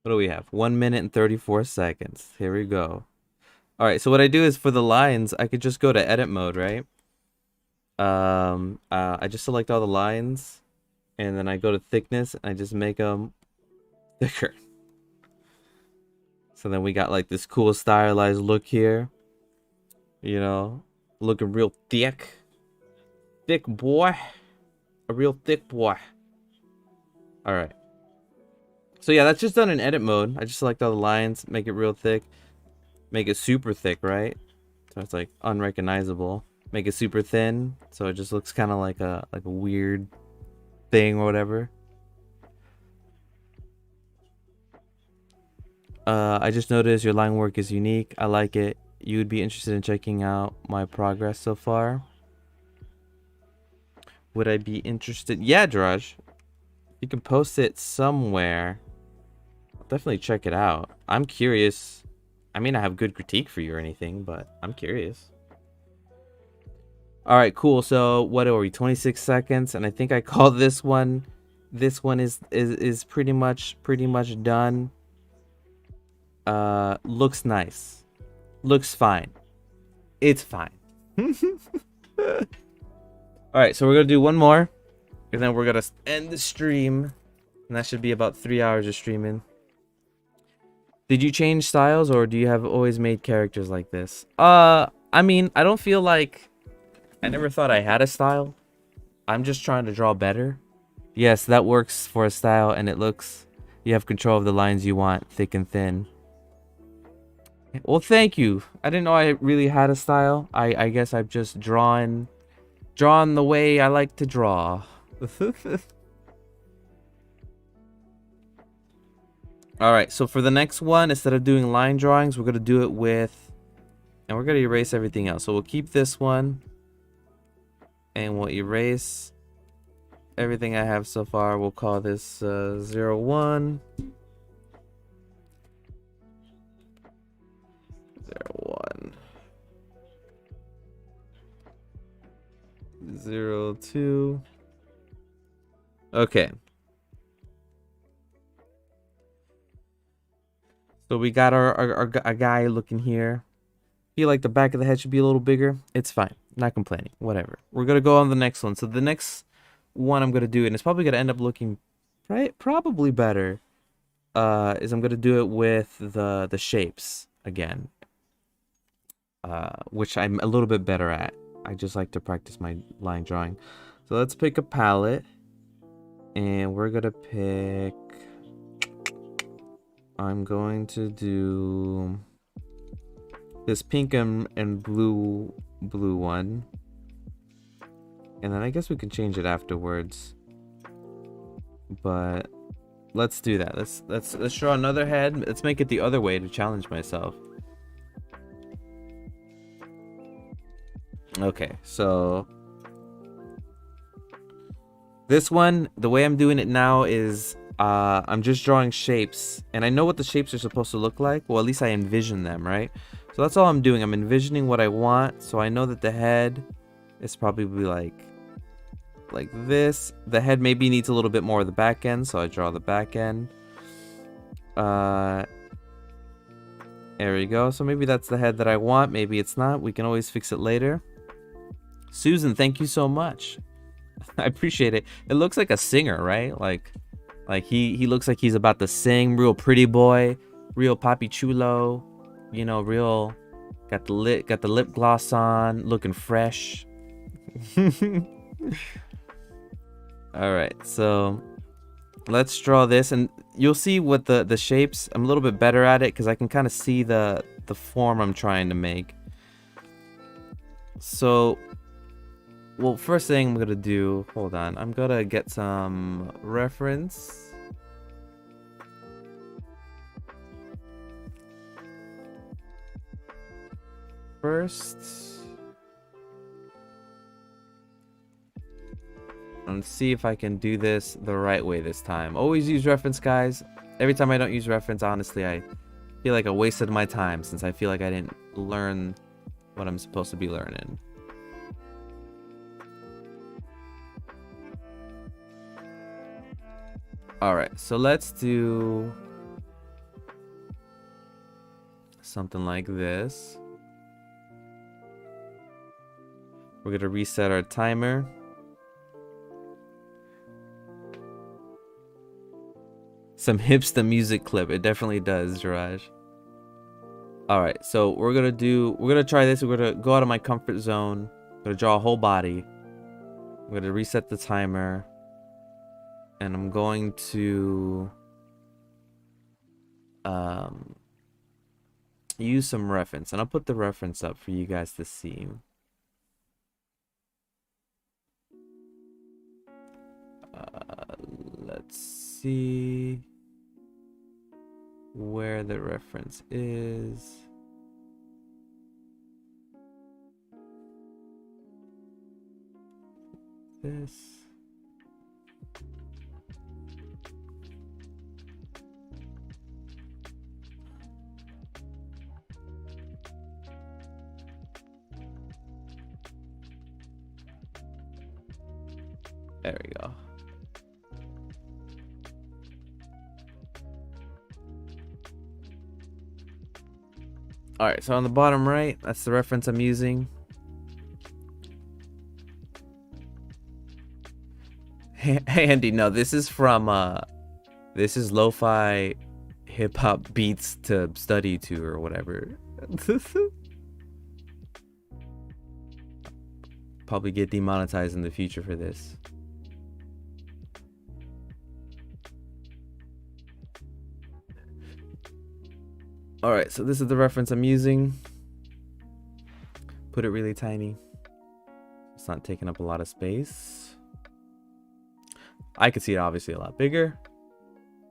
What do we have? 1 minute and 34 seconds. Here we go. All right, so what I do is for the lines, I could just go to edit mode, right? I just select all the lines, and then I go to thickness, and I just make them thicker. So then we got like this cool stylized look here. You know, looking real thick. Thick boy. A real thick boy. All right. So yeah, that's just done in edit mode. I just select all the lines, make it real thick, make it super thick, right? So it's like unrecognizable. Make it super thin, so it just looks kind of like a weird thing or whatever. I just noticed your line work is unique. I like it. You would be interested in checking out my progress so far? Would I be interested? Yeah, Drudge. You can post it somewhere. I'll definitely check it out. I'm curious. I mean, I have good critique for you or anything, but I'm curious. All right, cool. So what are we? 26 seconds, and I think I call this one. This one is pretty much done. Looks nice. Looks fine. It's fine. All right, so we're gonna do one more, and then we're gonna end the stream, and that should be about 3 hours of streaming. Did you change styles, or do you have always made characters like this? I mean, I don't feel like I never thought I had a style. I'm just trying to draw better. Yes, that works for a style, and it looks you have control of the lines you want, thick and thin. Well, thank you. I didn't know I really had a style. I guess I've just drawn the way I like to draw. All right, so for the next one, instead of doing line drawings, we're gonna do it with, and we're gonna erase everything else. So we'll keep this one, and we'll erase everything I have so far. We'll call this 01. 01. 0.02. Okay. So we got our guy looking here. Feel like the back of the head should be a little bigger. It's fine. Not complaining. Whatever. We're gonna go on the next one. So the next one I'm gonna do, and it's probably gonna end up looking probably better. Is I'm gonna do it with the shapes again. Which I'm a little bit better at. I just like to practice my line drawing. So let's pick a palette. And we're gonna pick... I'm going to do this pink and blue one. And then I guess we can change it afterwards. But let's do that. Let's draw another head. Let's make it the other way to challenge myself. Okay, so this one, the way I'm doing it now is I'm just drawing shapes, and I know what the shapes are supposed to look like. Well, at least I envision them, right? So that's all I'm doing. I'm envisioning what I want. So I know that the head is probably like this. The head maybe needs a little bit more of the back end, so I draw the back end. There we go. So maybe that's the head that I want. Maybe it's not. We can always fix it later. Susan, thank you so much. I appreciate it. It looks like a singer, right? Like he looks like he's about to sing. Real pretty boy, real papi chulo, you know, real got the lip gloss on, looking fresh. All right, so let's draw this, and you'll see what the shapes. I'm a little bit better at it because I can kind of see the form I'm trying to make. So, well, first thing I'm gonna do, hold on, I'm gonna get some reference. First, and see if I can do this the right way this time. Always use reference, guys. Every time I don't use reference, honestly, I feel like I wasted my time since I feel like I didn't learn what I'm supposed to be learning. Alright, so let's do something like this. We're gonna reset our timer. Some hipster music clip. It definitely does, Jiraj. Alright, so we're gonna try this. We're gonna go out of my comfort zone. I'm gonna draw a whole body. I'm gonna reset the timer. And I'm going to use some reference. And I'll put the reference up for you guys to see. Let's see where the reference is. This. There we go. Alright, so on the bottom right, that's the reference I'm using. Hey, Andy, no, this is from, this is lo-fi hip-hop beats to study to or whatever. Probably get demonetized in the future for this. Alright, so this is the reference I'm using. Put it really tiny. It's not taking up a lot of space. I could see it obviously a lot bigger.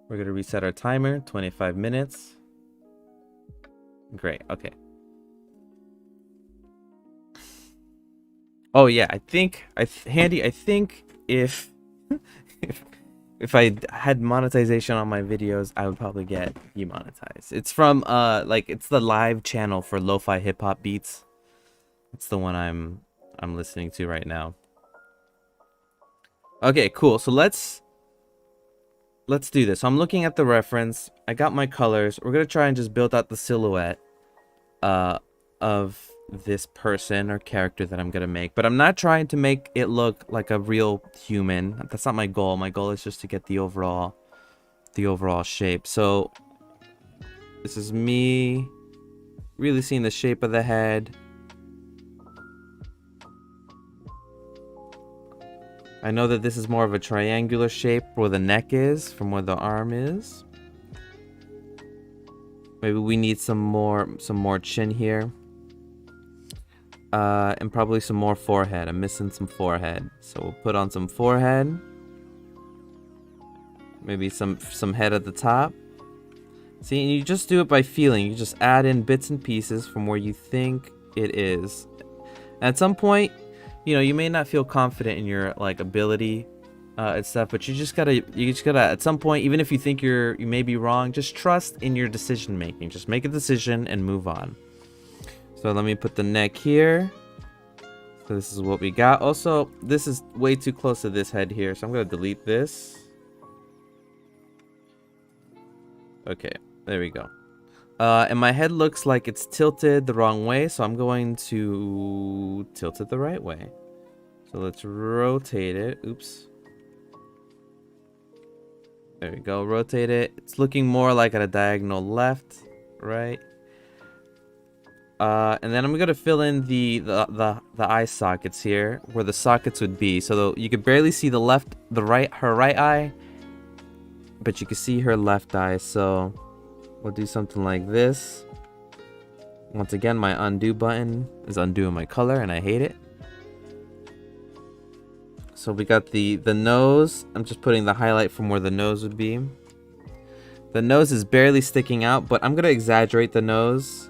We're going to reset our timer, 25 minutes. Great, okay. Oh yeah, I think, Handy, I think if if I had monetization on my videos, I would probably get demonetized. It's from like it's the live channel for lo-fi hip hop beats. It's the one I'm listening to right now. Okay, cool. So let's do this. So I'm looking at the reference. I got my colors. We're gonna try and just build out the silhouette of this person or character that I'm gonna make. But I'm not trying to make it look like a real human. That's not my goal. My goal is just to get the overall shape. So this is me really seeing the shape of the head. I know that this is more of a triangular shape where the neck is from where the arm is. Maybe we need some more chin here. And probably some more forehead. I'm missing some forehead. So we'll put on some forehead. Maybe some head at the top. See, and you just do it by feeling. You just add in bits and pieces from where you think it is. At some point, you know, you may not feel confident in your like ability and stuff, but you just gotta at some point, even if you think you may be wrong, just trust in your decision making. Just make a decision and move on. So let me put the neck here. So this is what we got. Also, this is way too close to this head here, so I'm gonna delete this. Okay, there we go. And my head looks like it's tilted the wrong way, so I'm going to tilt it the right way. So let's rotate it. Oops. There we go. Rotate it. It's looking more like at a diagonal left, right? And then I'm gonna fill in the eye sockets here, where the sockets would be. So you could barely see her right eye, but you can see her left eye. So we'll do something like this. Once again, my undo button is undoing my color, and I hate it. So we got the nose. I'm just putting the highlight from where the nose would be. The nose is barely sticking out, but I'm gonna exaggerate the nose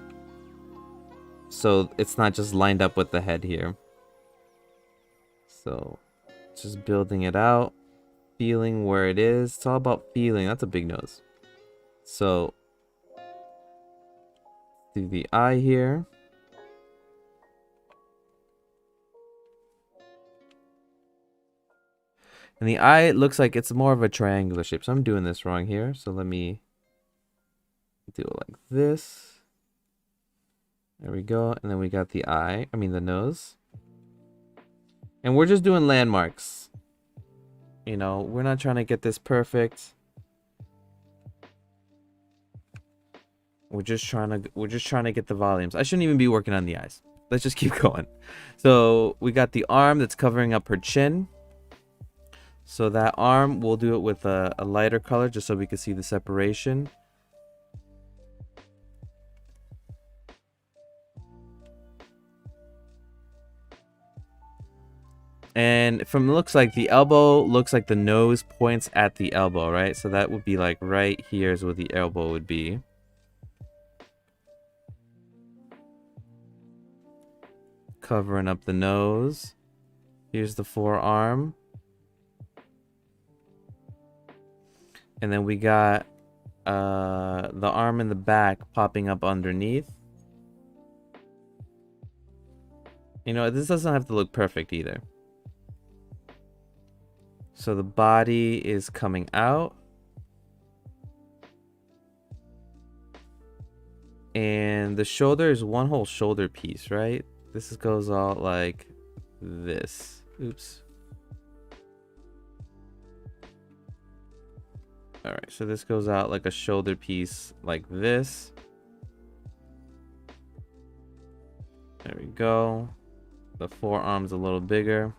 so it's not just lined up with the head here. So just building it out, feeling where it is. It's all about feeling. That's a big nose. So do the eye here. And the eye looks like it's more of a triangular shape. So I'm doing this wrong here. So let me do it like this. There we go. And then we got the eye. I mean the nose. And we're just doing landmarks. You know, we're not trying to get this perfect. We're just trying to get the volumes. I shouldn't even be working on the eyes. Let's just keep going. So we got the arm that's covering up her chin. So that arm, we'll do it with a lighter color just so we can see the separation. And from the looks like the elbow looks like the nose points at the elbow, right? So that would be like right here is where the elbow would be. Covering up the nose. Here's the forearm. And then we got the arm in the back popping up underneath. You know, this doesn't have to look perfect either. So the body is coming out. And the shoulder is one whole shoulder piece, right? This goes out like this. Oops. Alright, so this goes out like a shoulder piece like this. There we go. The forearm's a little bigger.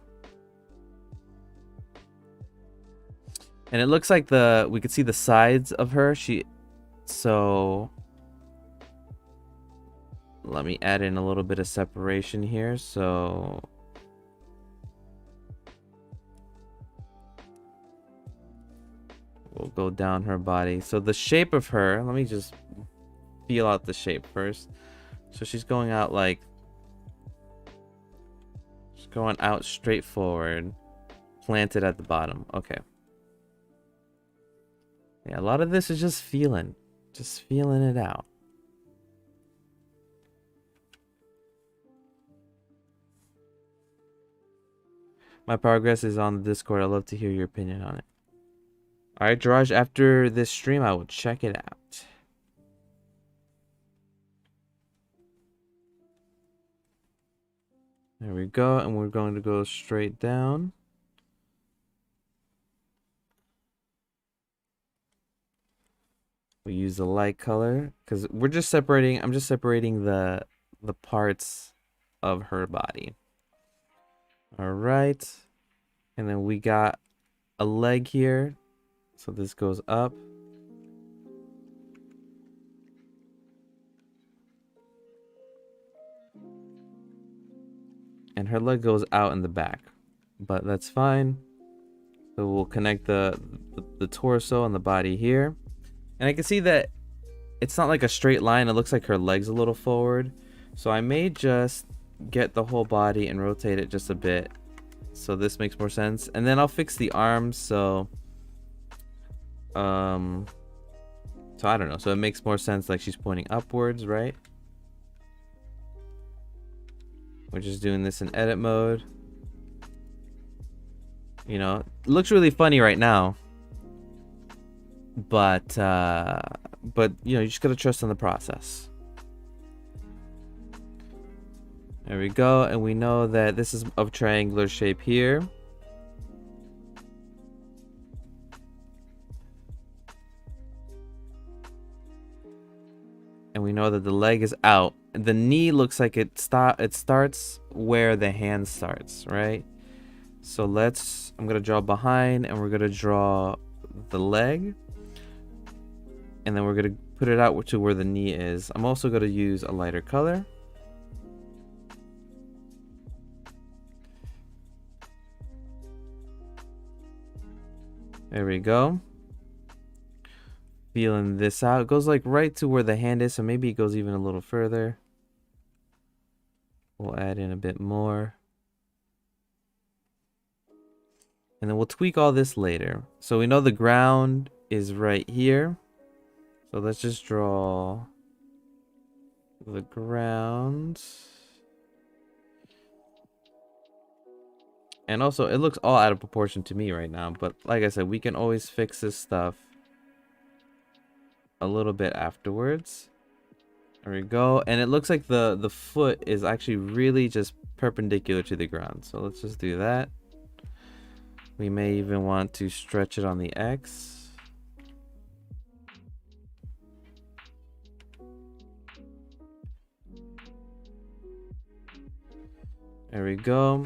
And it looks like we could see the sides of her. So let me add in a little bit of separation here. So we'll go down her body. So the shape of her, let me just feel out the shape first. So she's going out like, she's going out straight forward, planted at the bottom. Okay. Yeah, a lot of this is just feeling it out. My progress is on the Discord. I'd love to hear your opinion on it. Alright, Jiraj, after this stream, I will check it out. There we go, and we're going to go straight down. We use the light color because we're just separating. I'm just separating the parts of her body. All right, and then we got a leg here, so this goes up. And her leg goes out in the back, but that's fine. So we'll connect the torso and the body here. And I can see that it's not like a straight line. It looks like her leg's a little forward. So I may just get the whole body and rotate it just a bit. So this makes more sense. And then I'll fix the arms. So I don't know. So it makes more sense like she's pointing upwards, right? We're just doing this in edit mode. You know, it looks really funny right now. But you know, you just gotta trust in the process. There we go, and we know that this is of triangular shape here. And we know that the leg is out. The knee looks like it starts where the hand starts, right? So I'm gonna draw behind, and we're gonna draw the leg. And then we're gonna put it out to where the knee is. I'm also gonna use a lighter color. There we go. Feeling this out. It goes like right to where the hand is, so maybe it goes even a little further. We'll add in a bit more. And then we'll tweak all this later. So we know the ground is right here. So let's just draw the ground. And also, it looks all out of proportion to me right now. But like I said, we can always fix this stuff a little bit afterwards. There we go. And it looks like the foot is actually really just perpendicular to the ground. So let's just do that. We may even want to stretch it on the X. There we go.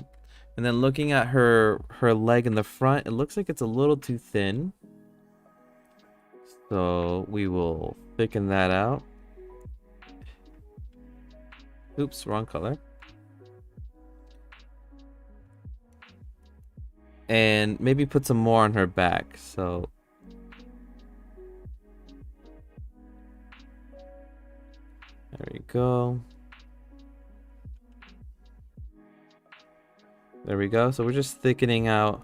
And then looking at her leg in the front, it looks like it's a little too thin. So we will thicken that out. Oops, wrong color. And maybe put some more on her back. So there we go. There we go. So we're just thickening out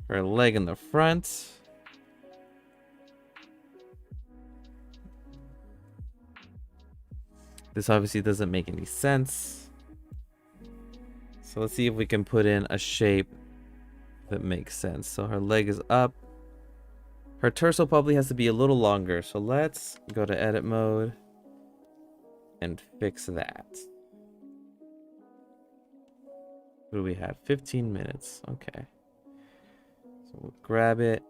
her leg in the front. This obviously doesn't make any sense. So let's see if we can put in a shape that makes sense. So her leg is up. Her torso probably has to be a little longer. So let's go to edit mode and fix that. What do we have? 15 minutes. Okay. So we'll grab it.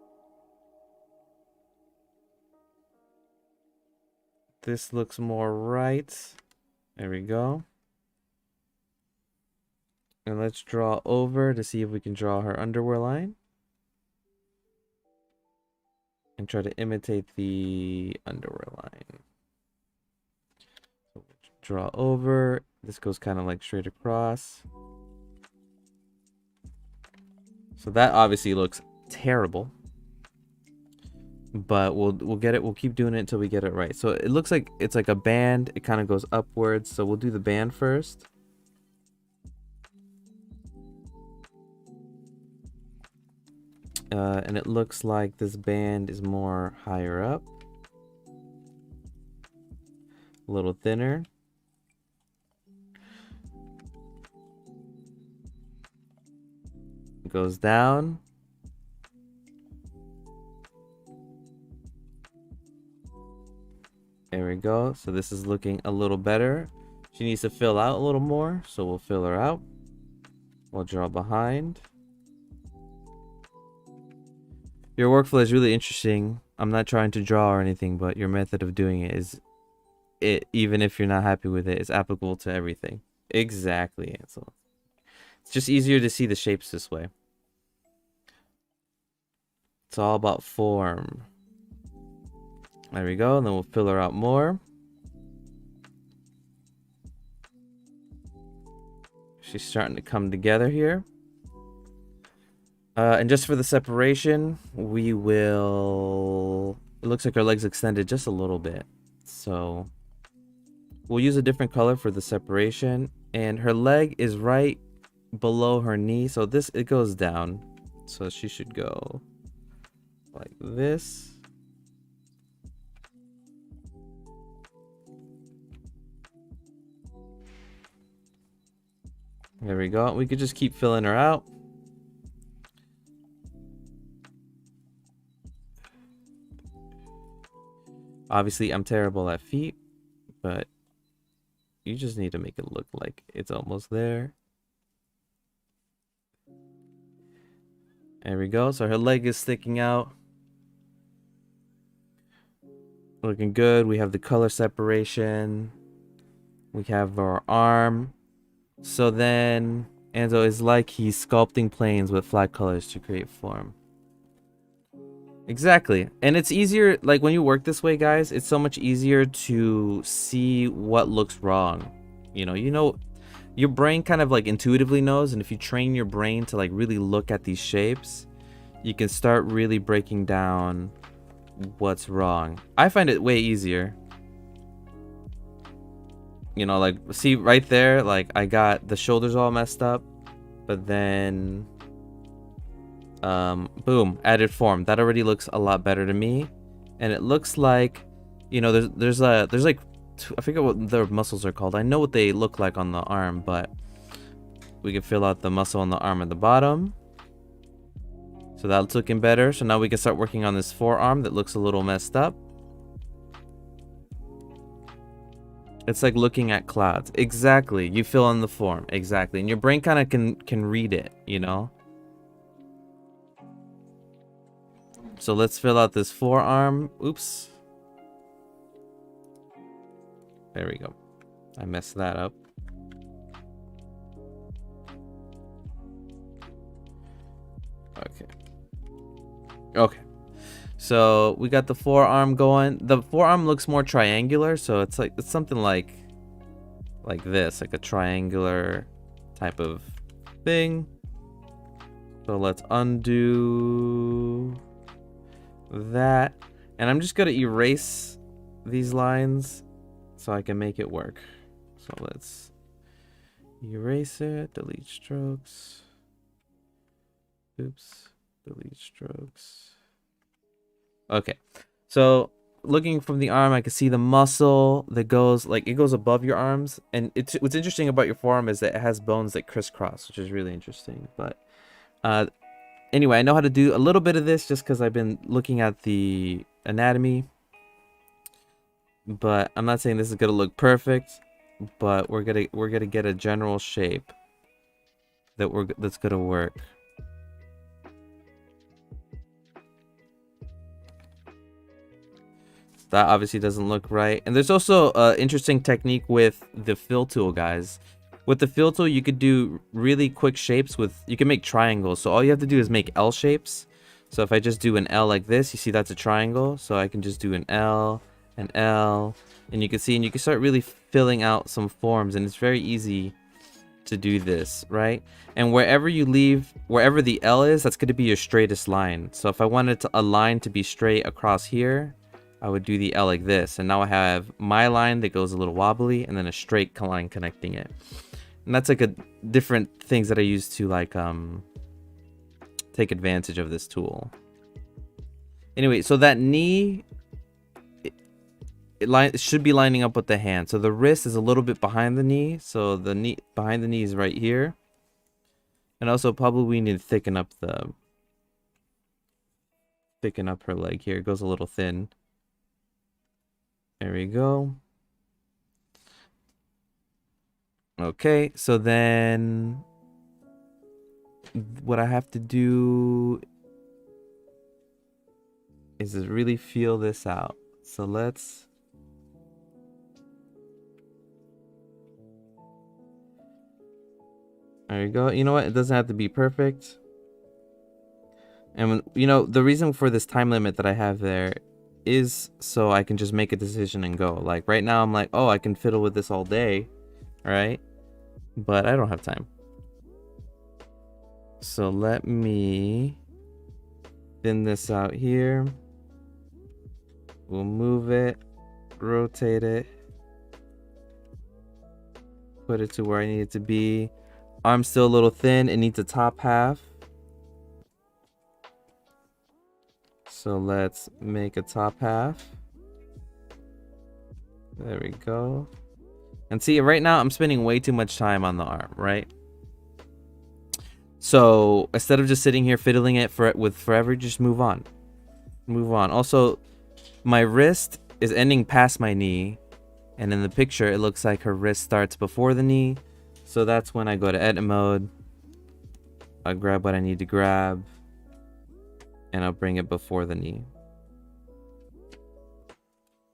This looks more right. There we go. And let's draw over to see if we can draw her underwear line. And try to imitate the underwear line. So draw over. This goes kind of like straight across. So that obviously looks terrible. But we'll get it. We'll keep doing it until we get it right. So it looks like it's like a band. It kind of goes upwards. So we'll do the band first. And it looks like this band is more higher up. A little thinner. Goes down. There we go. So this is looking a little better. She needs to fill out a little more, so we'll fill her out. We'll draw behind. Your workflow is really interesting. I'm not trying to draw or anything, but your method of doing it is, even if you're not happy with it, it's applicable to everything. Exactly, Ansel. It's just easier to see the shapes this way. It's all about form. There we go, and then we'll fill her out more. She's starting to come together here. And just for the separation, we will... It looks like her legs extended just a little bit. So we'll use a different color for the separation. And her leg is right below her knee. So it goes down. So she should go like this. There we go. We could just keep filling her out. Obviously, I'm terrible at feet, but you just need to make it look like it's almost there. There we go. So her leg is sticking out. Looking good. We have the color separation. We have our arm. So then Enzo is like he's sculpting planes with flat colors to create form. Exactly. And it's easier, like when you work this way, guys, it's so much easier to see what looks wrong. You know, your brain kind of like intuitively knows, and if you train your brain to like really look at these shapes, you can start really breaking down what's wrong. I find it way easier. You know, like, see right there, like I got the shoulders all messed up, but then boom, added form. That already looks a lot better to me. And it looks like, you know, there's like I forget what their muscles are called. I know what they look like on the arm, but we can fill out the muscle on the arm at the bottom. So that's looking better. So now we can start working on this forearm that looks a little messed up. It's like looking at clouds. Exactly. You fill in the form. Exactly. And your brain kind of can read it, you know? So let's fill out this forearm. Oops. There we go. I messed that up. Okay. Okay. So we got the forearm going. The forearm looks more triangular, so it's something like this, like a triangular type of thing. So let's undo that, and I'm just gonna erase these lines so I can make it work. So let's erase it, delete strokes. Oops, delete strokes. Okay, so looking from the arm, I can see the muscle that goes, like, it goes above your arms. And what's interesting about your forearm is that it has bones that crisscross, which is really interesting. But anyway, I know how to do a little bit of this just because I've been looking at the anatomy. But I'm not saying this is gonna look perfect, but we're gonna get a general shape that's gonna work. That obviously doesn't look right. And there's also an interesting technique with the fill tool, guys. With the fill tool, you could do really quick shapes you can make triangles. So all you have to do is make L shapes. So if I just do an L like this, you see that's a triangle. So I can just do an L, and you can see, and you can start really filling out some forms, and it's very easy to do this, right? And wherever the L is, that's going to be your straightest line. So if I wanted a line to be straight across here, I would do the L like this, and now I have my line that goes a little wobbly, and then a straight line connecting it. And that's like a different things that I use to like take advantage of this tool. Anyway, so that knee, it should be lining up with the hand. So the wrist is a little bit behind the knee, so the knee behind the knee is right here. And also probably we need to thicken up her leg here. It goes a little thin. There we go. Okay, so then what I have to do is to really feel this out. So let's... There you go. You know what? It doesn't have to be perfect. And, you know, the reason for this time limit that I have there is so I can just make a decision and go. Like, right now I'm like, oh, I can fiddle with this all day. All right? But I don't have time. So let me thin this out here. We'll move it, rotate it, put it to where I need it to be. Arm's still a little thin. It needs a top half. So let's make a top half. There we go. And see, right now I'm spending way too much time on the arm, right? So instead of just sitting here fiddling it with forever, just move on. Move on. Also, my wrist is ending past my knee, and in the picture it looks like her wrist starts before the knee. So that's when I go to edit mode. I grab what I need to grab, and I'll bring it before the knee.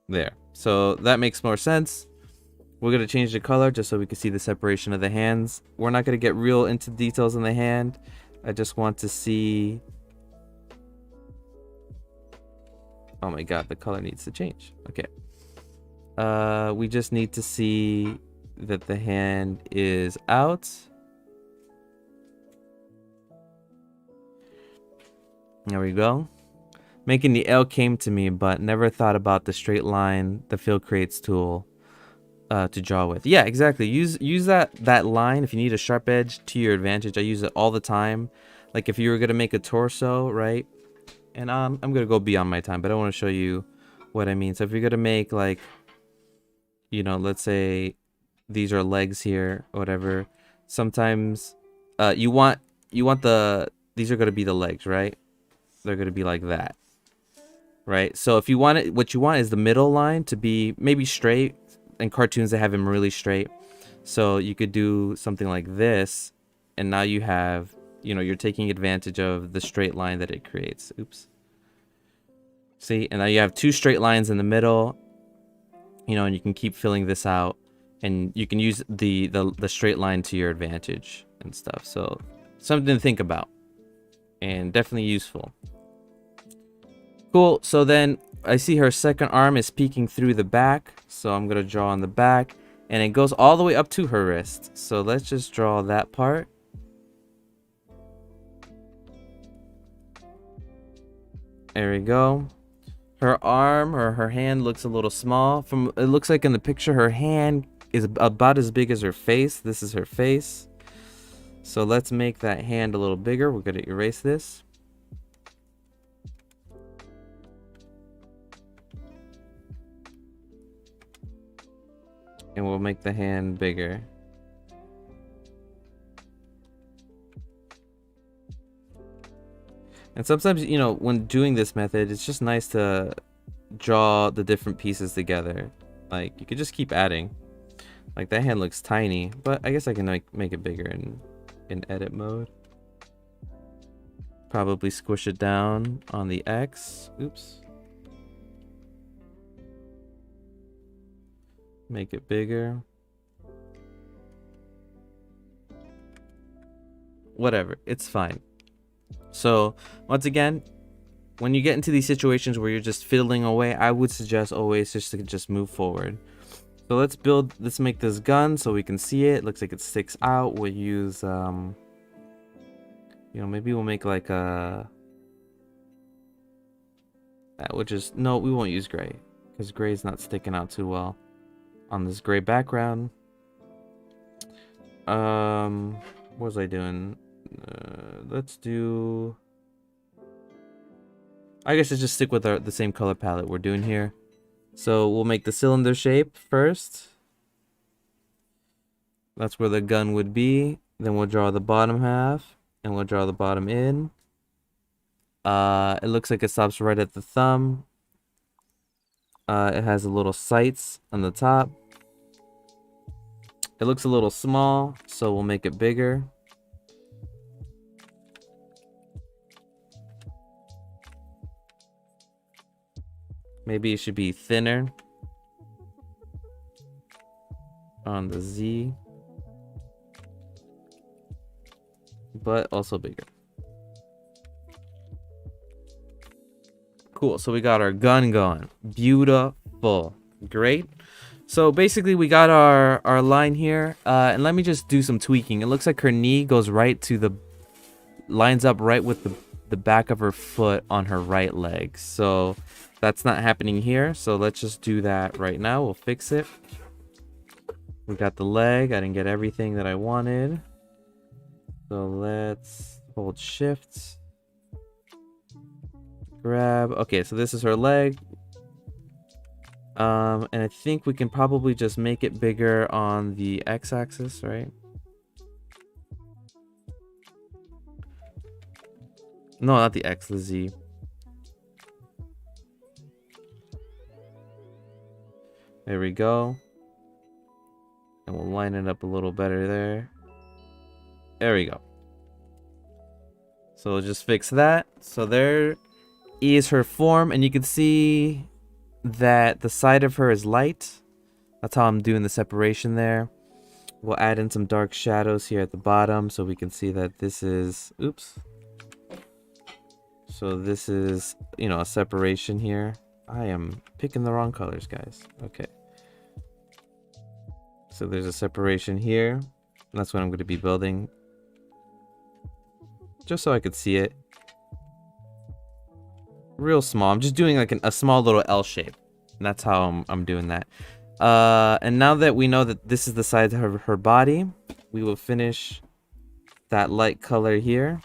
There. So that makes more sense. We're going to change the color just so we can see the separation of the hands. We're not going to get real into details in the hand. I just want to see... Oh my god, the color needs to change. Okay. We just need to see that the hand is out. There we go. Making the L came to me, but never thought about the straight line the fill creates tool to draw with. Yeah, exactly. Use that line if you need a sharp edge to your advantage. I use it all the time. Like if you were gonna make a torso, right? And I'm gonna go beyond my time, but I want to show you what I mean. So if you're gonna make, like, you know, let's say these are legs here or whatever. Sometimes you want these are gonna be the legs, right? They're gonna be like that, right? So if you want it, what you want is the middle line to be maybe straight. In cartoons they have them really straight, so you could do something like this, and now you have, you know, you're taking advantage of the straight line that it creates. Oops. See, and now you have two straight lines in the middle, you know, and you can keep filling this out, and you can use the straight line to your advantage and stuff. So something to think about, and definitely useful. Cool. So then I see her second arm is peeking through the back, so I'm gonna draw on the back, and it goes all the way up to her wrist. So let's just draw that part. There we go. Her arm or her hand looks a little small. From it looks like in the picture her hand is about as big as her face. This is her face. So let's make that hand a little bigger. We're gonna erase this. And we'll make the hand bigger. And sometimes, you know, when doing this method, it's just nice to draw the different pieces together. Like, you could just keep adding. Like, that hand looks tiny, but I guess I can make it bigger in edit mode. Probably squish it down on the X. Oops. Make it bigger. Whatever, it's fine. So once again, when you get into these situations where you're just fiddling away, I would suggest always just to just move forward. So let's make this gun so we can see it. Looks like it sticks out. We'll use you know, maybe we'll make like a no, we won't use gray, because gray is not sticking out too well on this gray background. What was I doing? Let's do, I guess let's just stick with the same color palette we're doing here. So we'll make the cylinder shape first. That's where the gun would be. Then we'll draw the bottom half. And we'll draw the bottom in. It looks like it stops right at the thumb. It has a little sights on the top. It looks a little small, so we'll make it bigger. Maybe it should be thinner on the Z, but also bigger. Cool, so we got our gun going. Beautiful. Great. So basically we got our line here. And let me just do some tweaking. It looks like her knee goes right to the... lines up right with the back of her foot on her right leg. So that's not happening here. So let's just do that right now. We'll fix it. We got the leg. I didn't get everything that I wanted. So let's hold shift. Grab. Okay, so this is her leg. And I think we can probably just make it bigger on the x-axis, right? No, not the X, the Z. There we go. And we'll line it up a little better there. There we go. So we'll just fix that. So there is her form, and you can see that the side of her is light. That's how I'm doing the separation there. We'll add in some dark shadows here at the bottom so we can see that this is... oops. So this is, you know, a separation here. I am picking the wrong colors, guys. Okay. So there's a separation here. That's what I'm going to be building. Just so I could see it. Real small. I'm just doing like a small little L shape. And that's how I'm doing that. And now that we know that this is the size of her body, we will finish that light color here.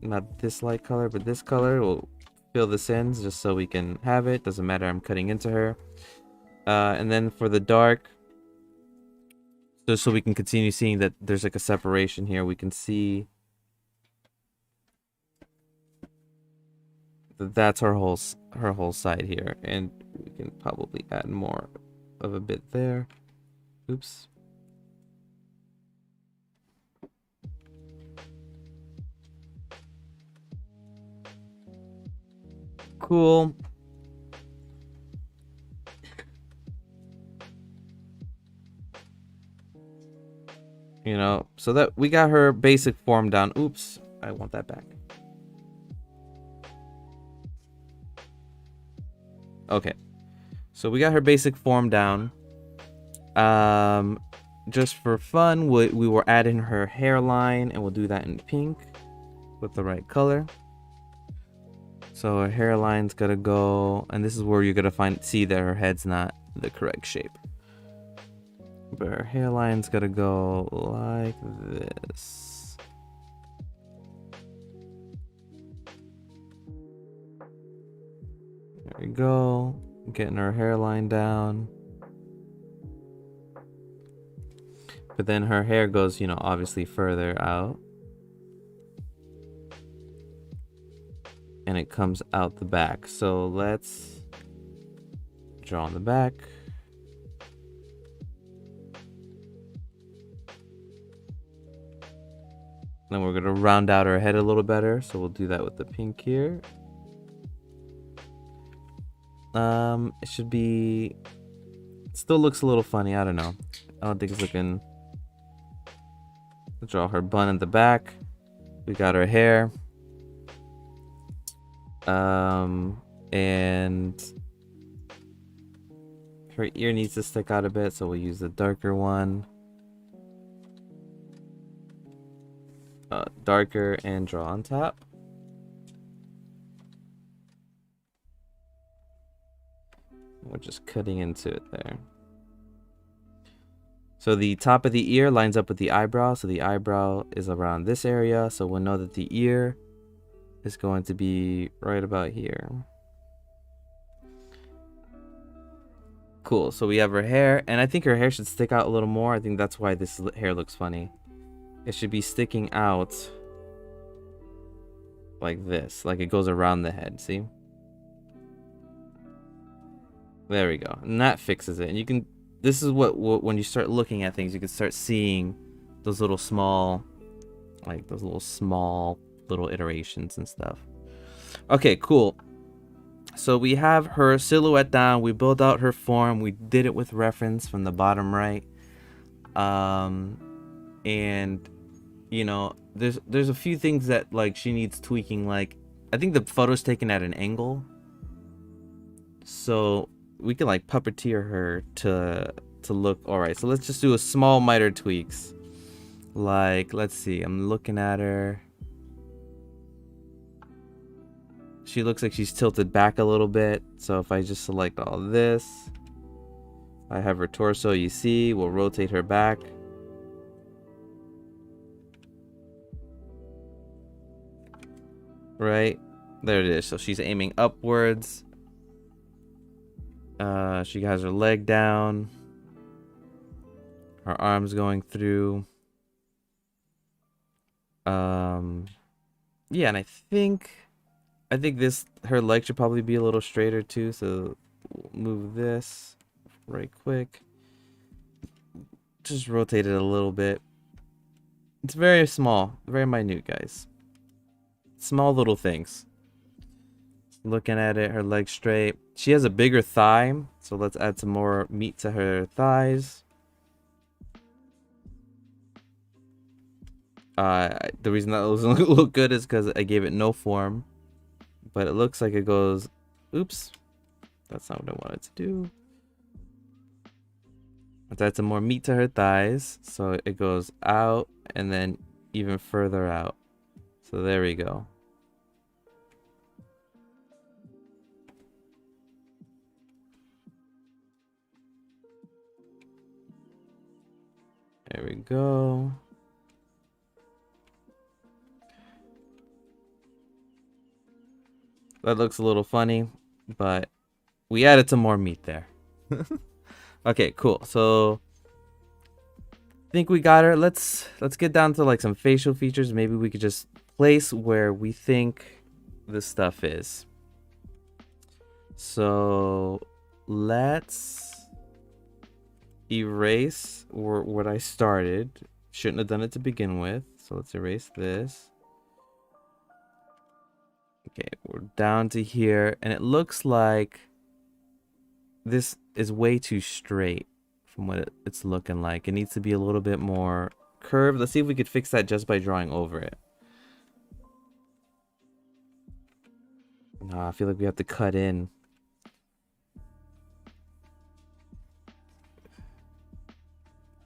Not this light color, but this color. We'll fill this in just so we can have it. Doesn't matter, I'm cutting into her. And then for the dark, just so we can continue seeing that there's like a separation here, we can see that that's her whole side here. And we can probably add more of a bit there. Oops. Cool. You know, so that we got her basic form down. Oops, I want that back. Okay, so we got her basic form down. Just for fun, we were adding her hairline, and we'll do that in pink with the right color. So her hairline's gotta go, and this is where you're gonna see that her head's not the correct shape. But her hairline's gotta go like this. There we go. Getting her hairline down. But then her hair goes, you know, obviously further out. And it comes out the back. So let's draw on the back. Then we're going to round out her head a little better. So we'll do that with the pink here. It should be... It still looks a little funny. I don't know. I don't think it's looking... We'll draw her bun in the back. We got her hair. And her ear needs to stick out a bit, so we'll use the darker one. Darker and draw on top. We're just cutting into it there. So the top of the ear lines up with the eyebrow, so the eyebrow is around this area, so we'll know that the ear is going to be right about here. Cool, so we have her hair, and I think her hair should stick out a little more. I think that's why this hair looks funny. It should be sticking out like this, like it goes around the head. See? There we go, and that fixes it. And you can. This is what when you start looking at things, you can start seeing those little small, like those little small little iterations and stuff. Okay, cool. So we have her silhouette down. We built out her form. We did it with reference from the bottom right. And you know, there's a few things that like she needs tweaking. Like I think the photo's taken at an angle, so we can like puppeteer her to look all right. So let's just do a small minor tweaks. Like let's see, I'm looking at her. She looks like she's tilted back a little bit. So if I just select all this, I have her torso, you see, we'll rotate her back. Right? There it is. So she's aiming upwards. She has her leg down. Her arms going through. Yeah, and I think this, her leg should probably be a little straighter too, so we'll move this right quick. Just rotate it a little bit. It's very small, very minute, guys. Small little things. Looking at it, her leg straight. She has a bigger thigh, so let's add some more meat to her thighs. The reason that doesn't look good is because I gave it no form. But it looks like it goes... Oops. That's not what I wanted to do. Let's add some more meat to her thighs. So it goes out and then even further out. So there we go. There we go. That looks a little funny, but we added some more meat there. Okay, cool. So I think we got her. Let's get down to like some facial features. Maybe we could just place where we think this stuff is. So let's erase what I started. Shouldn't have done it to begin with. So let's erase this. Okay, we're down to here, and it looks like this is way too straight from what it's looking like. It needs to be a little bit more curved. Let's see if we could fix that just by drawing over it. Nah, I feel like we have to cut in.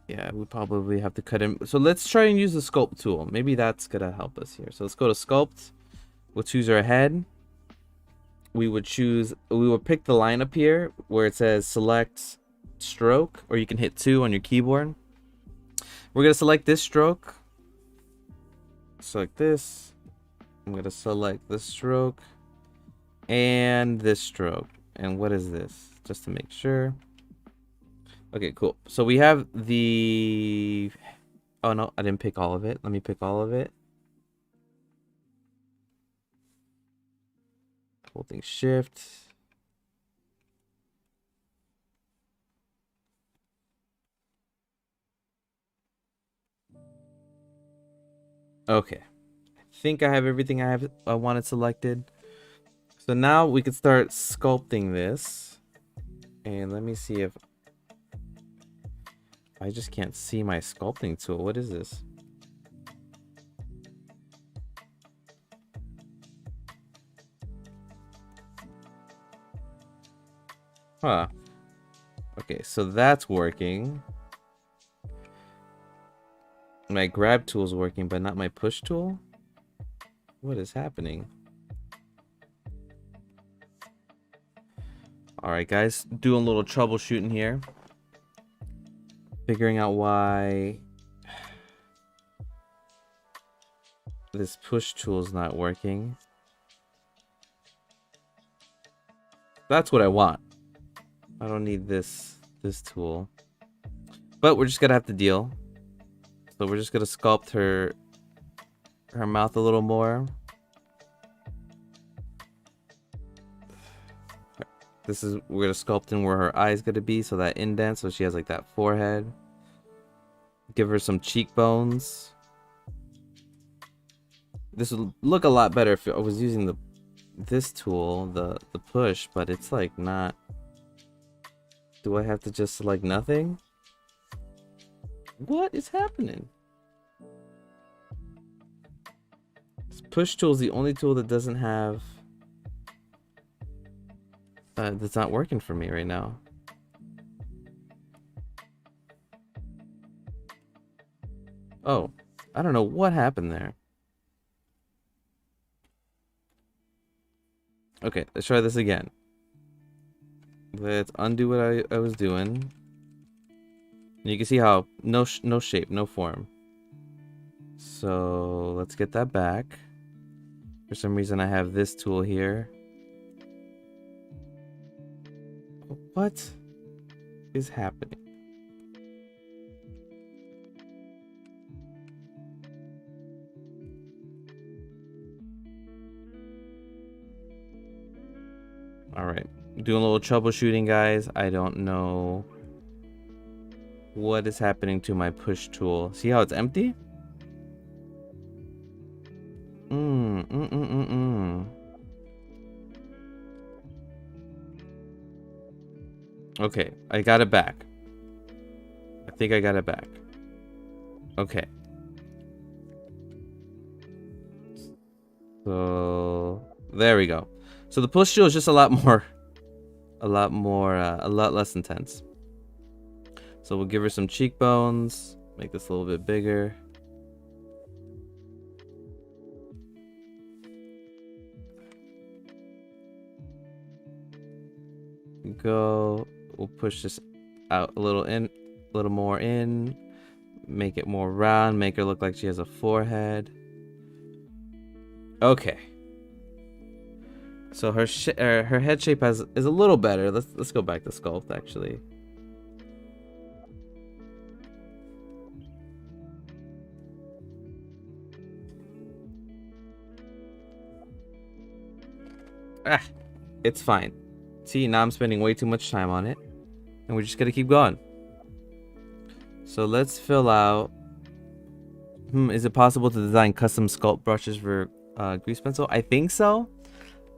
Yeah, we probably have to cut in. So let's try and use the sculpt tool. Maybe that's gonna help us here. So let's go to sculpt. We'll choose our head. We would pick the line up here where it says select stroke, or you can hit 2 on your keyboard. We're gonna select this stroke. Select this. I'm gonna select this stroke and this stroke. And what is this? Just to make sure. Okay, cool. So we have the... Oh no, I didn't pick all of it. Let me pick all of it. Holding shift. Okay. I think I have everything I wanted selected. So now we can start sculpting this. And let me see if I just can't see my sculpting tool. What is this? Huh. Okay, so that's working. My grab tool is working, but not my push tool? What is happening? Alright, guys. Doing a little troubleshooting here. Figuring out why this push tool is not working. That's what I want. I don't need this tool. But we're just gonna have to deal. So we're just gonna sculpt her mouth a little more. This is, we're gonna sculpt in where her eye's gonna be, so that indent, so she has like that forehead. Give her some cheekbones. This would look a lot better if I was using this tool, the push, but it's like not. Do I have to just select nothing? What is happening? This push tool is the only tool that doesn't have that's not working for me right now. Oh, I don't know what happened there. Okay, let's try this again. Let's undo what I was doing. And you can see how no shape, no form. So let's get that back. For some reason I have this tool here. What is happening? Alright. Doing a little troubleshooting, guys. I don't know what is happening to my push tool. See how it's empty? Okay, I got it back. I think I got it back. Okay. So there we go. So the push tool is just a lot less intense. So we'll give her some cheekbones, make this a little bit bigger. Go, we'll push this out a little more in, make it more round, make her look like she has a forehead. Okay. So her head shape is a little better. Let's go back to sculpt actually. Ah, it's fine. See, now I'm spending way too much time on it, and we're just gonna keep going. So let's fill out. Is it possible to design custom sculpt brushes for grease pencil? I think so,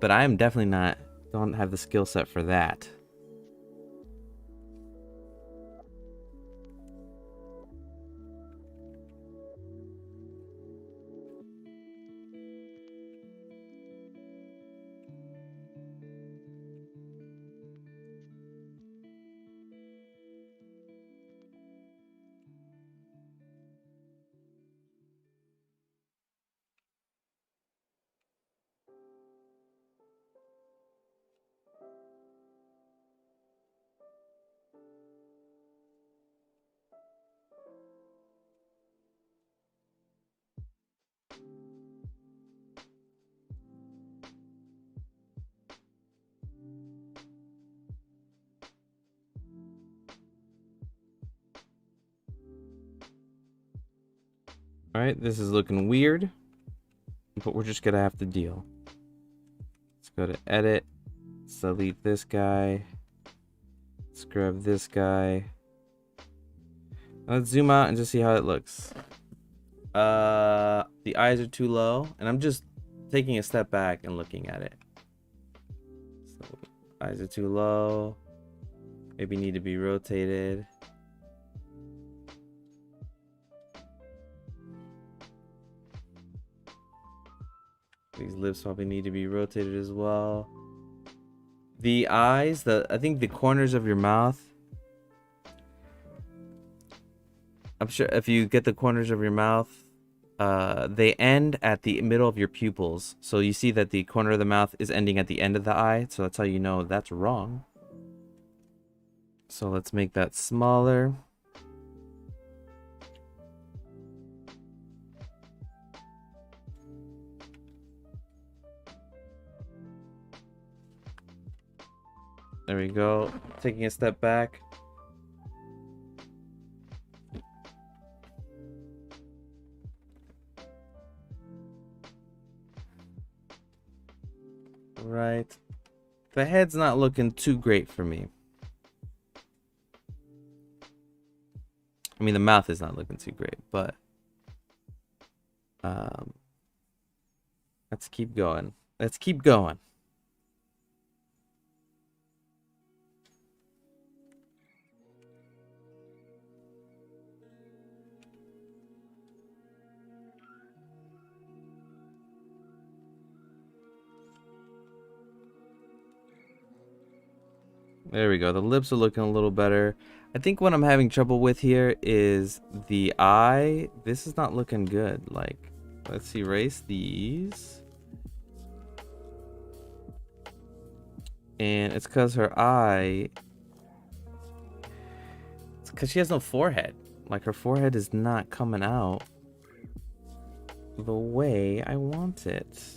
but I am definitely don't have the skill set for that. Alright, this is looking weird, but we're just gonna have to deal. Let's go to edit, delete this guy, let's grab this guy. Let's zoom out and just see how it looks. The eyes are too low, and I'm just taking a step back and looking at it. So, eyes are too low, maybe need to be rotated. These lips probably need to be rotated as well. The eyes, I think the corners of your mouth. I'm sure if you get the corners of your mouth, they end at the middle of your pupils. So you see that the corner of the mouth is ending at the end of the eye. So that's how you know that's wrong. So let's make that smaller. There we go. Taking a step back. Right. The head's not looking too great for me. I mean, the mouth is not looking too great, but let's keep going. Let's keep going. There we go. The lips are looking a little better. I think what I'm having trouble with here is the eye. This is not looking good. Like, let's erase these. And it's because her eye... It's because she has no forehead. Like, her forehead is not coming out the way I want it.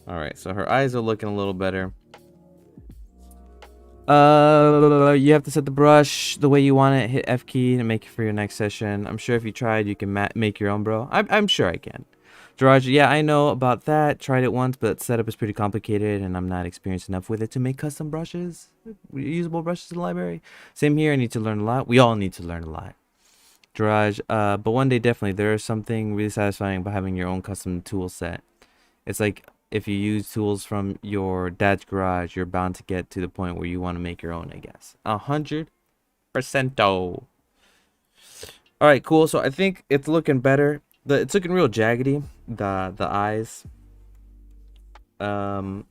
Alright, so her eyes are looking a little better. You have to set the brush the way you want it. Hit F key to make it for your next session. I'm sure if you tried, you can make your own, bro. I'm sure I can. Gerard, yeah, I know about that. Tried it once, but setup is pretty complicated, and I'm not experienced enough with it to make custom brushes, reusable brushes in the library. Same here. I need to learn a lot. We all need to learn a lot. Gerard, but one day definitely there is something really satisfying about having your own custom tool set. It's like if you use tools from your dad's garage, you're bound to get to the point where you want to make your own, I guess. 100%. All right, cool. So I think it's looking better. It's looking real jaggedy, the eyes.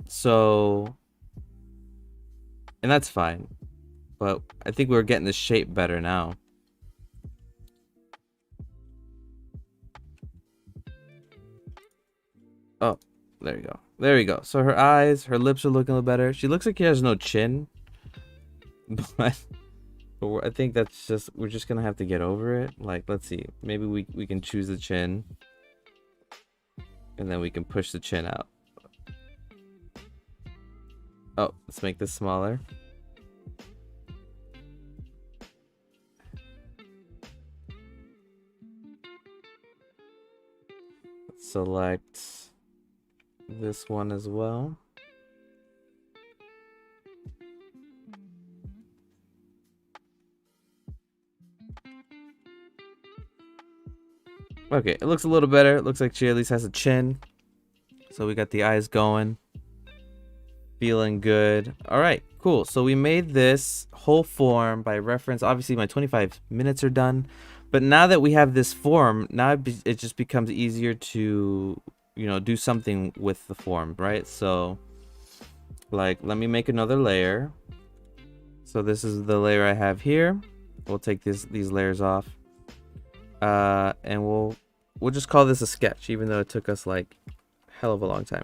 So, and that's fine. But I think we're getting the shape better now. Oh, there you go. There you go. So her eyes, her lips are looking a little better. She looks like she has no chin. But I think that's just, we're just gonna have to get over it. Like, let's see. Maybe we can choose the chin. And then we can push the chin out. Oh, let's make this smaller. Let's select this one as well. Okay, it looks a little better. It looks like she at least has a chin. So we got the eyes going. Feeling good. All right, cool. So we made this whole form by reference. Obviously, my 25 minutes are done. But now that we have this form, now it just becomes easier to, you know, do something with the form, right? So, like, let me make another layer. So this is the layer I have here. We'll take these layers off. And we'll just call this a sketch, even though it took us like hell of a long time.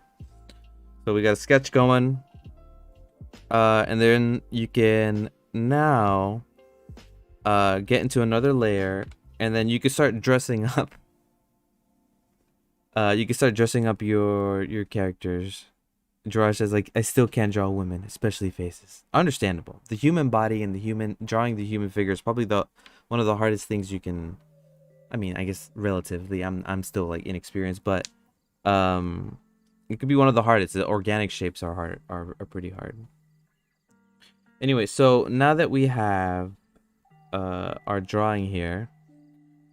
So we got a sketch going, and then you can now get into another layer, and then you can start dressing up. You can start dressing up your characters. Gerard says, like, I still can't draw women, especially faces. Understandable. The human body and drawing the human figure is probably one of the hardest things you can. I mean, I guess relatively, I'm still like inexperienced, but it could be one of the hardest. The organic shapes are hard, are pretty hard. Anyway, so now that we have our drawing here,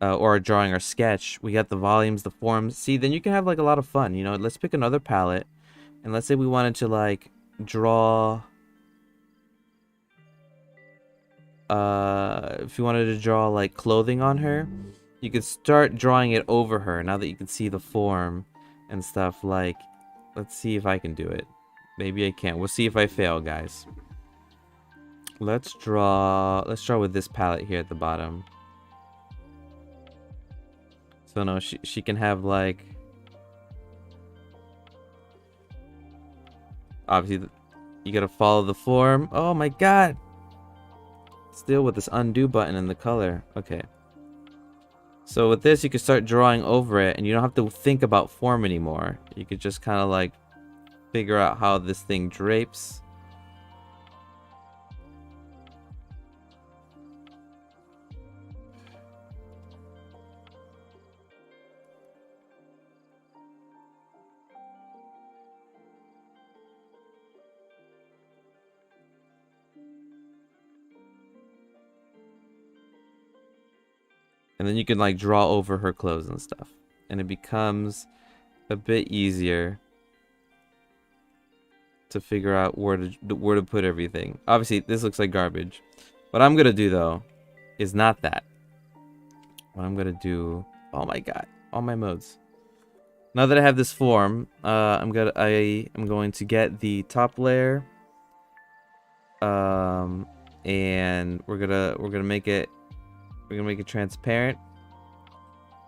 or our drawing, our sketch, we got the volumes, the forms. See, then you can have like a lot of fun. You know, let's pick another palette, and let's say we wanted to like draw. If you wanted to draw like clothing on her, you could start drawing it over her now that you can see the form and stuff. Like, let's see if I can do it. Maybe I can't. We'll see if I fail, guys. Let's draw with this palette here at the bottom. So no, she can have like, obviously you gotta follow the form. Oh my god. Still with this undo button in the color. Okay. So with this, you can start drawing over it, and you don't have to think about form anymore. You could just kind of like figure out how this thing drapes. And then you can like draw over her clothes and stuff. And it becomes a bit easier to figure out where to put everything. Obviously, this looks like garbage. What I'm gonna do though is not that. What I'm gonna do, oh my god, all my modes. Now that I have this form, I'm going to get the top layer, and we're gonna make it transparent,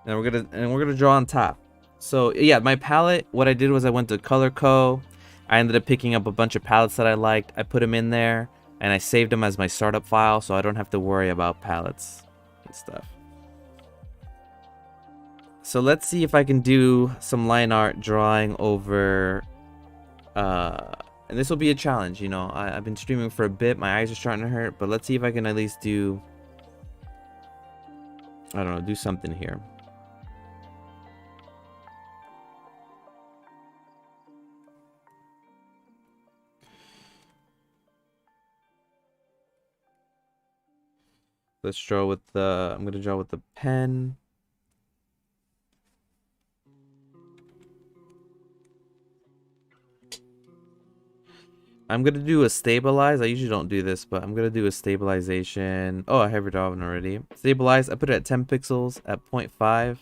and we're gonna draw on top. So yeah, my palette, what I did was I went to Color Co. I ended up picking up a bunch of palettes that I liked. I put them in there, and I saved them as my startup file, so I don't have to worry about palettes and stuff. So let's see if I can do some line art drawing over, and this will be a challenge, you know. I've been streaming for a bit, my eyes are starting to hurt, but let's see if I can at least do, I don't know, do something here. Let's draw with the, I'm gonna draw with the pen. I'm gonna do a stabilize. I usually don't do this, but I'm gonna do a stabilization. Oh, I have it on already. Stabilize. I put it at 10 pixels at 0.5.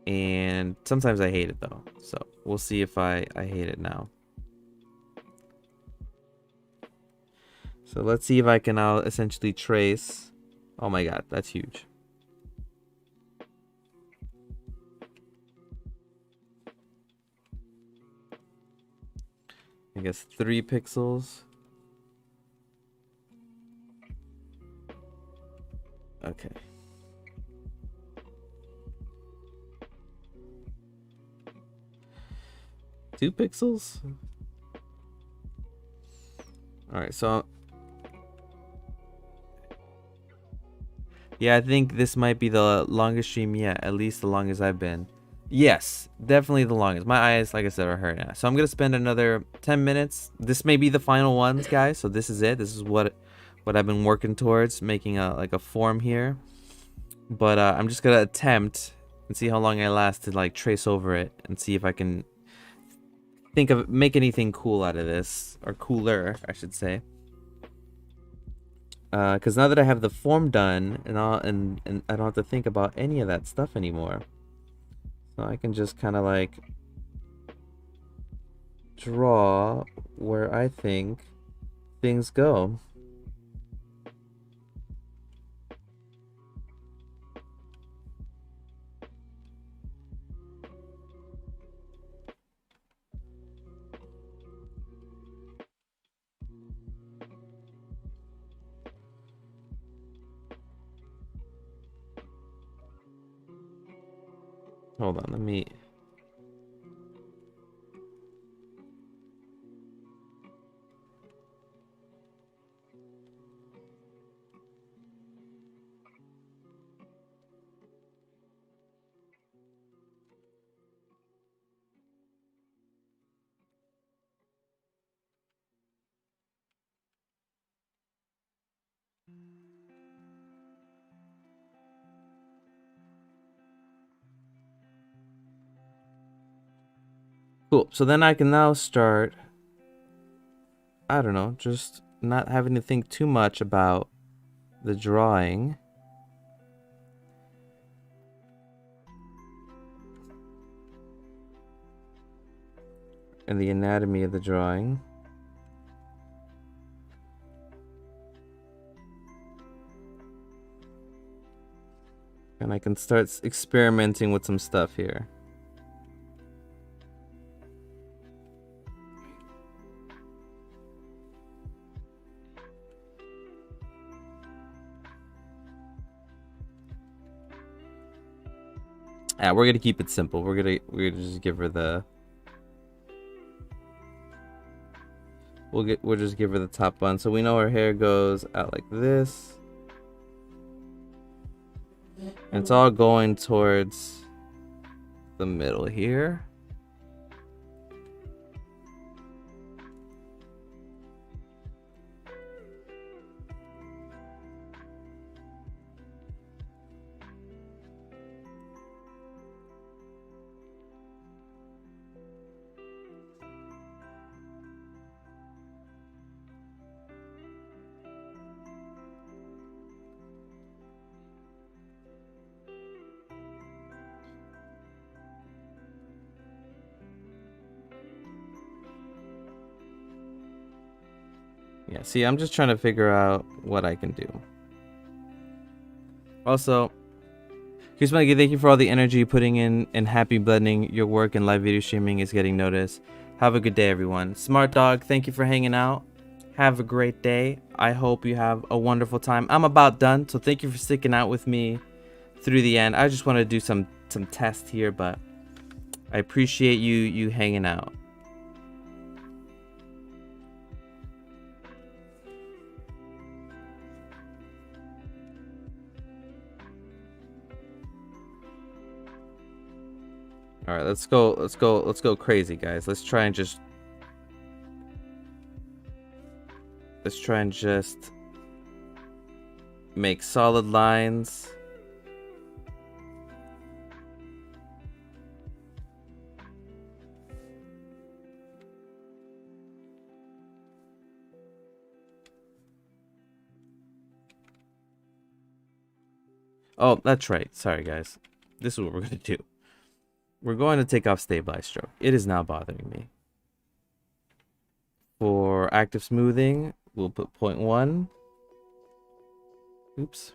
And sometimes I hate it though. So we'll see if I hate it now. So let's see if I can now essentially trace. Oh my god, that's huge. I guess 3 pixels. Okay. Two pixels? Alright, so yeah, I think this might be the longest stream yet, at least the longest I've been. Yes, definitely the longest. My eyes, like I said, are hurting now. So I'm gonna spend another 10 minutes. This may be the final ones, guys. So this is it. This is what I've been working towards, making a form here. But I'm just gonna attempt and see how long I last to like trace over it and see if I can make anything cool out of this, or cooler, I should say. Because now that I have the form done, and I don't have to think about any of that stuff anymore. So I can just kind of like draw where I think things go. Hold on, let me... Cool, so then I can now start, I don't know, just not having to think too much about the drawing. And the anatomy of the drawing. And I can start experimenting with some stuff here. Yeah, we're gonna keep it simple. We're gonna just give her the we'll just give her the top bun. So we know her hair goes out like this. And it's all going towards the middle here. Yeah, see, I'm just trying to figure out what I can do. Also, here's my thank you for all the energy you're putting in and happy blending. Your work and live video streaming is getting noticed. Have a good day, everyone. Smart Dog, thank you for hanging out. Have a great day. I hope you have a wonderful time. I'm about done, so thank you for sticking out with me through the end. I just want to do some tests here, but I appreciate you hanging out. All right, let's go crazy, guys. Let's try and just make solid lines. Oh, that's right. Sorry, guys. This is what we're going to do. We're going to take off stabilize stroke. It is now bothering me. For active smoothing, we'll put 0.1. Oops.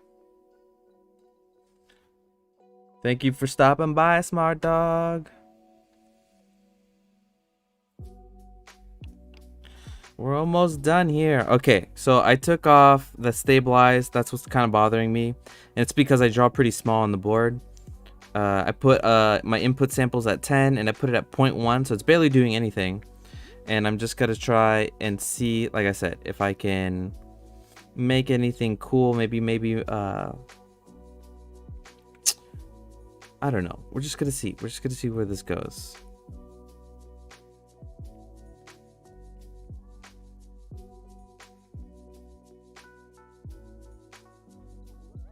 Thank you for stopping by, Smart Dog. We're almost done here. Okay, so I took off the stabilize. That's what's kind of bothering me. And it's because I draw pretty small on the board. I put my input samples at 10 and I put it at 0.1, so it's barely doing anything. And I'm just gonna try and see, like I said, if I can make anything cool. Maybe I don't know. We're just gonna see. We're just gonna see where this goes.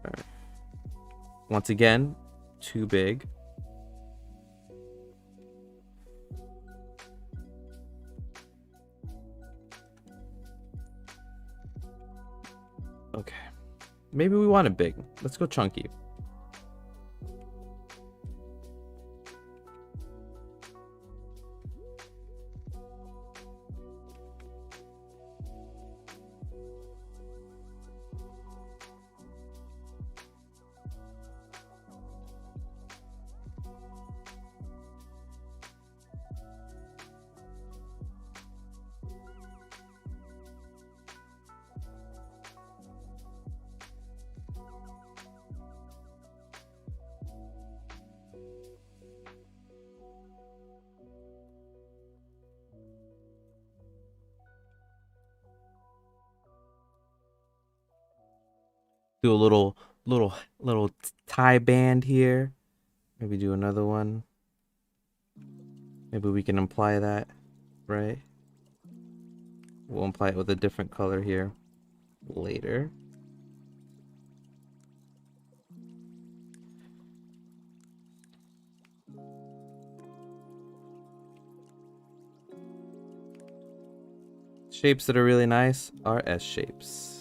All right. Once again, too big. Okay. Maybe we want it big. Let's go chunky. Do a little tie band here. Maybe do another one. Maybe we can imply that, right? We'll imply it with a different color here later. Shapes that are really nice are S shapes.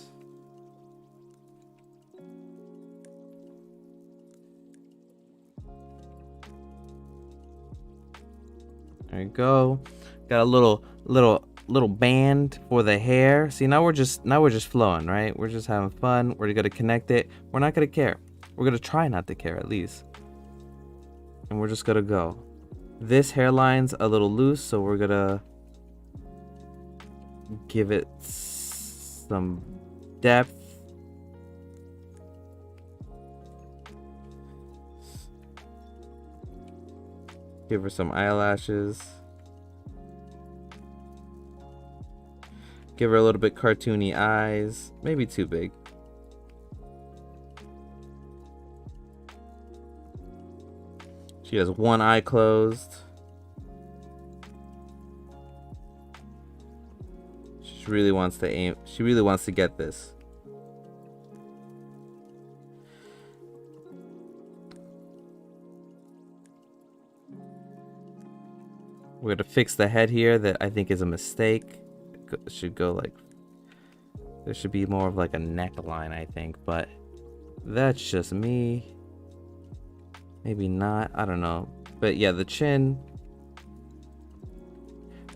There you go. Got a little band for the hair. See, now we're just flowing, right? We're just having fun. We're gonna connect it. We're not gonna care. We're gonna try not to care at least. And we're just gonna go. This hairline's a little loose, so we're gonna give it some depth. Give her some eyelashes. Give her a little bit cartoony eyes. Maybe too big. She has one eye closed. She really wants to aim. She really wants to get this. We're gonna fix the head here that I think is a mistake. It should go like, there should be more of like a neckline, I think, but that's just me. Maybe not, I don't know. But yeah, the chin.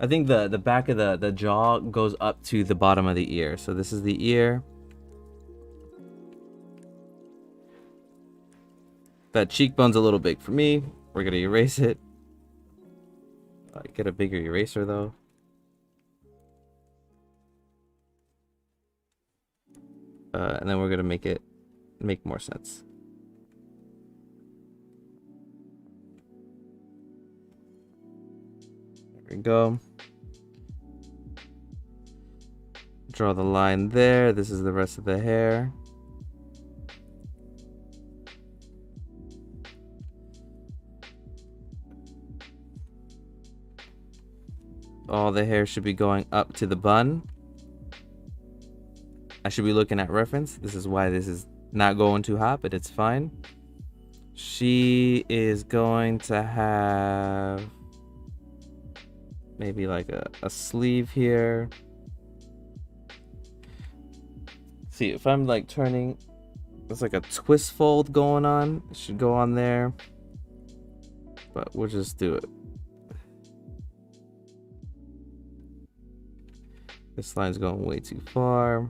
I think the back of the jaw goes up to the bottom of the ear. So this is the ear. That cheekbone's a little big for me. We're gonna erase it. Get a bigger eraser though. And then we're gonna make more sense. There we go. Draw the line there. This is the rest of the hair. All the hair should be going up to the bun. I should be looking at reference. This is why this is not going too hot, but it's fine. She is going to have maybe like a sleeve here. See, if I'm like turning, there's like a twist fold going on. It should go on there, but we'll just do it. This line's going way too far.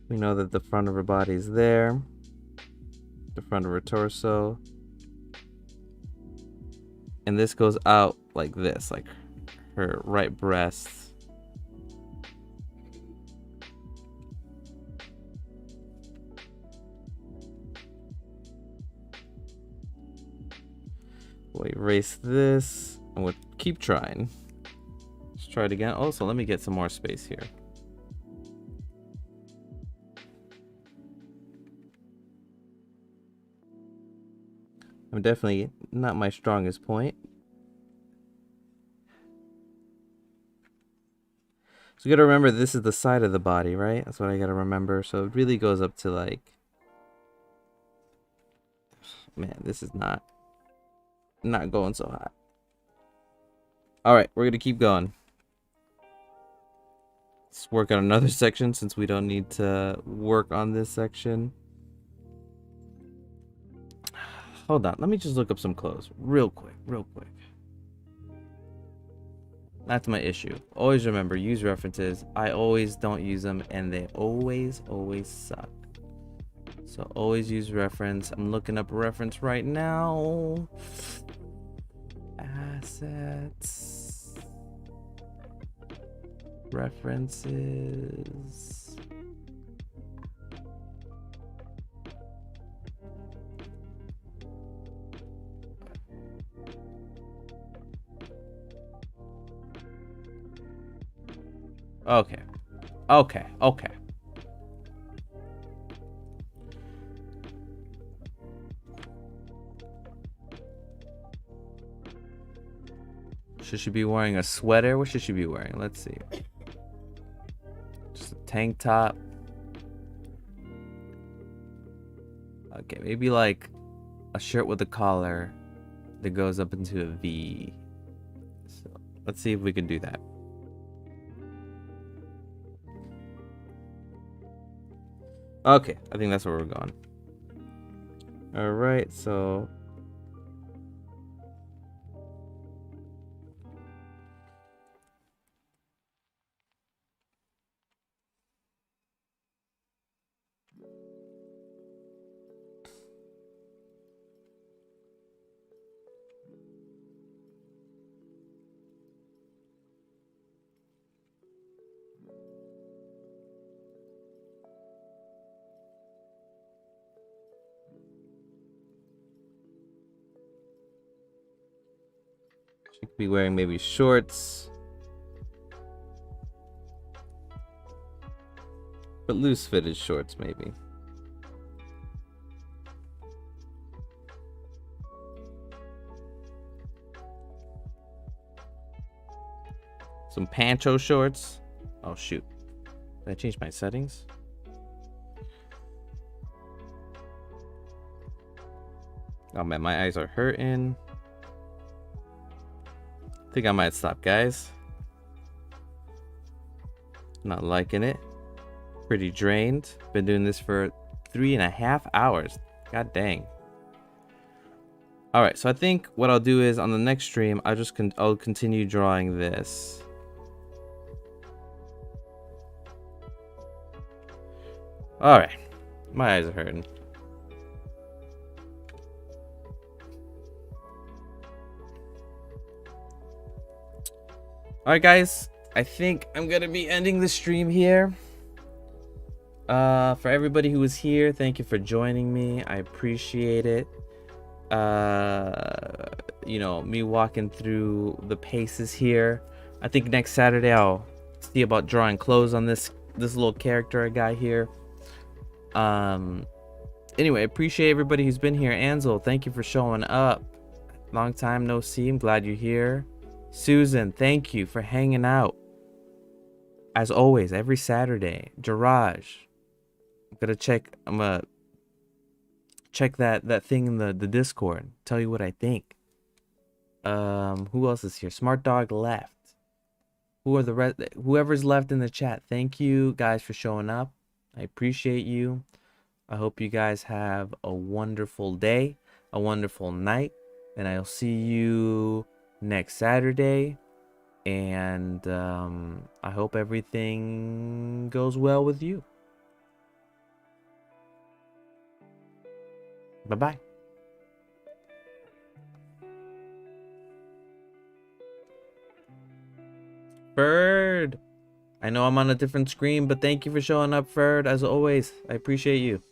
We know that the front of her body is there. The front of her torso. And this goes out like this, like her right breast. We'll erase this and we'll keep trying. Let's try it again. Also, let me get some more space here. I'm definitely not my strongest point. So you gotta remember this is the side of the body, right? That's what I gotta remember. So it really goes up to like, man, this is not going so hot. All right, we're gonna keep going. Let's work on another section since we don't need to work on this section. Hold on, let me just look up some clothes real quick. That's my issue. Always remember, use references. I always don't use them and they always suck. So always use reference. I'm looking up a reference right now. Assets. References. Okay. Should she be wearing a sweater? What should she be wearing? Let's see. Just a tank top. Okay, maybe like a shirt with a collar that goes up into a V. So let's see if we can do that. Okay, I think that's where we're going. All right, so Be wearing maybe shorts. But loose fitted shorts maybe. Some pancho shorts. Oh shoot. Did I change my settings? Oh man, my eyes are hurting. I think I might stop, guys. Not liking it. Pretty drained. Been doing this for 3.5 hours. God dang. Alright, so I think what I'll do is on the next stream, I'll continue drawing this. Alright. My eyes are hurting. Alright guys, I think I'm gonna be ending the stream here. For everybody who was here, thank you for joining me. I appreciate it. You know, me walking through the paces here. I think next Saturday I'll see about drawing clothes on this little character I got here. Anyway, appreciate everybody who's been here. Ansel, thank you for showing up. Long time no see. I'm glad you're here. Susan, thank you for hanging out. As always, every Saturday. Jiraj, I'm gonna check that thing in the Discord. Tell you what I think. Who else is here? Smart Dog left. Who are the rest? Whoever's left in the chat. Thank you guys for showing up. I appreciate you. I hope you guys have a wonderful day, a wonderful night, and I'll see you next Saturday. And I hope everything goes well with you. Bye-bye. Bird, I know I'm on a different screen, but thank you for showing up, Ferd. As always, I appreciate you.